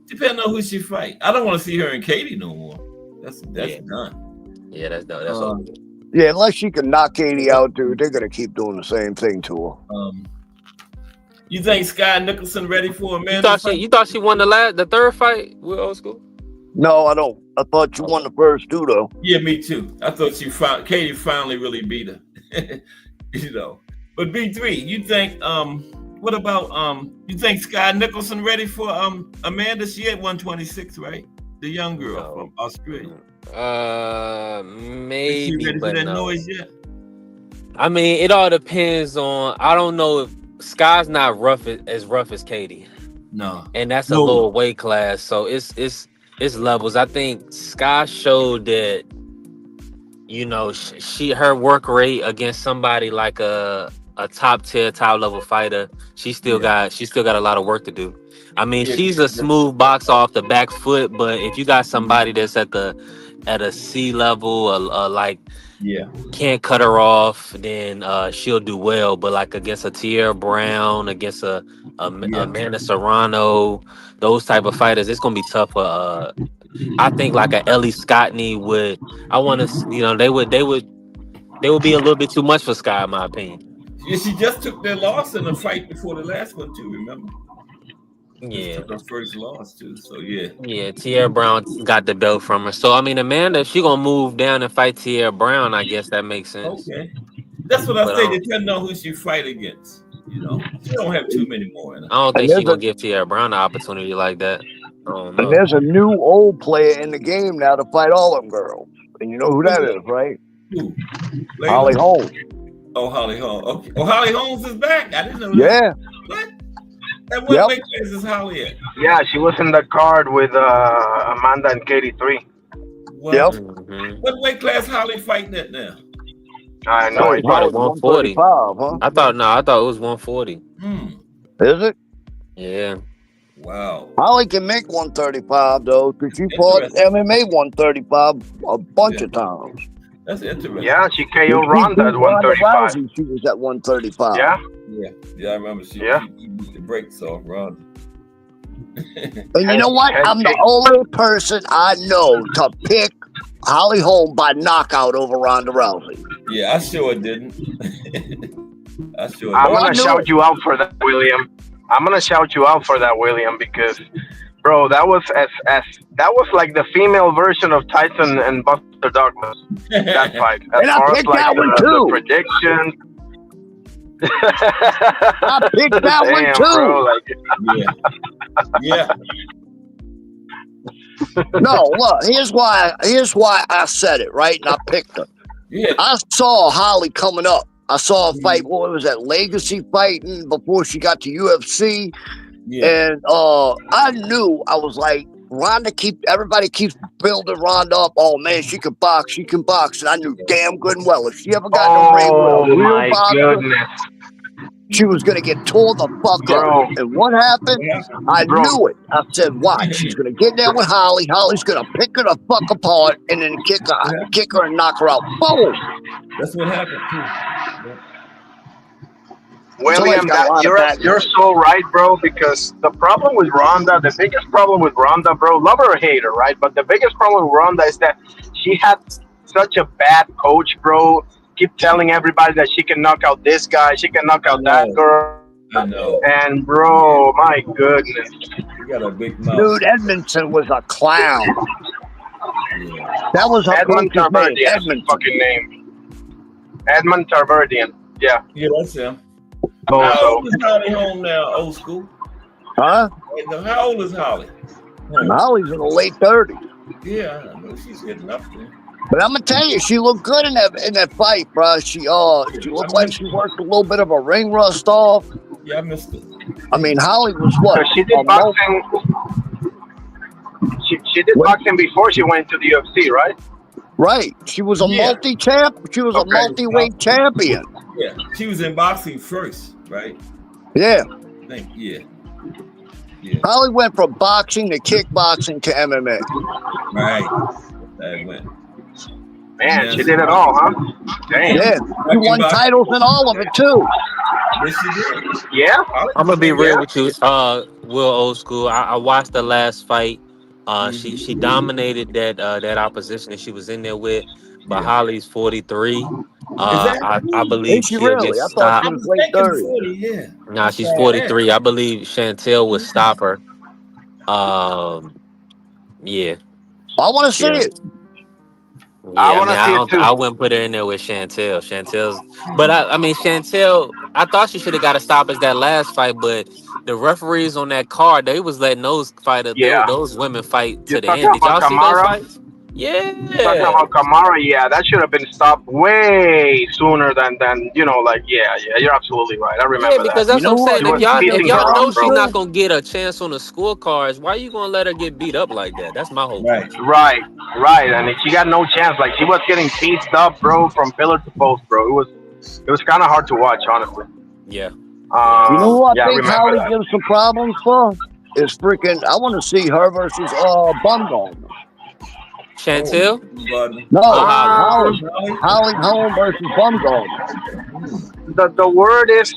Depending on who she fight. I don't want to see her and Katie no more. That's Yeah, done. yeah, that's done. That's over. Yeah, unless she can knock Katie out, dude, they're gonna keep doing the same thing to her. You think Sky Nicholson ready for You Amanda thought fight? she won the third fight with Old School? No, I don't. I thought you won the first two, though. Yeah, me too. I thought Katie finally really beat her. But B3, you think what about you think Sky Nicholson ready for Amanda? She at 126, right? The young girl from Australia. Is she Maybe, ready for but that no. noise yet? I mean, it all depends on. I don't know if Sky's not as rough as Katie, No. and that's a lower weight class, so it's levels. I think Sky showed that her work rate against somebody like a top tier, top level fighter. She still got a lot of work to do. I mean, she's a smooth box off the back foot, but if you got somebody that's at a C level, like can't cut her off, then she'll do well. But like against a Tierra Brown, against a Amanda Serrano, those type of fighters, it's gonna be tough for. I think like a Ellie Scottney would. I want to, they would be a little bit too much for Sky, in my opinion. Yeah, she just took their loss in the fight before the last one too. Remember? Yeah, took her first loss too. So yeah. Yeah, Tierra Brown got the belt from her. So I mean, Amanda, if she gonna move down and fight Tierra Brown, I guess that makes sense. Okay. That's what I But say. Depending on who she fight against, she don't have too many more in her. I don't think she gonna give Tierra Brown an opportunity like that. I don't know. And there's a new old player in the game now to fight all them girls. And you know who that is, right? Who? Holly Holmes. Oh, Holly Holmes. Okay. Oh, Holly Holmes is back. I didn't know that. Yeah. What? And what weight class is Holly at? Yeah, she was in the card with Amanda and Katie 3. What? What weight class Holly fighting at now? I know. It's probably 140. Huh? I thought it was 140. Is it? Yeah. Wow. Holly can make 135 though, because she fought MMA 135 a bunch of times. That's interesting. Yeah, she KO'd Ronda at 135. She was at 135. Yeah. Yeah, I remember she beat the brakes off Ronda. And you know what? I'm the only person I know to pick Holly Holm by knockout over Ronda Rousey. Yeah, I sure didn't. I'm gonna shout you out for that, William. Because, bro, that was that was like the female version of Tyson and Buster Douglas. That fight. As and I picked that one too. The predictions. I picked that one too. Bro, yeah. No, look. Here's why I said it, right? And I picked her. Yeah. I saw Holly coming up. I saw a fight. What was that? Legacy fighting before she got to UFC. Yeah. And I knew, I was like, everybody keeps building Ronda up. Oh man, she can box. And I knew damn good and well if she ever got in the ring with a real boxer, she was gonna get tore the fuck up. And what happened? I knew it. I said, watch, she's gonna get there with Holly. Holly's gonna pick her the fuck apart and then kick her and knock her out. Boom. That's what happened too. William, you're so right, bro, because the problem with Ronda, the biggest problem with Ronda, bro, love her or hate her, right? But the biggest problem with Ronda is that she had such a bad coach, bro. Keep telling everybody that she can knock out this guy, she can knock out that girl. I know. And, bro, my goodness. You got a big mouth. Dude, Edmondson was a clown. Yeah. That was her Edmund Tarverdian. Fucking name. Edmund Tarverdian. Yeah. Yeah, that's him. Oh, how old is Holly Holm now, Old School? Huh? How old is Holly? Holly's in the late 30s. Yeah, I know she's getting up there. But I'm gonna tell you, she looked good in that fight, bro. She looked like she worked a little bit of a ring rust off. Yeah, I missed it. I mean, Holly was what? Because she did boxing. She did boxing before she went to the UFC, right? Right. She was a multi-champ. She was a multi-weight champion. Yeah, she was in boxing first, right? Yeah. I think, yeah. Holly went from boxing to kickboxing to MMA. Right. That went. Man, she did it all, huh? Damn. Yeah. She won titles in all of it too. Yes, she did. Yeah. I'm gonna be real with you, Will Old School. I watched the last fight. She dominated that opposition that she was in there with. But Holly's 43. I believe Is she she'll really? get I thought she stopped. was late 30. 40, yeah. Nah, she's 43. I believe Chantel would stop her. Yeah. I want to see it. Yeah, I want to see it too. I wouldn't put her in there with Chantel. But I mean, Chantel, I thought she should have got a stop as that last fight, but the referees on that card, they was letting those those women fight to the end. Did y'all see those fights? Yeah. You're talking about Kamara, yeah, that should have been stopped way sooner than you're absolutely right. I remember because that. that's what I'm saying. If y'all know she's bro. not gonna get a chance on the scorecards, why are you gonna let her get beat up like that? That's my whole point. Right. And she got no chance. Like, she was getting pieced up, bro, from pillar to post, bro. It was kind of hard to watch, honestly. Yeah. You know what I think Holly gives some problems for? Is freaking. I want to see her versus Bumgarner. Chantel? No, Holly Holmes versus Bumgarner. The word is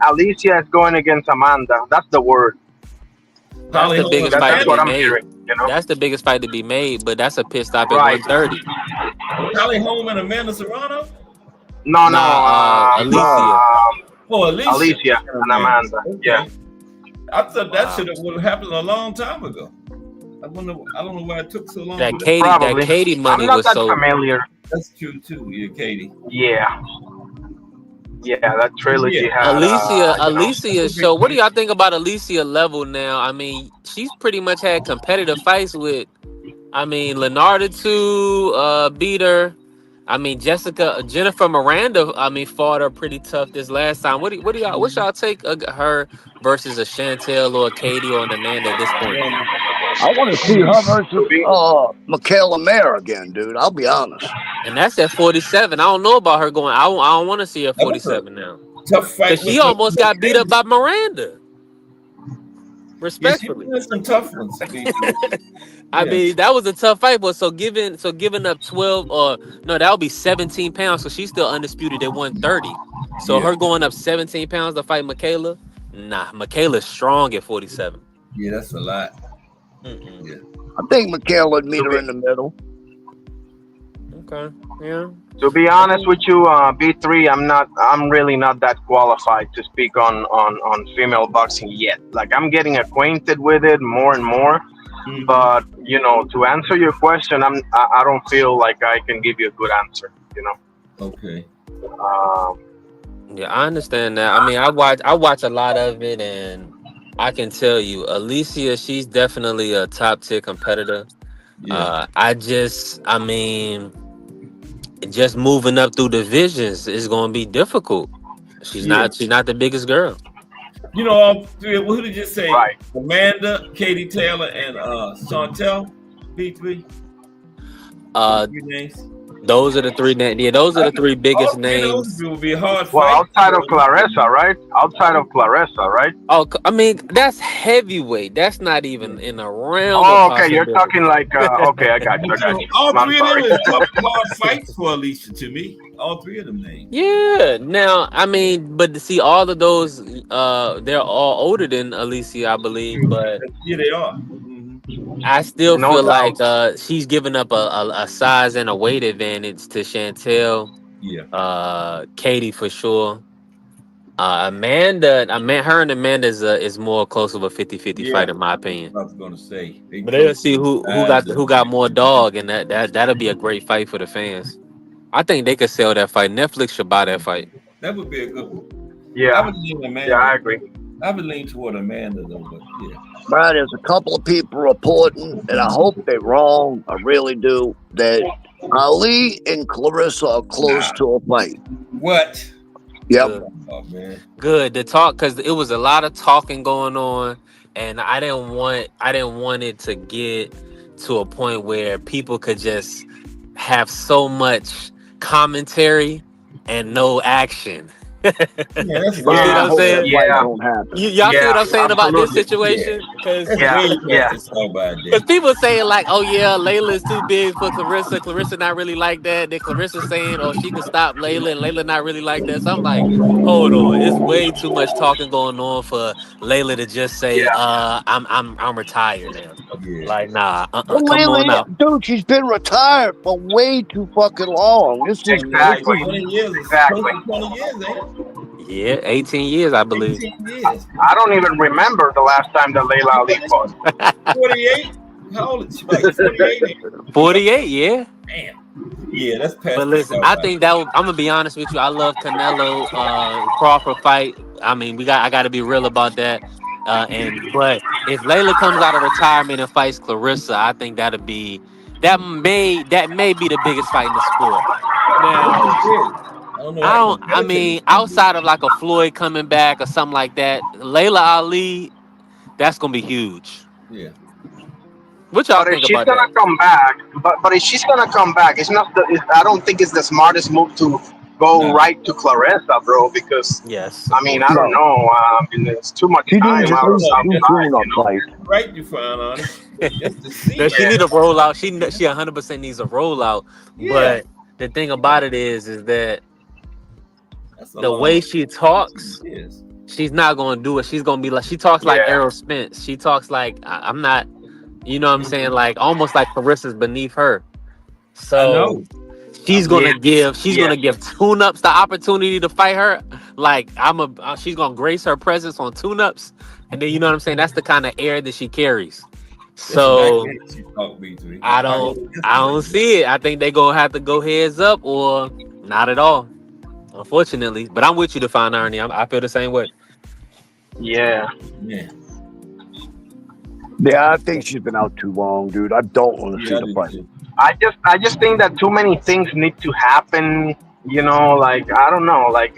Alicia is going against Amanda. That's the word. That's the biggest fight to be made. Hearing, you know? That's the biggest fight to be made, but that's a pit stop at 130. Holly Holm and Amanda Serrano? No, Alicia. Alicia and Amanda. Okay. Yeah. I thought that would have happened a long time ago. I don't know why it took so long. That Katie money I'm not was that so familiar. That's true too. Yeah, Katie. Yeah, that trilogy had Alicia. So, what do y'all think about Alicia level now? I mean, she's pretty much had competitive fights with. I mean, Lenarda beat her. I mean, Jennifer Miranda. I mean, fought her pretty tough this last time. What do y'all? What's y'all take her versus a Chantel or a Katie or an Amanda at this point? I want to see her versus Michaela Mayer again, dude. I'll be honest. And that's at 47. I don't know about her going. I don't want to see her 47 now. Tough fight. She almost got beat up by Miranda. Respectfully, yeah, some tough ones. I mean, that was a tough fight, but giving up 12 that would be 17 pounds. So she's still undisputed at 130. So her going up 17 pounds to fight Michaela, nah, Michaela's strong at 47. Yeah, that's a lot. Mm-mm. Yeah. I think Michaela would meet her in the middle. Okay. Yeah. To be honest with you, B3, I'm really not that qualified to speak on female boxing yet. Like, I'm getting acquainted with it more and more. Mm-hmm. But, to answer your question, I don't feel like I can give you a good answer, Okay. Yeah, I understand that. I mean, I watch a lot of it, and I can tell you, Alicia, she's definitely a top tier competitor. Yeah. Just moving up through divisions is going to be difficult. She's not the biggest girl. All three. Who did you say? Right. Amanda, Katie Taylor, and Chantel. B3. Three names. Those are the three names. Yeah, those are the three biggest names. Those will be hard. Well, outside of Claressa, right? Oh, I mean, that's heavyweight. That's not even in a realm. Oh, okay. You're talking like. Okay, I got you. All three of them is tough, hard fights for Alicia to me. All three of them names. Yeah. Now, I mean, but to see all of those, they're all older than Alicia, I believe. But yeah, they are. I still feel like she's giving up a size and a weight advantage to Chantel. Yeah. Katie for sure. Amanda, her and Amanda is more close of a 50-50 fight in my opinion. I was gonna say. But they'll see who got more dog, and that'll be a great fight for the fans. I think they could sell that fight. Netflix should buy that fight. That would be a good one. Yeah. I agree. I would lean toward Amanda though, but yeah. Right, there's a couple of people reporting, and I hope they're wrong. I really do. That Ali and Clarissa are close to a fight. What? Yep. Good. Oh man. Good to talk because it was a lot of talking going on, and I didn't want it to get to a point where people could just have so much commentary and no action. Yeah, that's You see what I I'm hope saying? that fight Yeah. don't happen. Y'all see Yeah, what I'm saying about this absolutely. situation? Because That's Yeah, way too yeah. much to talk about because that. people saying like, oh yeah, Layla is too big for Clarissa. Clarissa not really like that. Then Clarissa saying, oh, she could stop Layla, and Layla not really like that. So I'm like, hold on, it's way too much talking going on for Layla to just say, Yeah. I'm retired now. Yeah. Like, nah, Well, come on Layla, out. dude, she's been retired for way too fucking long. This is Exactly. 20 years, close Exactly. to 20 years, ain't it? Yeah, 18 years, I believe. 18 years. I don't even remember the last time that Layla Ali fought. 48? How old is she? Like 48? 48, yeah. Damn. Yeah, that's But past the listen, sell I by. think that I'm gonna be honest with you. I love Canelo Crawford fight. I mean, I got to be real about that. But if Layla comes out of retirement and fights Clarissa, I think that may be the biggest fight in the sport. Now, I don't know how I mean, outside of like a Floyd coming back or something like that, Layla Ali, that's gonna be huge. Yeah. What y'all But if think she's about gonna that? come back, but if she's gonna come back, it's not. I don't think it's the smartest move to go No. right to Clarissa, bro. Because Yes, I of mean, course. I don't no. know. I mean, it's too much She time needs at out least Look, 2 outside. tune-up You know. fights. right you frown on it. Just to see No, it. she Yeah. need a rollout. She 100% needs a rollout. Yeah. But the thing about it is that That's a the long way she talks, years. she's not gonna do it. She's gonna be like she talks like Yeah. Errol Spence. She talks like I'm not. You know what I'm saying? Like almost like Carissa's beneath her. I So know. she's Yeah. gonna give tune-ups the opportunity to fight her. Like she's gonna grace her presence on tune-ups, and then you know what I'm saying. That's the kind of air that she carries. That's exactly So how she talked B3. I I heard don't it I don't yesterday. see it. I think they're gonna have to go heads up or not at all. Unfortunately, but I'm with you to find irony. I feel the same way. Yeah. Yeah. Yeah, I think she's been out too long, dude. I don't want to Yeah, see I the do fight. too. I just think that too many things need to happen. You know, like I don't know. Like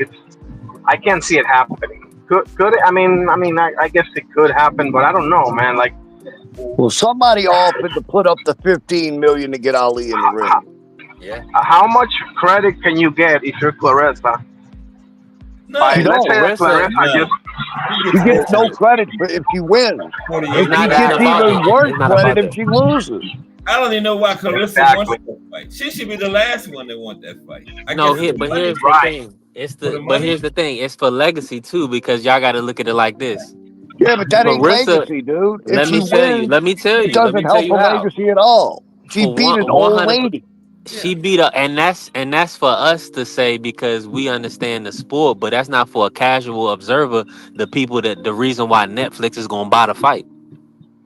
I can't see it happening. Could it? I guess it could happen, but I don't know, man. Like, Well, somebody offered to put up the 15 million to get Ali in the ring. Yeah. how much credit can you get if you're Clarissa? No. By, She let's say that Clarissa, Clarissa just She gets no credit if she wins. 48 And she not gets about even that. worse It's not credit about if that. she loses. I don't even know why Clarissa wants exactly that fight. She should be the last one that want that fight. I No, guess it's the but money. here's the right. thing. For the But money. here's the thing. It's for legacy too, because y'all got to look at it like this. Yeah, but that ain't Clarissa, legacy, dude. If let she me tell you. wins, Let me tell it you. Let me doesn't tell help you her how. legacy at all. She For beat one, an old 100. lady. She beat up, and that's for us to say because we understand the sport, but that's not for a casual observer. The reason why Netflix is gonna buy the fight.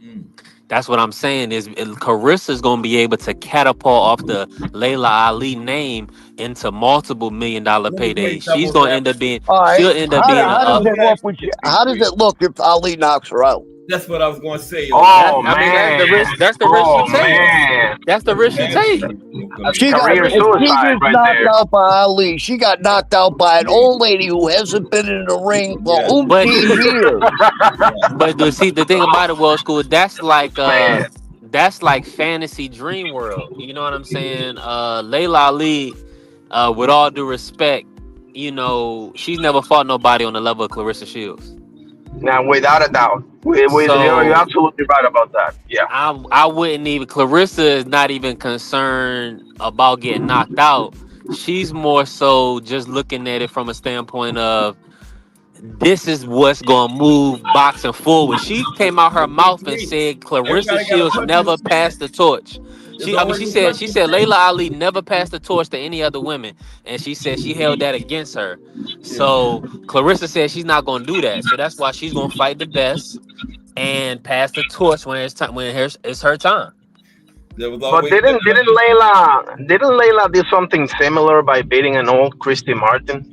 Mm. That's what I'm saying is Carissa's gonna be able to catapult off the Layla Ali name into multiple $1 million Let me play paydays. She's devil's gonna end up advocate. being. All right. She'll end up How, being how does a. it look with you? How does it look if Ali knocks her out? That's what I was going to say. That, Oh I mean, that's the man. risk. That's the risk you Oh take. man. That's the risk you That's take. That's She got career if she suicide gets right knocked there. out by Ali, she got knocked out by an old lady who hasn't been in the ring for Yeah. But umpteen years. see the thing about it, World School, Man. that's like fantasy dream world. You know what I'm saying? Layla Ali, with all due respect, she's never fought nobody on the level of Clarissa Shields. Now, without a doubt, you're So absolutely right about that. Yeah. I wouldn't even. Clarissa is not even concerned about getting knocked out. She's more so just looking at it from a standpoint of this is what's gonna move boxing forward. She came out her mouth and said Clarissa Everybody got a Shields punch in the never passed chest. the torch. There's She always a said punch she in the said chest. Layla Ali never passed the torch to any other women, and she said she held that against her. Yeah. So Clarissa said she's not gonna do that. So that's why she's gonna fight the best and pass the torch when it's time it's her time. There was But always that didn't Layla do something similar by beating an old Christy Martin?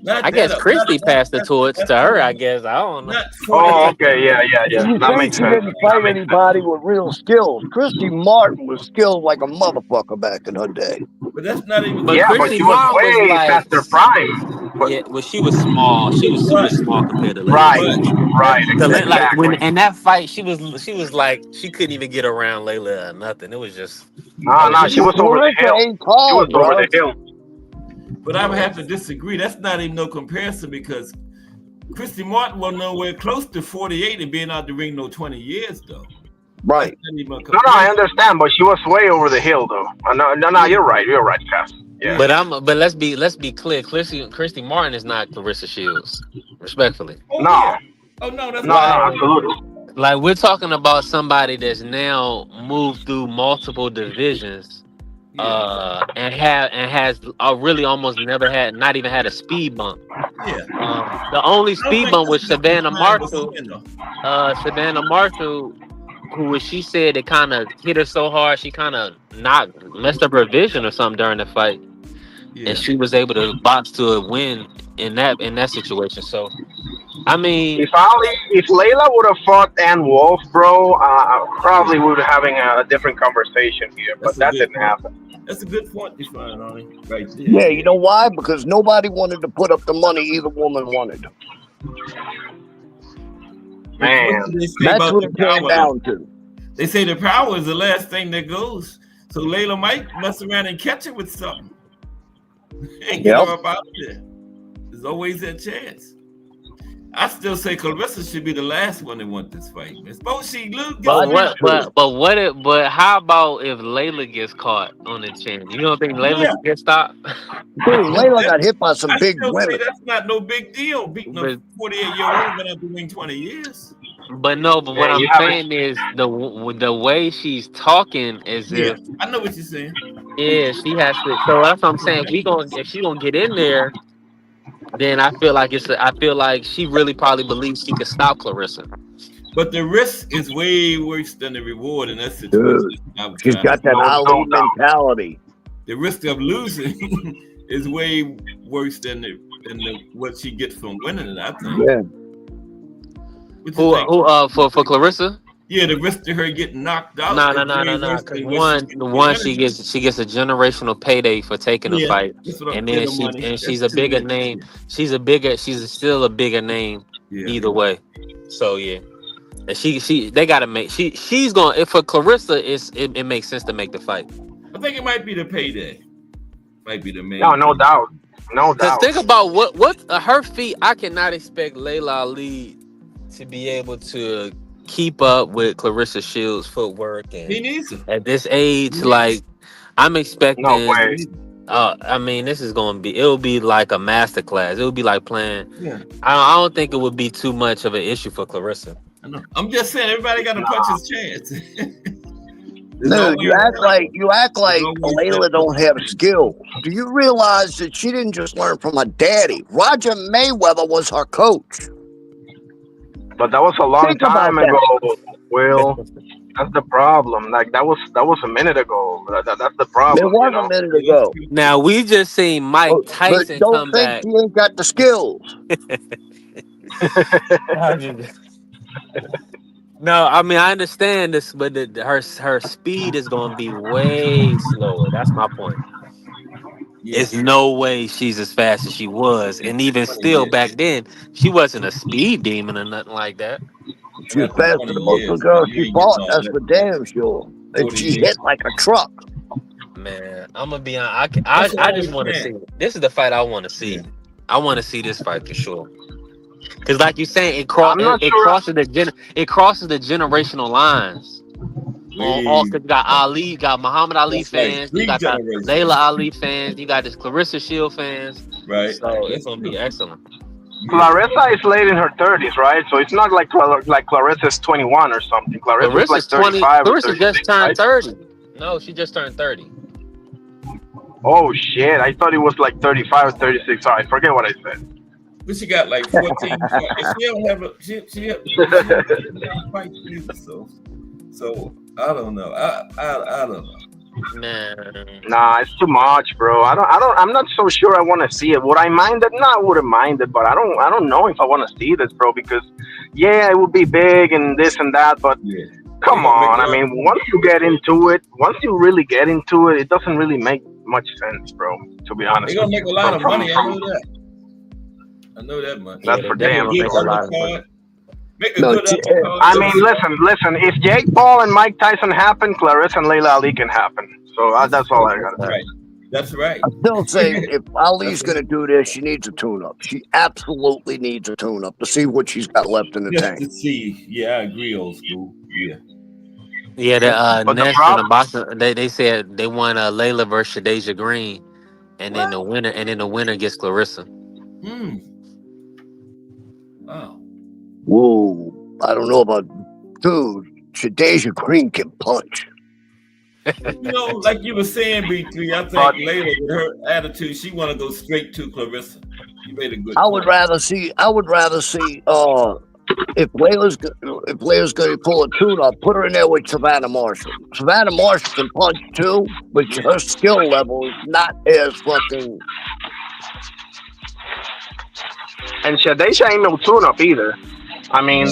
Not I guess that. Christy passed the torch to her. I guess I don't know. Not Oh, 48. okay, yeah. You That say makes she sense. didn't fight anybody with real skills. Christy Martin was skilled like a motherfucker back in her day. But that's not even But Yeah, but Christy she was compared. Martin was way like, past her prime. But yeah, well, she was small. She was super But small compared to Layla. right, but right, that's Like when exactly. in that fight, she was like she couldn't even get around Layla or nothing. It was just that No, was no, she just was over the Clarissa hill. ain't She tall, was over bro. the hill. but I would have to disagree. That's not even no comparison because Christy Martin was nowhere close to 48 and being out the ring no 20 years though. Right. That's not even a No, I comparison. understand, but she was way over the hill, though. No, you're right, Cass. Yeah. But let's be clear. Christy Martin is not Clarissa Shields, respectfully. Oh No, yeah. Oh no, that's no, not. absolutely. Like we're talking about somebody that's now moved through multiple divisions, Yeah. and has really almost never had, not even had a speed bump. Yeah. The only I don't speed think bump was that's what the Savannah time was Marshall. saying, though. Savannah Marshall, she said it kind of hit her so hard she kind of messed up her vision or something during the fight, Yeah. and she was able to box to a win in that situation. So I mean, If Layla would have fought Ann Wolf, bro, probably we would be having a different conversation here. But That's a that good didn't point. happen. That's a good point you find on it right there. Yeah, you know why? Because nobody wanted to put up the money either woman wanted. Man, They say That's about what the it came power, down to. They say the power is the last thing that goes. So Layla might mess around and catch it with something and get her up out there. There's always that chance. I still say Clarissa should be the last one that won this fight. Suppose she lose. but how about if Layla gets caught on the chin? You don't think Layla can get stopped? Dude, Layla got hit by some I big still say women. that's not no big deal. Beating a 48-year-old been out the ring 20 years. But what I'm saying is the way she's talking as if I know what you're saying. she has to. So that's what I'm saying. If she gonna get in there, then I feel like she really probably believes she could stop Clarissa. But the risk is way worse than the reward in that situation. Dude, she's got that Ali mentality. The risk of losing is way worse than what she gets from winning it, I think. Yeah. For Clarissa? Yeah, the risk to her getting knocked out. No. One, she gets a generational payday for taking the fight, and then she's a bigger name. She's still a bigger name either way. So yeah, and they gotta make she's going. For Clarissa, it makes sense to make the fight. I think it might be the payday. Might be the main. No doubt. Because think about what her feet. I cannot expect Layla Ali to be able to keep up with Clarissa Shields' footwork, and he needs it. At this age, like I'm expecting. No way. I mean, it'll be like a master class. It'll be like playing. Yeah. I don't think it would be too much of an issue for Clarissa. I know. I'm just saying everybody got to punch his chance. No, you act like Layla don't have skills. Do you realize that she didn't just learn from her daddy? Roger Mayweather was her coach. But that was a long time ago, Will. That's the problem. Like that was a minute ago. That's the problem. It was a minute ago. Now we just seen Mike Tyson come back. Don't think he ain't got the skills. No, I mean I understand this, but her speed is going to be way slower. That's my point. There's no way she's as fast as she was, and even still back then, she wasn't a speed demon or nothing like that. She was faster than most of the girls she fought. That's for damn sure. And she hit like a truck. Man, I'm gonna be honest. I just want to see it. This is the fight I want to see. I want to see this fight for sure. Because, like you're saying, it crosses the generational lines. You got Ali, you got Muhammad Ali fans, you got the Layla Ali fans, you got this Clarissa Shield fans. Right. So it's gonna be excellent. Clarissa is late in her 30s, right? So it's not like Clarissa's 21 or something. Clarissa's like 35. Clarissa just turned 30. No, she just turned 30. Oh shit! I thought it was like 35 or 36. Sorry, forget what I said. But she got like 14. She don't have a she fight either, so I don't know. I don't know. Man, Nah, it's too much, bro. I'm not so sure I want to see it. Would I mind it? No, I wouldn't mind it, but I don't know if I want to see this, bro, because yeah, it would be big and this and that, but Yeah. come on. I mean, once you get into it, once you really get into it, it doesn't really make much sense, bro, to be honest They're with gonna make you. a lot of money. I know that. I know that much. yeah, That's they for definitely damn gonna make a sure. lot of money. Undercard. Make a No, good undercard. I mean, listen. If Jake Paul and Mike Tyson happen, Clarissa and Layla Ali can happen. So that's all I gotta say. Right. That's right. I still say if Ali's That's going to do this, she needs a tune-up. She absolutely needs a tune-up to see what she's got left in the Just tank. to see. Yeah, I agree, old school. Yeah. Yeah, the But the Ness and the problem, Boston, they said they want Layla versus Shadeja Green, and then the winner gets Clarissa. Hmm. Wow. Whoa. I don't know about... Dude, Shadeja Green can punch. You know, like you were saying, B3, I think But- later with her attitude, she want to go straight to Clarissa. You made a good I point. would rather see if Layla's going to pull a tune-up, put her in there with Savannah Marshall. Savannah Marshall can punch too, but her skill level is not as fucking... and Shadeisha ain't no tune-up either. I mean,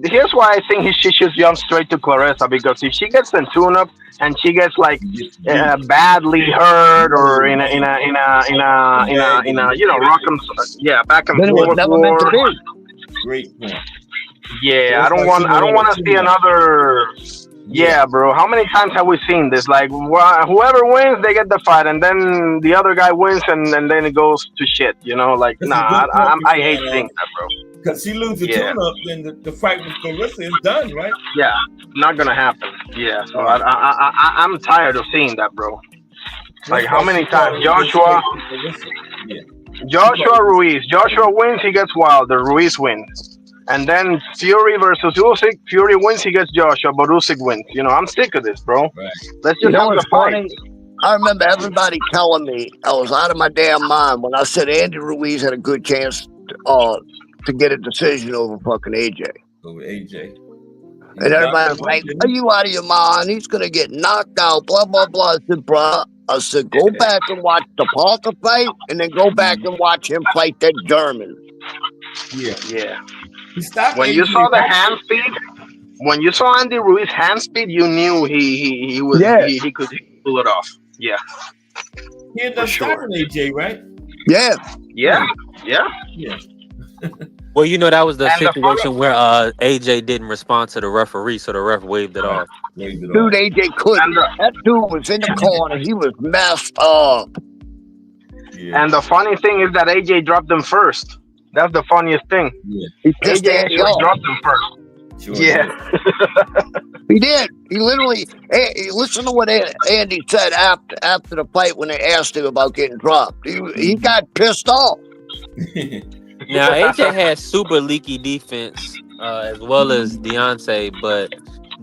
here's why I think she should jump straight to Clarissa, because if she gets in tune-up and she gets like badly hurt or in a back and Then it was forth never meant to war. be. Great point. Yeah, I don't want to see another. Yeah, bro. How many times have we seen this? Like, whoever wins, they get the fight, and then the other guy wins, and then it goes to shit. You know, like, That's nah, a good point, I hate seeing that, bro. Because she loses Yeah. tune-up, then the fight with Clarissa is done, right? Yeah, not gonna happen. Yeah, so I'm tired of seeing that, bro. Like, how many times Joshua Ruiz? Joshua wins, he gets Wilder. Ruiz wins. And then Fury versus Usyk. Fury wins, he gets Joshua, but Usyk wins. You know, I'm sick of this, bro. Right. Let's You just know have what's the fight. funny? I remember everybody telling me I was out of my damn mind when I said Andy Ruiz had a good chance to get a decision over fucking AJ. Over AJ. And everybody was like, are you out of your mind? He's going to get knocked out, blah, blah, blah. I said, go back and watch the Parker fight, and then go back and watch him fight that German. Yeah. When you saw the hand speed, when you saw Andy Ruiz hand speed, you knew he was he could pull it off. Yeah. He ended up stopping AJ, right? Yeah. Well, you know, that was the situation where AJ didn't respond to the referee, so the ref waved it off. Dude, AJ couldn't. That dude was in the corner. He was messed up. Yeah. And the funny thing is that AJ dropped him first. That's the funniest thing. Yeah. AJ actually dropped him first. Sure He did. He literally. Listen to what Andy said after the fight when they asked him about getting dropped. He got pissed off. Now AJ had super leaky defense as well as Deontay, but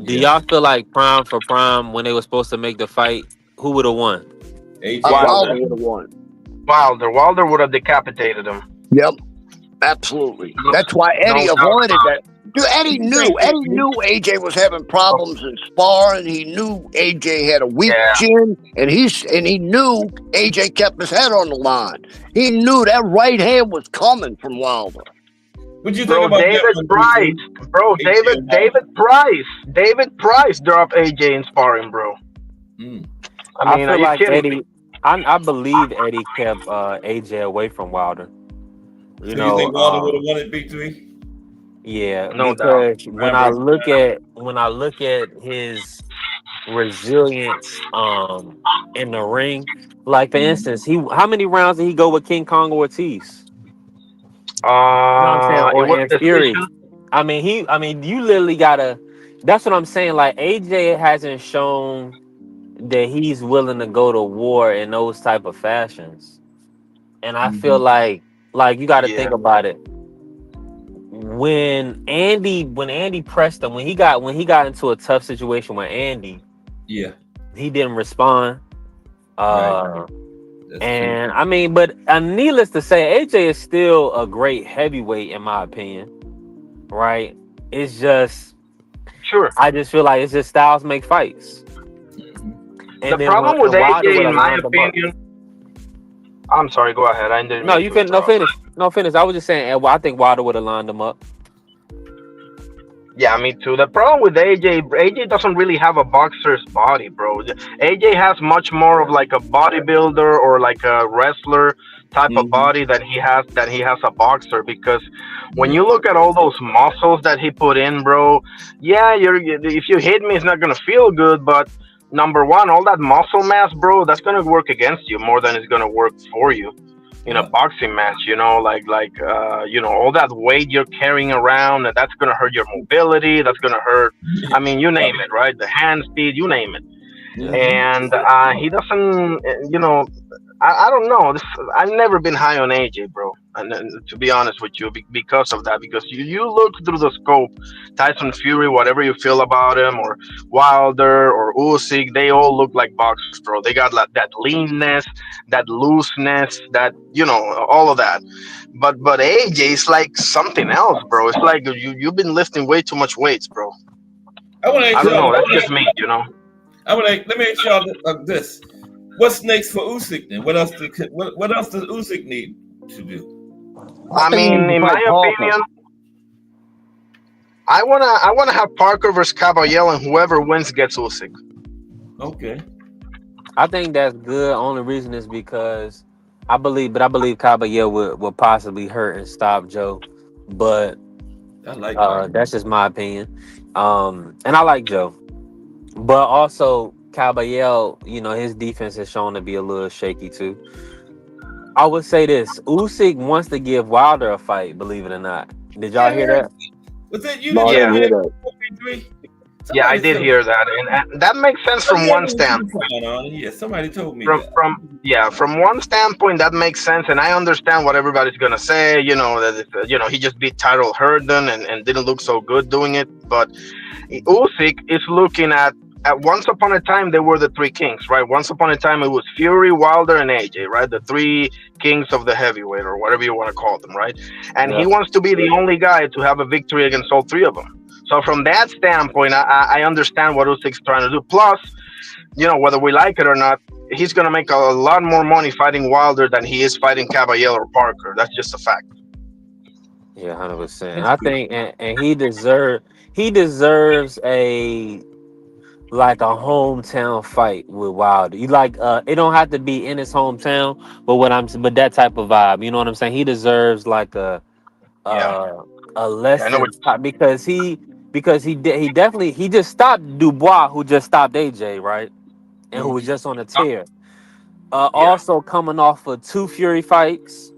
do y'all feel like prime for prime when they were supposed to make the fight, who would have won? Wilder would have won. Wilder would have decapitated him. Yep, absolutely. That's why Eddie avoided that. Dude, Eddie knew AJ was having problems in sparring. He knew AJ had a weak chin, and he knew AJ kept his head on the line. He knew that right hand was coming from Wilder. What you think about David Price? Bro, David Price dropped AJ in sparring, bro. I feel like Eddie. I believe Eddie kept AJ away from Wilder. You think Wilder would have won it, Big Three? Yeah, no because doubt. when I look at his resilience in the ring, like for instance, how many rounds did he go with King Kong Ortiz? Or Fury. I mean, you literally gotta. That's what I'm saying. Like AJ hasn't shown that he's willing to go to war in those type of fashions, and I feel like you got to think about it. When Andy pressed him, when he got into a tough situation with Andy, he didn't respond. Right. And true. I mean, but needless to say, AJ is still a great heavyweight in my opinion. Right? It's just Sure. I just feel like it's just styles make fights. The And then problem with and Wilder AJ, would have in my lined them up. opinion, I'm sorry. Go ahead. I didn't No, mean you to fin no interrupt. finish. No finish. I was just saying, well, I think Wilder would have lined them up. Yeah, me too. The problem with AJ doesn't really have a boxer's body, bro. AJ has much more of like a bodybuilder or like a wrestler type of Mm-hmm. body than he has a boxer. Because when Yeah. you look at all those muscles that he put in, bro, yeah, if you hit me, it's not gonna feel good. But number one, all that muscle mass, bro, that's gonna work against you more than it's gonna work for you in a Yeah. boxing match, all that weight you're carrying around, and that's gonna hurt your mobility. That's gonna hurt. I mean, you name it, right? The hand speed, you name it. Yeah. Mm-hmm. And he doesn't, I don't know. I've never been high on AJ, bro. And to be honest with you, because of that, because you look through the scope, Tyson Fury, whatever you feel about him, or Wilder or Usyk, they all look like boxers, bro. They got like that leanness, that looseness, that all of that. But AJ is like something else, bro. It's like you've been lifting way too much weights, bro. I want to I ask don't know. y'all. That's just me, you know. Let me ask y'all this. What's next for Usyk then? What else does Usyk need to do? I think he mean, needs to in fight my Parker. opinion, I wanna have Parker versus Caballero, and whoever wins gets Usyk. Okay. I think that's good. Only reason is because I believe Caballero will possibly hurt and stop Joe, but I like Parker. that's just my opinion. And I like Joe, but also Caballero, his defense is shown to be a little shaky too. I would say this: Usyk wants to give Wilder a fight. Believe it or not, did y'all hear that? Was that you? No, Didn't I tell didn't me hear that that. before we Yeah, I Somebody did told me. hear that, and that makes sense Oh, from yeah, one there was standpoint. something going on. Yeah, somebody told me From that. from yeah, from one standpoint, that makes sense, and I understand what everybody's gonna say. He just beat Tyrell Herndon and didn't look so good doing it. But Usyk is looking at once upon a time they were the three kings, right? Once upon a time it was Fury, Wilder, and AJ, right? The three kings of the heavyweight or whatever you want to call them, right? And Yeah. he wants to be the only guy to have a victory against all three of them. So from that standpoint, I understand what Usyk's trying to do. Plus, whether we like it or not, he's gonna make a lot more money fighting Wilder than he is fighting Caballero or Parker. That's just a fact. Yeah, 100%. That's I true. think, and he deserves a like a hometown fight with Wilder. You like it don't have to be in his hometown, but that type of vibe. You know what I'm saying? He deserves like Yeah, uh a I know lesson what. he definitely he just stopped Dubois, who just stopped AJ, right? And who was Mhm. just on a tear. Yeah, Also coming off of two Fury fights,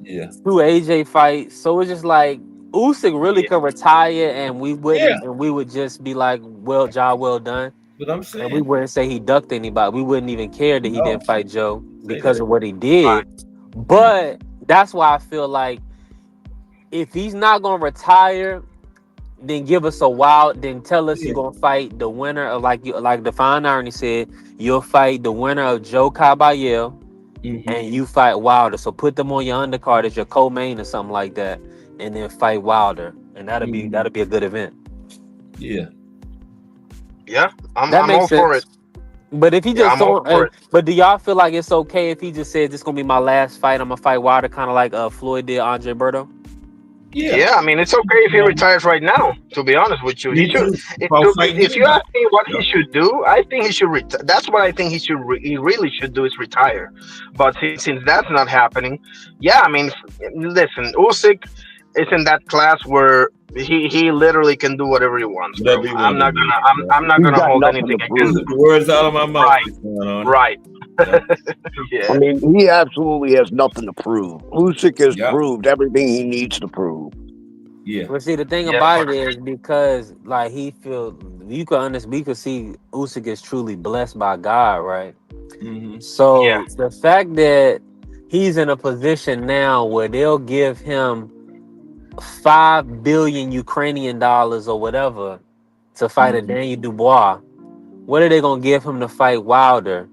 Yeah. two AJ fights. So it's just like Usyk really yeah, could retire, and Yeah. we would just be like, well, job well done, But I'm and we saying wouldn't say he ducked anybody. We wouldn't even care that he no. didn't fight Joe Say because that. of what he right. did. Yeah. But that's why I feel like if he's not gonna retire, then give us a wild. Then tell us you're Yeah. gonna fight the winner of like Define Irony said, you'll fight the winner of Joe Caballero Mm-hmm. and you fight Wilder. So put them on your undercard as your co-main or something like that, and then fight Wilder, and Mm-hmm. that'll be a good event. Yeah. Yeah, That I'm makes all for it. sense. But if he Yeah, just I'm all don't, for it. but do y'all feel like it's okay if he just says this gonna be my last fight? I'm gonna fight Wilder, kind of like Floyd did Andre Berto. Yeah. Yeah, I mean it's okay if he retires right now. To be honest with you, he Me should. too. About fighting If you anybody. ask me what he Yep. should do, I think he should. That's what I think he should. He really should do is retire. But since that's not happening, yeah, I mean, listen, Usyk is in that class where he literally can do whatever he wants, bro. Whatever you want to do. Yeah. I'm not He's gonna got hold nothing to anything against prove. Took the him. words out of my mouth. Right, What's going on? right. Yeah. I Yeah, mean, he absolutely has nothing to prove. Usyk has Yeah. proved everything he needs to prove. Yeah. But see, the thing yeah, about but it is because like we could see Usyk is truly blessed by God, right? Mm-hmm. yeah, So the fact that he's in a position now where they'll give him 5 billion Ukrainian dollars or whatever to fight a Mm-hmm. Daniel Dubois, what are they gonna give him to fight Wilder?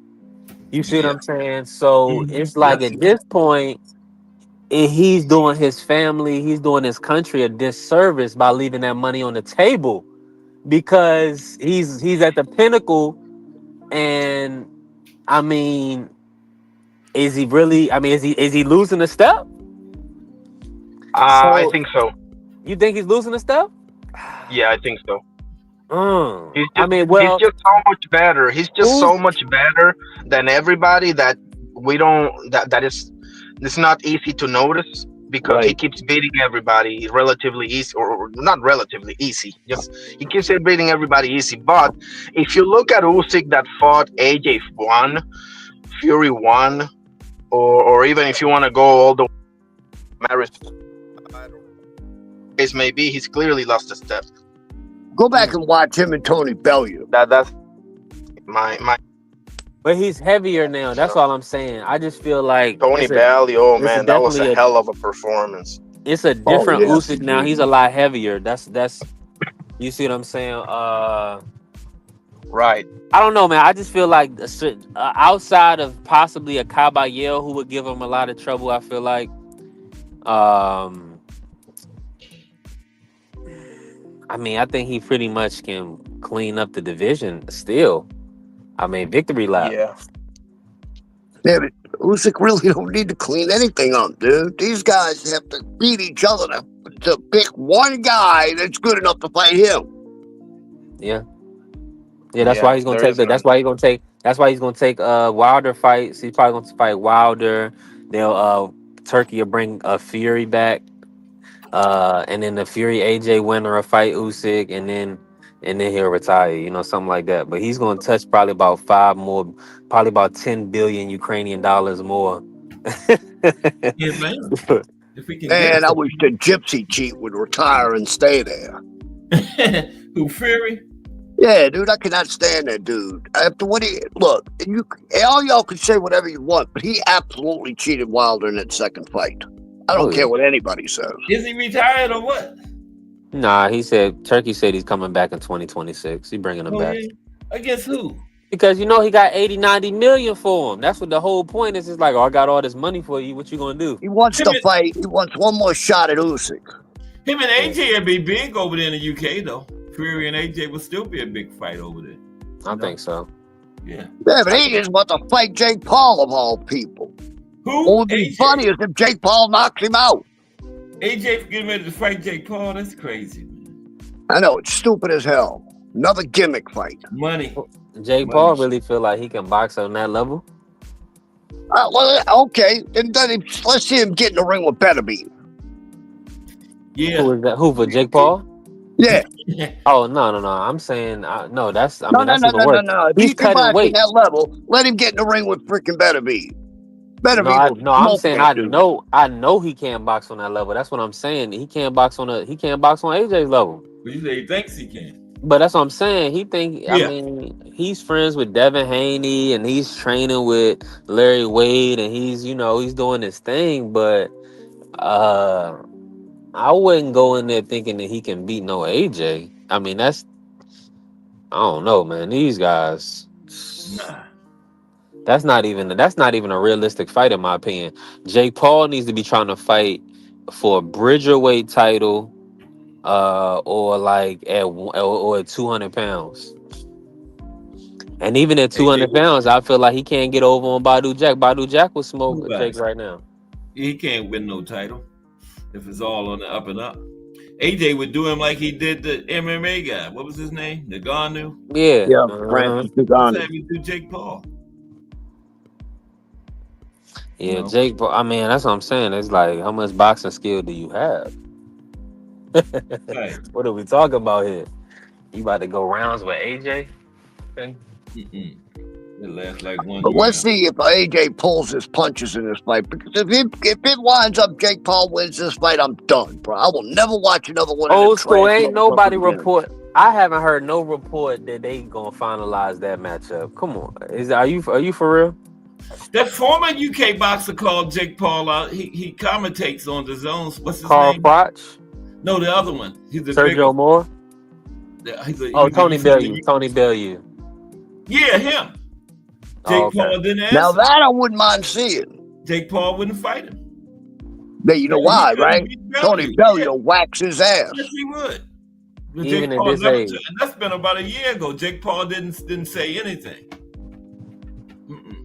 You see what Yeah. I'm saying? So Mm-hmm. it's like Yes. at this point, he's doing his family, he's doing his country a disservice by leaving that money on the table because he's at the pinnacle, and I mean, is he really? I mean, is he losing a step? I So think so. you think he's losing a step? Yeah, I think so. I mean, He's well, just so much better. He's just who's so much better than everybody that we don't that is it's not easy to notice because he Right. keeps beating everybody relatively easy, or not relatively easy. Just he keeps beating everybody easy. But if you look at Usyk that fought AJ one, Fury one, or even if you want to go all the way, case maybe he's clearly lost a step. Go back and watch him and Tony Bellew. That's my but he's heavier now. That's all I'm saying. I just feel like Tony Bellew. Oh it's man, that was a definitely hell of a performance. it's a Oh, different yeah. Usyk now. He's a lot heavier. That's you see what I'm saying? Right. I don't know, man. I just feel like outside of possibly a Caballero who would give him a lot of trouble, I feel like I mean, I think he pretty much can clean up the division still. I mean, victory lap. Yeah. Yeah, but Usyk really don't need to clean anything up, dude. These guys have to beat each other to pick one guy that's good enough to fight him. Yeah. Yeah, that's why he's gonna take that's why he's gonna take Wilder fights. He's probably gonna fight Wilder. They'll Turkey will bring Fury back. And then the Fury AJ winner will fight Usyk, and then he'll retire, you know, something like that. But he's gonna touch probably about probably about 10 billion Ukrainian dollars more. Yeah, man. If we can And I wish the gypsy cheat would retire and stay there. Who, Fury? Yeah, dude, I cannot stand that dude. After what all y'all can say whatever you want, but he absolutely cheated Wilder in that second fight. I don't care what anybody says. Is he retired or what? Nah, Turkey said he's coming back in 2026. He's bringing him back. Yeah. Against who? Because, you know, he got 80, 90 million for him. That's what the whole point is. It's like, I got all this money for you. What you gonna do? He wants to fight. He wants one more shot at Usyk. Him and AJ would be big over there in the UK, though. Fury and AJ would still be a big fight over there. I think so. Yeah. Yeah, but he just wants to fight Jake Paul of all people. Who? What would be funny is if Jake Paul knocks him out. AJ getting ready to fight Jake Paul? That's crazy, man. I know, it's stupid as hell. Another gimmick fight. Money. Jake Paul really feel like he can box on that level? Well, okay. Then let's see him get in the ring with Beterbiev. Yeah. Who is that? Who, for Jake Paul? Yeah. Oh, no. I'm saying, no, that's, I mean, that's no, even worse. If He's he can cutting box weight. at that level, let him get in the ring with freaking Beterbiev. I'm saying I know he can't box on that level. That's what I'm saying. He can't box on AJ's level. But you say he thinks he can. But that's what I'm saying. I mean, he's friends with Devin Haney and he's training with Larry Wade and he's doing his thing, but I wouldn't go in there thinking that he can beat no AJ. I mean, I don't know, man. These guys. Nah. That's not even a realistic fight in my opinion. Jake Paul needs to be trying to fight for a Bridgerweight title, or like at 200 pounds. And even at 200 pounds, I feel like he can't get over on Badu Jack. Badu Jack will smoke Jake right now. He can't win no title if it's all on the up and up. AJ would do him like he did the MMA guy. What was his name? Ngannou? Yeah. Francis Ngannou. That's how he do Jake Paul. Yeah, Jake Paul. I mean, that's what I'm saying. It's like, how much boxing skill do you have? Right. What are we talking about here? You about to go rounds with AJ? Okay. It lasts like one. But let's see if AJ pulls his punches in this fight. Because if it winds up Jake Paul wins this fight, I'm done, bro. I will never watch another one. Old school, ain't nobody report. I haven't heard no report that they gonna finalize that matchup. Come on, are you for real? That former UK boxer called Jake Paul out. He commentates on the zones. What's his Carl name? Froch? No, the other one. He's the Sergio Moore. Tony Bellew. Tony Bellew. Yeah, him. Jake Paul didn't answer. Now that I wouldn't mind seeing. Jake Paul wouldn't fight him. But you know why, right? Tony Bellew whacks his ass. Yes, he would. Even Jake at Paul this never age. took, and that's been about a year ago. Jake Paul didn't say anything.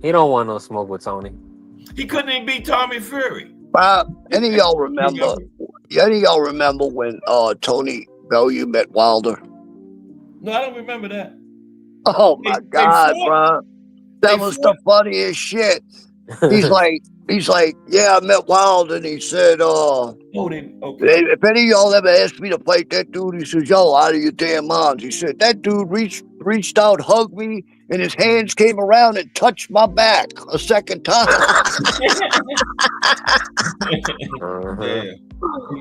He don't want no smoke with Tony. He couldn't even beat Tommy Fury. Any of y'all remember? Any of y'all remember when Tony Bellew met Wilder? No, I don't remember that. Oh my God, bro. That was the funniest shit. He's like, yeah, I met Wilder, and he said, if any of y'all ever asked me to fight that dude, he says, yo, out of your damn minds. He said, that dude reached out, hugged me, and his hands came around and touched my back a second time.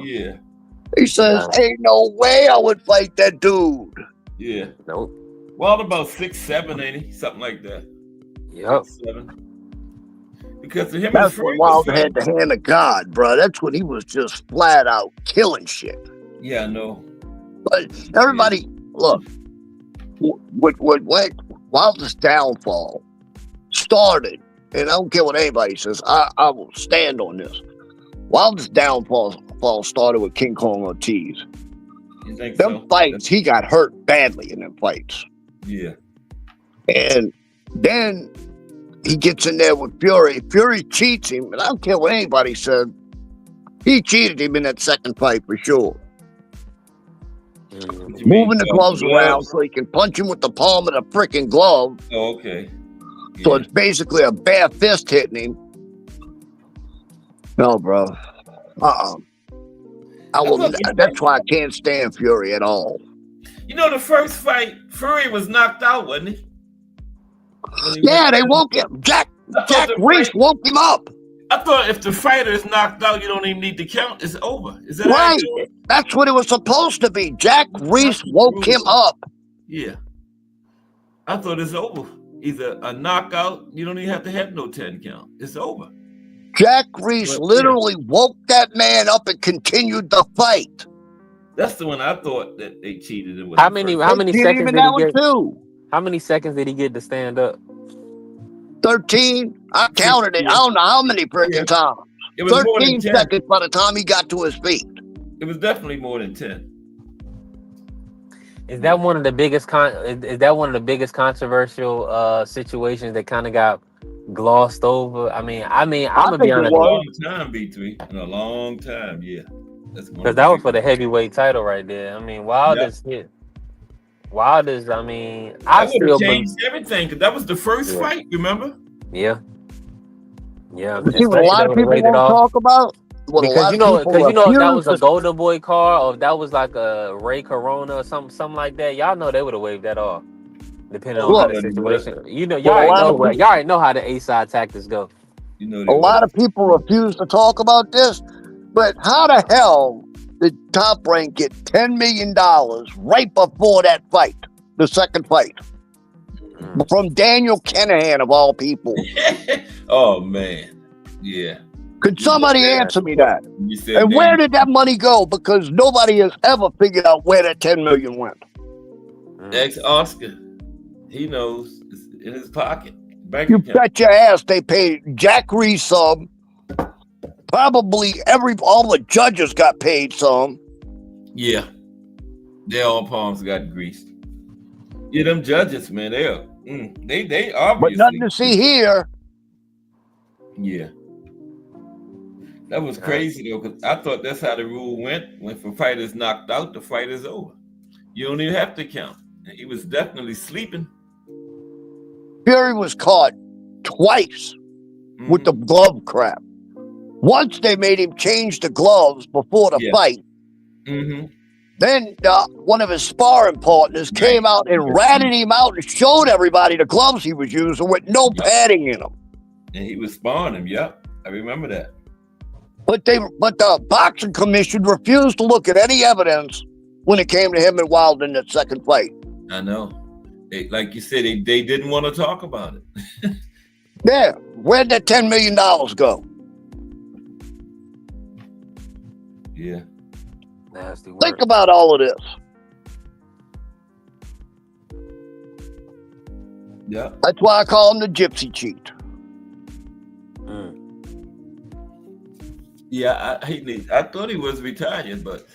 Yeah. He says, ain't no way I would fight that dude. Yeah. Nope. Wilder about 6'7", ain't he? Something like that. Yep. 6'7". Because him that's when Wilder had the hand of God, bro. That's when he was just flat out killing shit. Yeah, I know. But everybody, look, what Wilder's downfall started, and I don't care what anybody says, I will stand on this. Wilder's downfall started with King Kong Ortiz. You think them fights, he got hurt badly in them fights. Yeah. And then he gets in there with Fury. Fury cheats him, and I don't care what anybody said. He cheated him in that second fight for sure. Moving the gloves around so he can punch him with the palm of the freaking glove. Oh, okay. Yeah. So it's basically a bare fist hitting him. No, bro. That's why I can't stand Fury at all. You know, the first fight, Fury was knocked out, wasn't he? Yeah, they woke him. Jack Reese woke him up. I thought if the fighter is knocked out, you don't even need to count. It's over. Is that right? That's what it was supposed to be. Jack Reese woke him up. Yeah. I thought it's over. Either a knockout, you don't even have to have no 10 count. It's over. Jack Reese literally woke that man up and continued the fight. That's the one I thought that they cheated. How many seconds did he get? How many seconds did he get to stand up? 13. I counted it. I don't know how many freaking times. It was 13 seconds by the time he got to his feet. It was definitely more than 10. Is that one of the biggest controversial situations that kind of got glossed over? I mean, I'm gonna be honest. In a long time, B3. In a long time, yeah. Because that was for the heavyweight title right there. I mean, Wilder's hit. Wilder's, I mean, I still changed everything because that was the first fight, remember? Yeah. Yeah. See what a lot of people won't talk about? Because you know if that was a Golden Boy car or if that was like a Ray Corona or something like that, y'all know they would have waved that off. Depending on how the situation. You know, y'all already know how the A-side tactics go. You know, a lot of people refuse to talk about this, but how the hell did Top Rank get $10 million right before that fight, the second fight? From Daniel Kinahan, of all people. Oh, man. Yeah. Could somebody answer me that? And where did that money go? Because nobody has ever figured out where that $10 million went. Ex-Oscar. He knows. It's in his pocket. You bet your ass they paid Jack Reese some. Probably all the judges got paid some. Yeah. Their all palms got greased. Yeah, them judges, man, they obviously. But nothing to see here. Yeah. That was crazy though, because I thought that's how the rule went. When the fight is knocked out, the fight is over. You don't even have to count. And he was definitely sleeping. Fury was caught twice with the glove crap. Once they made him change the gloves before the fight. Then one of his sparring partners came out and ratted him out and showed everybody the gloves he was using with no padding in them. And he was sparring him. Yep, I remember that. But the boxing commission refused to look at any evidence when it came to him and Wilder in that second fight. I know. Like you said, they didn't want to talk about it. Yeah, where'd that $10 million go? Yeah. Nasty work. Think about all of this. Yeah. That's why I call him the gypsy cheat. Yeah, I thought he was retired, but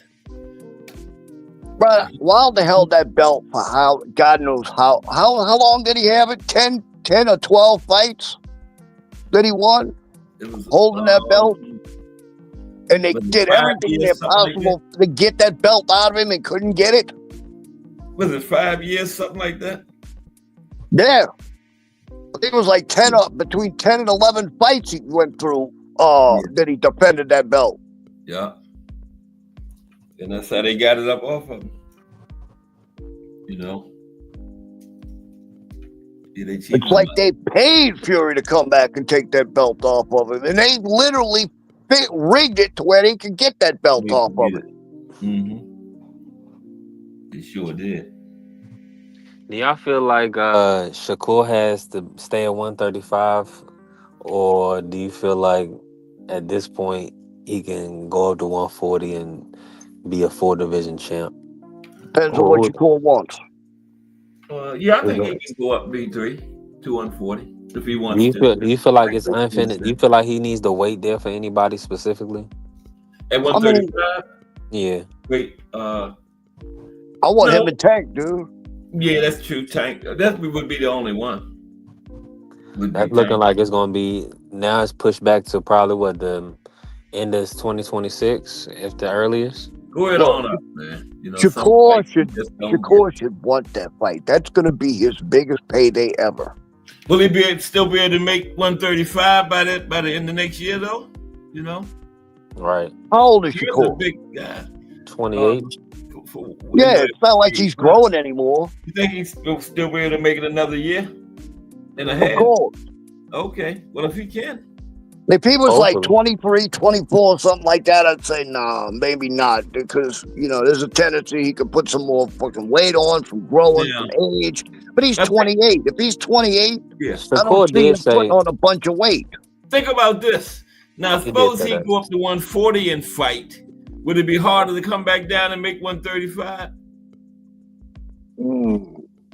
But Wilder held that belt for how God knows how long did he have it? 10 or 12 fights that he won It was holding that belt, and they was it did 5 everything in their years, something like possible to get that belt out of him and couldn't get it. Was it 5 years, something like that? Yeah, I think it was like between 10 and 11 fights he went through. That he defended that belt. Yeah, and that's how they got it up off of him. You know, It's like they paid Fury to come back and take that belt off of him, and they literally rigged it to where they could get that belt off of it. They sure did. Do y'all feel like Shakur has to stay at 135, or do you feel like at this point he can go up to 140 and be a 4-division champ? Depends on what Shakur wants. Yeah, I think he can go up B3 to 140 if he wants do to. Do you feel like it's infinite? Do you feel like he needs the weight there for anybody specifically? At 135? Yeah. Wait, I want him in Tank, dude. Yeah, that's true. Tank. That would be the only one. That's looking like it's going to be, now it's pushed back to probably what, the end of 2026, if the earliest. Go ahead on up, man. You know, Shakur should want that fight. That's going to be his biggest payday ever. Will he still be able to make 135 by the end of next year, though? You know, right? How old is Shakur? He's a big guy. 28. Yeah, it's not like he's growing anymore. You think he's still be able to make it another year and a half? Of course. Okay. Well, if he can. If he was like 23, 24, something like that, I'd say, nah, maybe not. Because, there's a tendency he could put some more fucking weight on from growing, from age. But he's 28. If he's 28, I don't see him putting on a bunch of weight. Think about this. Now, suppose he go up to 140 and fight. Would it be harder to come back down and make 135?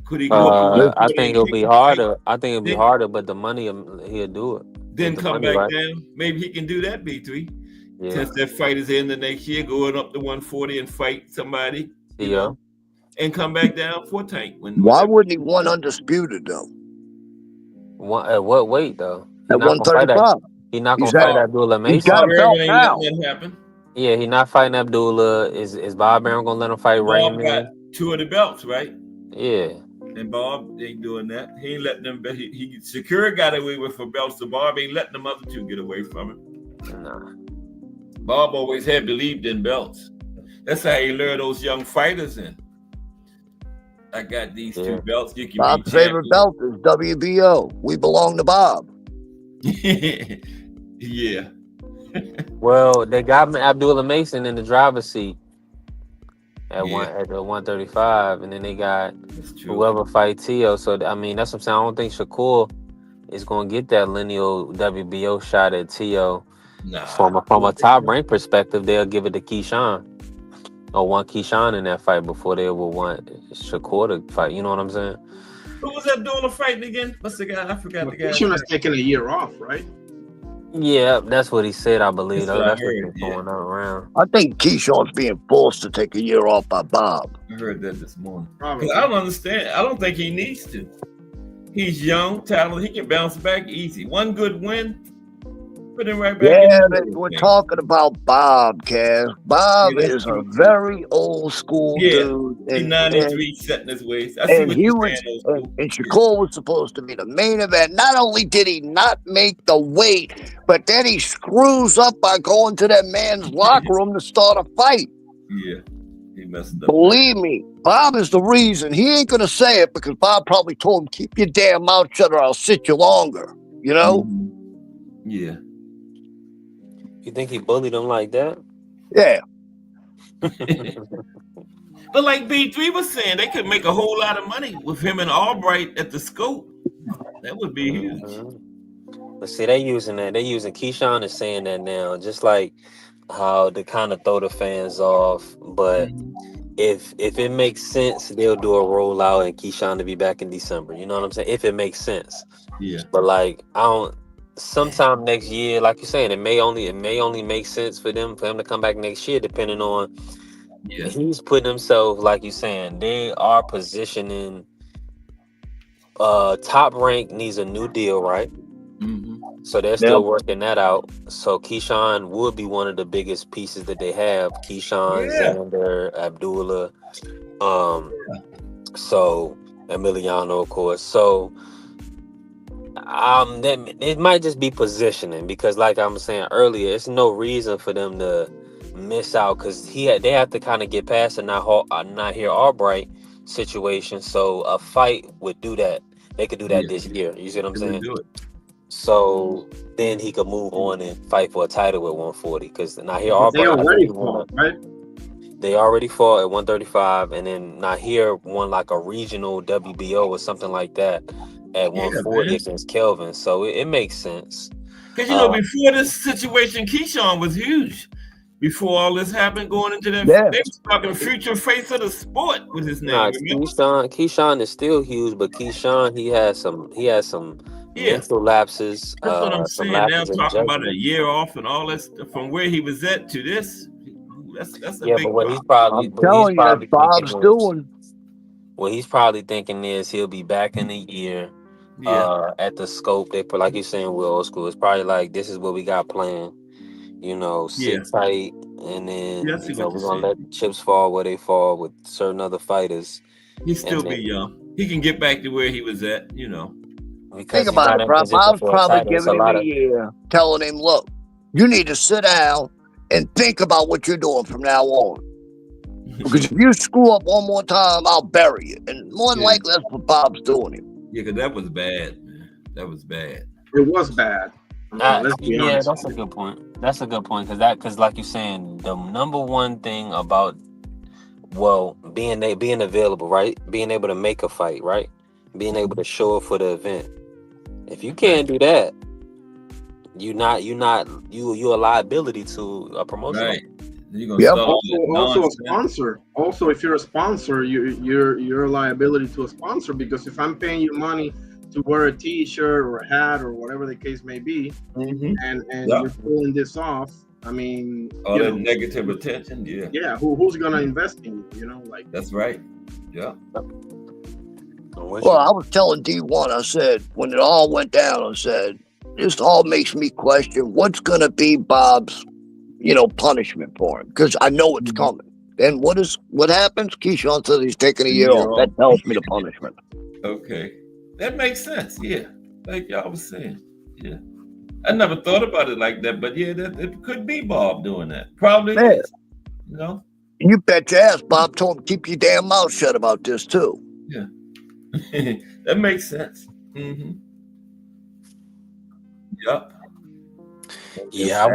Could he go up? I think it'll be harder. I think it'll be harder, but the money, he'll do it. Then come back down. Maybe he can do that, B3. Yeah. Since that fight is in the next year, going up to 140 and fight somebody. And come back down for Tank. Why wouldn't he want undisputed, though? At what weight, though? At 135. He's not going to fight Abdullah Mason. He's got a belt now. Yeah, he's not fighting Abdullah. Is Bob Arum going to let him fight Raymond? Got 2 of the belts, right? Yeah. And Bob ain't doing that. He ain't letting them. He Shakur got away with for belts, so Bob ain't letting them other 2 get away from him. Nah. Bob always had believed in belts. That's how he lured those young fighters in. I got these 2 belts. You can Bob's favorite belt is WBO. We belong to Bob. Yeah. Well, they got Abdullah Mason in the driver's seat at the 135, and then they got whoever fight Tio. So I mean, that's what I'm saying. I don't think Shakur is going to get that lineal WBO shot at Tio. Nah, from a top rank perspective, they'll give it to Keyshawn or want Keyshawn in that fight before they will want Shakur to fight. You know what I'm saying? Who was Abdullah fighting again? What's the guy? I forgot the guy. Keyshawn has taken a year off, right? Yeah, that's what he said, I believe. That's what's going on around. I think Keyshawn's being forced to take a year off by Bob. I heard that this morning. I don't understand. I don't think he needs to. He's young, talented. He can bounce back easy. One good win, put him right back. Yeah, we're talking about Bob, Kaz. Bob is a very old school dude. He's 93, setting his ways. And Shakur was supposed to be the main event. Not only did he not make the weight, but then he screws up by going to that man's locker room to start a fight. Yeah, he messed up. Believe me, Bob is the reason. He ain't gonna say it because Bob probably told him, keep your damn mouth shut or I'll sit you longer. You know? Yeah. You think he bullied him like that? Yeah. But like B3 was saying, they could make a whole lot of money with him and Albright at the scope. That would be huge. But see, they using Keyshawn is saying that now, just like how to kind of throw the fans off. But if it makes sense, they'll do a rollout and Keyshawn to be back in December. You know what I'm saying? If it makes sense. Yeah. But like, sometime next year, like you're saying, it may only make sense for him to come back next year, depending on Yeah. he's putting himself, like you saying, they are positioning. Top Rank needs a new deal, right? Mm-hmm. So they're still working that out. So Keyshawn would be one of the biggest pieces that they have. Keyshawn, Yeah. Xander, Abdullah, so Emiliano, of course. So it might just be positioning because, like I'm saying earlier, it's no reason for them to miss out because they have to kind of get past the not here Albright situation. So a fight would do that. They could do that this year. You see what I'm They would saying? do it. So then he could move on and fight for a title at 140 because Nahir But they Albright, I think already he fought, won. right? They already fought at 135, and then Nahir won like a regional WBO or something like that at Yeah, 140 man. against Kelvin. So it makes sense. Because you know, before this situation, Keyshawn was huge. Before all this happened, going into that, they was talking future face of the sport with his name. Nah, Remember? Keyshawn is still huge, but Keyshawn he has some mental lapses. That's what I'm Some saying. Now lapses in talking about a judgment. year off and all that stuff from where he was at to this. That's a Yeah, big but what problem. he's probably Bob's doing. what he's probably thinking is he'll be back in a year. At the scope they put, like you're saying, with old school. It's probably like this is what we got planned. You know, sit tight, and then Yeah, I see what we're you're gonna saying. let the chips fall where they fall with certain other fighters. He still be young. He can get back to where he was at, you know. Think about it, bro. Bob's probably giving him a year, telling him, look, you need to sit down and think about what you're doing from now on. Because if you screw up one more time, I'll bury you. And more than likely, that's what Bob's doing him. Yeah, because that was bad, man. That was bad. It was bad. Let's be honest. That's a good point. That's a good point because like you're saying, the number one thing about being available, right? Being able to make a fight, right? Being able to show up for the event. If you can't do that, you're a liability to a promotion. Right. You're gonna also a sponsor. Also, if you're a sponsor, you're a liability to a sponsor because if I'm paying you money to wear a T-shirt or a hat or whatever the case may be, and you're pulling this off, I mean, all that negative attention, who's gonna invest in you? You know, like that's right. Yeah. Well, I was telling D1, I said when it all went down, I said this all makes me question what's gonna be Bob's, punishment for him because I know it's coming. And what happens? Keyshawn says he's taking a year off. That tells me the punishment. Okay. That makes sense. Yeah. Like y'all was saying. Yeah. I never thought about it like that, but it could be Bob doing that. Probably is. You know? You bet your ass Bob told him keep your damn mouth shut about this too. Yeah. That makes sense. Mm-hmm. Yep. Yeah,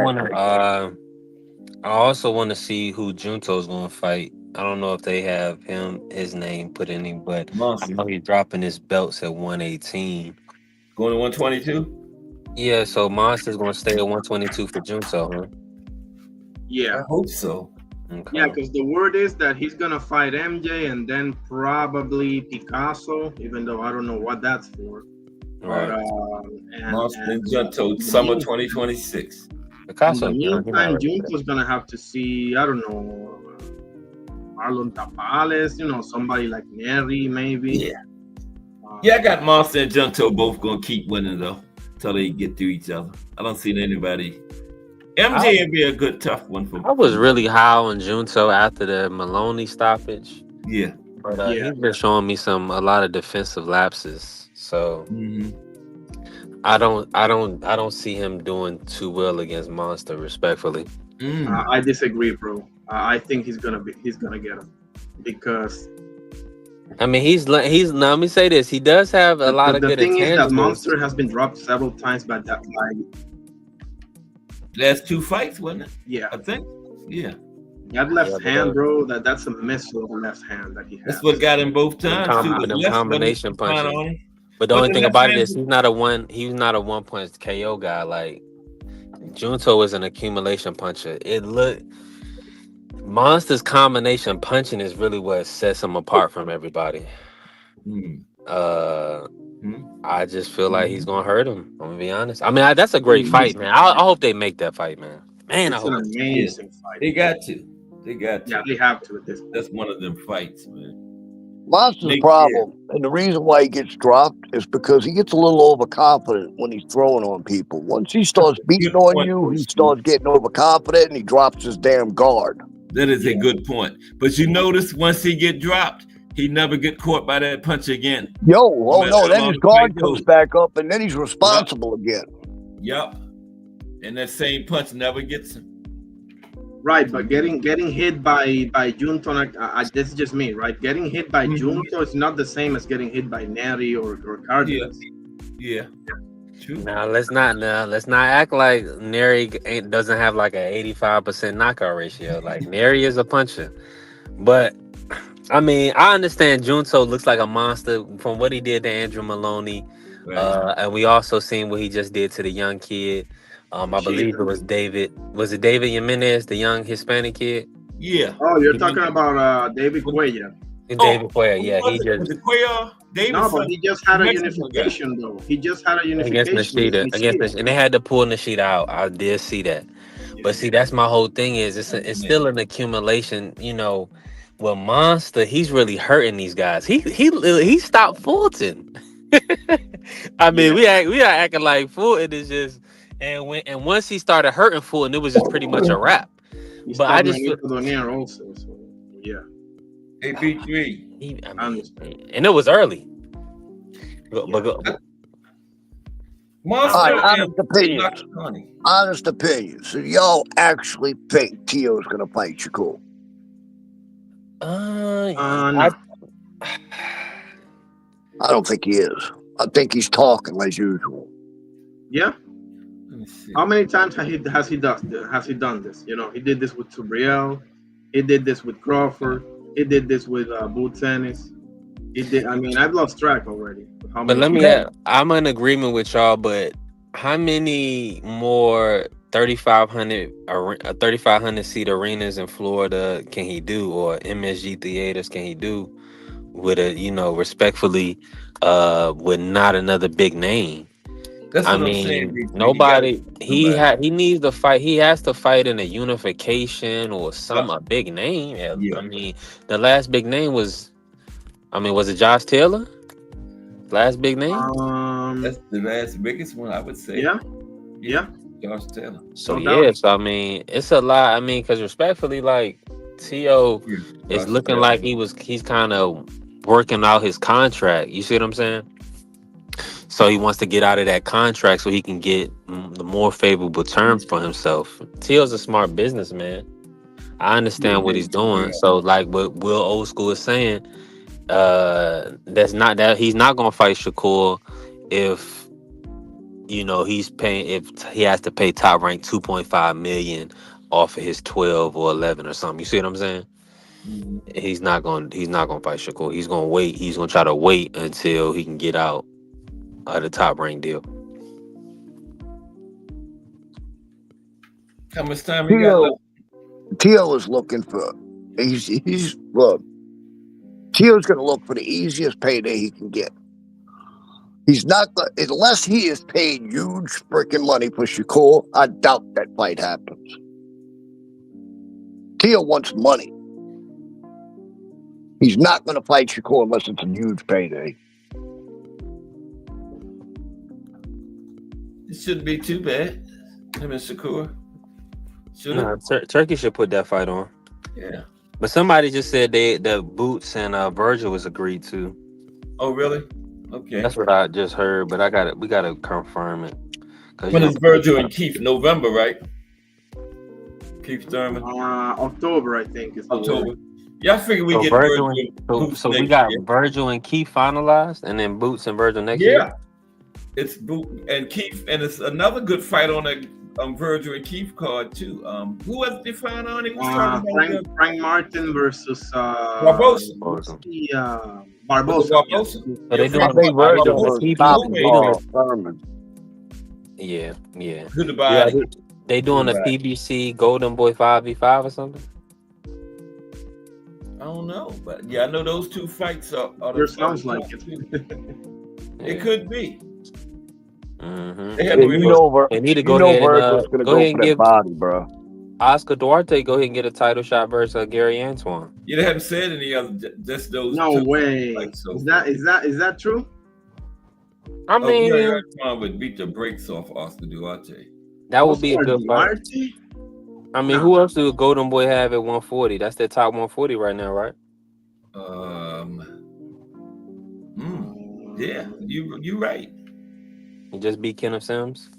I also want to see who Junto's going to fight. I don't know if they have his name put in him, but I know he's dropping his belts at 118. Going to 122? Yeah, so Monster's going to stay at 122 for Junto, huh? Yeah. I hope so. Okay. Yeah, because the word is that he's going to fight MJ and then probably Picasso, even though I don't know what that's for. Right. But, Monster and Junto, summer 2026. Picasso. In the meantime, Junto's going to have to see, I don't know, Marlon Tapales, somebody like Neri, maybe. Yeah. I got Monster and Junto both going to keep winning, though, until they get through each other. I don't see anybody. MJ would be a good, tough one for me. I was really high on Junto after the Maloney stoppage. Yeah. But he's been showing me a lot of defensive lapses. So I don't see him doing too well against Monster, respectfully. I disagree, bro. I think he's gonna get him because I mean now let me say this, he does have a lot of good intangibles. The thing is that Monster has been dropped several times by that guy. Last two fights, wasn't it? Yeah. I think. Yeah. That left hand, bro, that's a missile left hand that he has. That's what got him both times. Combination punches. But the only thing about it is he's not a one punch KO guy. Like Junto is an accumulation puncher. Monster's combination punching is really what sets him apart from everybody. I just feel like he's gonna hurt him. I'm gonna be honest. I mean, that's a great fight, man. I hope they make that fight, man. Man, It's an amazing fight. They got to. They got to. Yeah, they have to at this point. That's one of them fights, man. Monster's problem, and the reason why he gets dropped is because he gets a little overconfident when he's throwing on people. Once he starts beating on you, he starts getting overconfident and he drops his damn guard. That is a good point. But you notice once he get dropped, he never get caught by that punch again. Then his guard comes back up and then he's responsible again. Yep. And that same punch never gets him. Right, but getting hit by Junto, this is just me, right? Getting hit by Junto is not the same as getting hit by Neri or Cardenas. Yeah. True. Now let's not act like Neri doesn't have like an 85% knockout ratio. Like Neri is a puncher, but I mean I understand Junto looks like a monster from what he did to Andrew Maloney, and we also seen what he just did to the young kid. I believe it was David. Was it David Jimenez, the young Hispanic kid? Yeah. Oh, you're talking about David Cuellar. David Cuellar, yeah. He just but he just had a unification though. He just had a unification against Nishida. And they had to pull Nishida out. I did see that. But see, that's my whole thing is it's still an accumulation, you know. Well, Monster, he's really hurting these guys. He stopped Fulton. I mean, we are acting like Fulton is just and once he started hurting Fulton, it was just pretty much a wrap. But I just also, so, yeah. AP3. And it was early. Honest opinion. So y'all actually think Tio's gonna fight Shakur? No. I don't think he is. I think he's talking as usual. Yeah. How many times has he done this? You know, he did this with Subriel. He did this with Crawford. He did this with Boots Ennis. He did. I mean, I've lost track already. I'm in agreement with y'all, but how many more 3,500 seat arenas in Florida can he do, or MSG theaters can he do with respectfully, with not another big name? I mean, nobody. He needs to fight. He has to fight in a unification or a big name. I mean, the last big name was it Josh Taylor? Last big name? That's the last biggest one, I would say. Yeah. Josh Taylor. So I mean, it's a lot. I mean, because respectfully, like T.O. is looking like he's kind of working out his contract. You see what I'm saying? So he wants to get out of that contract so he can get the more favorable terms for himself. T.O.'s a smart businessman. I understand what he's doing. So like what Will Old School is saying, he's not gonna fight Shakur if he's paying, if he has to pay Top Rank 2.5 million off of his 12 or 11 or something. You see what I'm saying? He's not gonna fight Shakur. He's gonna wait. He's gonna try to wait until he can get out of the Top Rank deal. How much time he got left? Tio is looking for. Look. Tio's going to look for the easiest payday he can get. He's not unless he is paid huge freaking money for Shakur. I doubt that fight happens. Tio wants money. He's not going to fight Shakur unless it's a huge payday. It shouldn't be too bad. Him and Shakur. Turkey should put that fight on. Yeah. But somebody just said the Boots and Virgil was agreed to. Oh, really? Okay. That's what I just heard, but we gotta confirm it. When is Virgil and Keith? November, right? Keith Thurman. October, I think. Is October. Yeah, I figure we get Virgil and Boots. So we got Virgil and Keith finalized, and then Boots and Virgil next year. Yeah. It's Boot and Keith, and it's another good fight on a Virgil and Keith card too. Who was the fight on? He was Frank Martin versus Barbosa. Barbosa. So they doing They doing a PBC Golden Boy 5v5 or something. I don't know, but yeah, I know those two fights are. Sounds like it. It could be. Mm-hmm. They need to go ahead and give body, bro. Oscar Duarte go ahead and get a title shot versus Gary Antoine. You haven't said any other. Just those. No two way. fights so Is far. that true? I mean, Gary Antoine would beat the brakes off Oscar Duarte. that would be a good fight. Duarte? I mean, who else do Golden Boy have at 140? That's their top 140 right now, right? Yeah, you right. He just beat Kenneth Sims.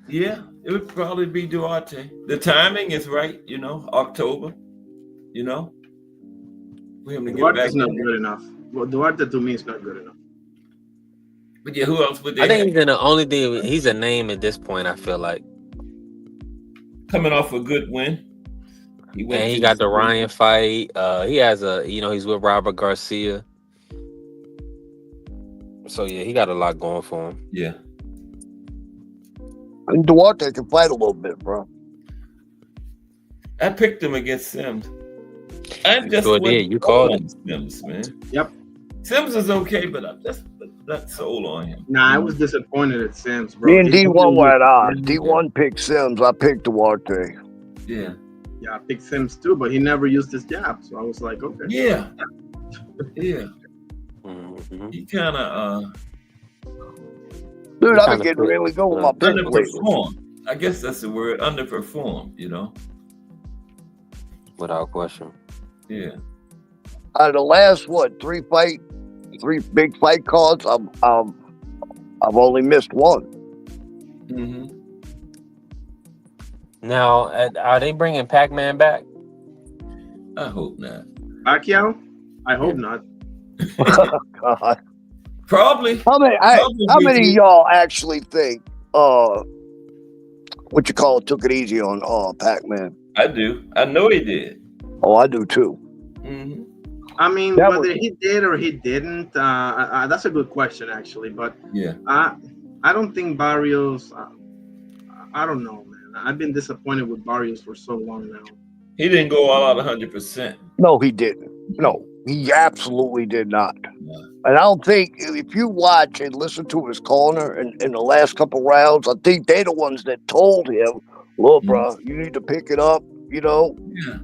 Yeah, it would probably be Duarte. The timing is right, October, for him to get back. Duarte's not good enough. Well, Duarte to me is not good enough. But yeah, who else would they I think have? he's in the only thing. He's a name at this point. I feel like Coming off a good win. He got the Ryan fight. He has he's with Robert Garcia. So yeah, he got a lot going for him. Yeah. And Duarte can fight a little bit, bro. I picked him against Sims. I just sure did. You called it. Sims, man. Yep. Sims is okay, but I'm just not sold on him. Nah, I was disappointed at Sims, bro. Me and D1 were at odds. D1 picked Sims. I picked Duarte. Yeah. Yeah, I picked Sims too, but he never used his jab, so I was like, okay. Yeah. Yeah. Mm-hmm. He kind of Dude, I've been getting really good with my pick underperformed. I guess that's the word, underperformed, Without question. Yeah. Out of the last three big fight cards, I've only missed one. Mm-hmm. Now, are they bringing Pac-Man back? I hope not. Pacquiao? I hope not. God. Probably. How many of y'all actually think took it easy on Pac-Man? I do. I know he did. Oh, I do too. Mm-hmm. I mean, whether he did or he didn't, that's a good question actually. But yeah, I don't think Barrios. I don't know, man. I've been disappointed with Barrios for so long now. He didn't go all out 100%. No, he didn't. No, he absolutely did not. And I don't think if you watch and listen to his corner in the last couple rounds, I think they're the ones that told him, "Look, bro, you need to pick it up, Yeah.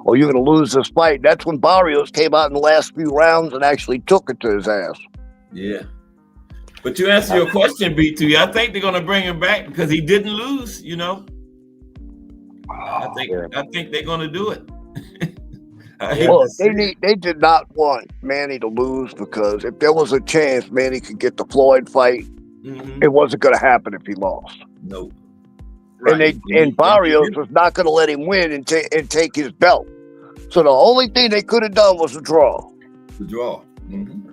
or you're going to lose this fight." That's when Barrios came out in the last few rounds and actually took it to his ass. Yeah. But to answer your question, B2, I think they're going to bring him back because he didn't lose, I think they're going to do it. They did not want Manny to lose because if there was a chance Manny could get the Floyd fight, it wasn't going to happen if he lost. Nope. Right. And Barrios was not going to let him win and take his belt. So the only thing they could have done was a draw. The draw. Mm-hmm.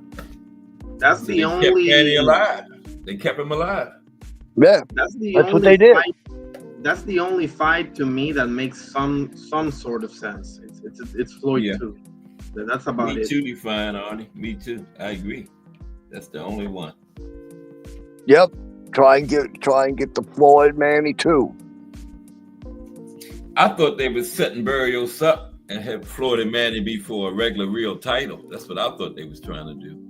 That's the only. Kept Manny alive. They kept him alive. Yeah, that's what they did. That's the only fight to me that makes some sort of sense. It's Floyd too. That's about it. Me too, define Arnie. Me too. I agree. That's the only one. Yep. Try and get the Floyd Manny too. I thought they were setting Barrios up and have Floyd and Manny be for a regular real title. That's what I thought they was trying to do.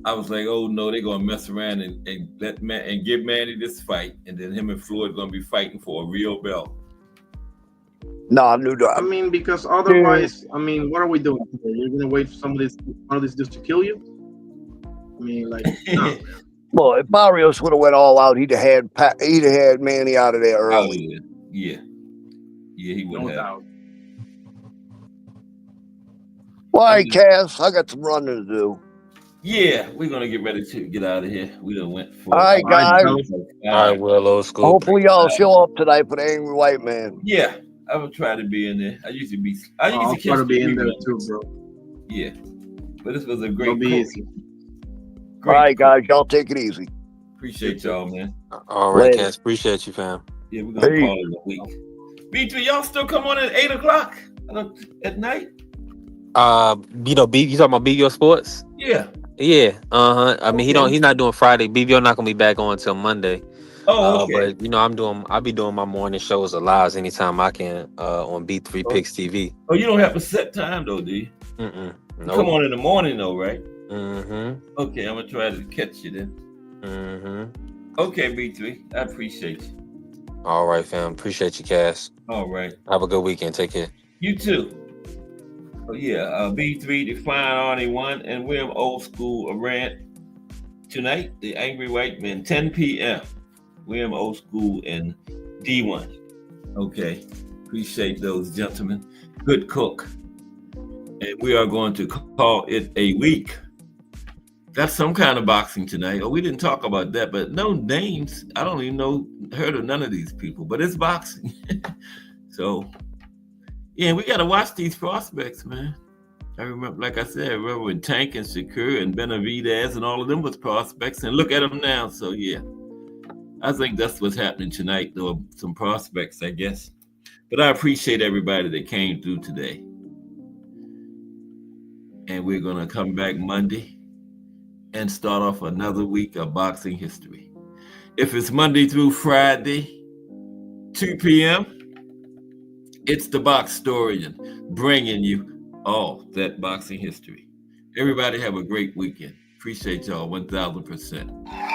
I was like, oh no, they're gonna mess around and give Manny this fight, and then him and Floyd gonna be fighting for a real belt. No, I knew that. I mean, because otherwise, what are we doing? You're gonna wait for one of these dudes to kill you? I mean, like, no. Well, if Barrios would have went all out, he'd have had Manny out of there early. Oh, yeah, he would have. Doubt. All right, Cass, I got some running to do. Yeah, we're gonna get ready to get out of here. We done went for. All right, guys. All right, well, old school. Hopefully, y'all show up tonight for the Angry White Man. Yeah, I will try to be in there. I usually try to be in there too, bro. Yeah, but this was a great. It'll be easy. All right, guys, y'all take it easy. Appreciate y'all, man. All right, Cass. Appreciate you, fam. Yeah, we're gonna call it a week. B3, y'all still come on at 8:00 at night? You talking about BVO Sports? Yeah. Yeah. I mean, he's not doing Friday. BVO not gonna be back on until Monday. Oh, okay. But I'll be doing my morning shows live anytime I can on B3 Picks TV. Oh, you don't have a set time though, do you? Nope. Come on in the morning though, right? Mm-hmm. Okay, I'm gonna try to catch you then. Mm-hmm. Okay, B3, I appreciate you. All right, fam. Appreciate you, Cass. All right. Have a good weekend. Take care. You too. Oh, yeah. B3, Define Arnie 1, and William Old School Rant. Tonight, The Angry White Men, 10 p.m. William Old School and D1. Okay. Appreciate those gentlemen. Good cook. And we are going to call it a week. That's some kind of boxing tonight. Oh, we didn't talk about that, but no names. I don't even heard of none of these people, but it's boxing. So, yeah, we got to watch these prospects, man. I remember, like I said, when Tank and Shakur and Benavidez and all of them was prospects, and look at them now. So, yeah, I think that's what's happening tonight, though, some prospects, I guess. But I appreciate everybody that came through today. And we're going to come back Monday and start off another week of boxing history. If it's Monday through Friday, 2 p.m., it's the Box Historian bringing you all that boxing history. Everybody have a great weekend. Appreciate y'all 1,000%.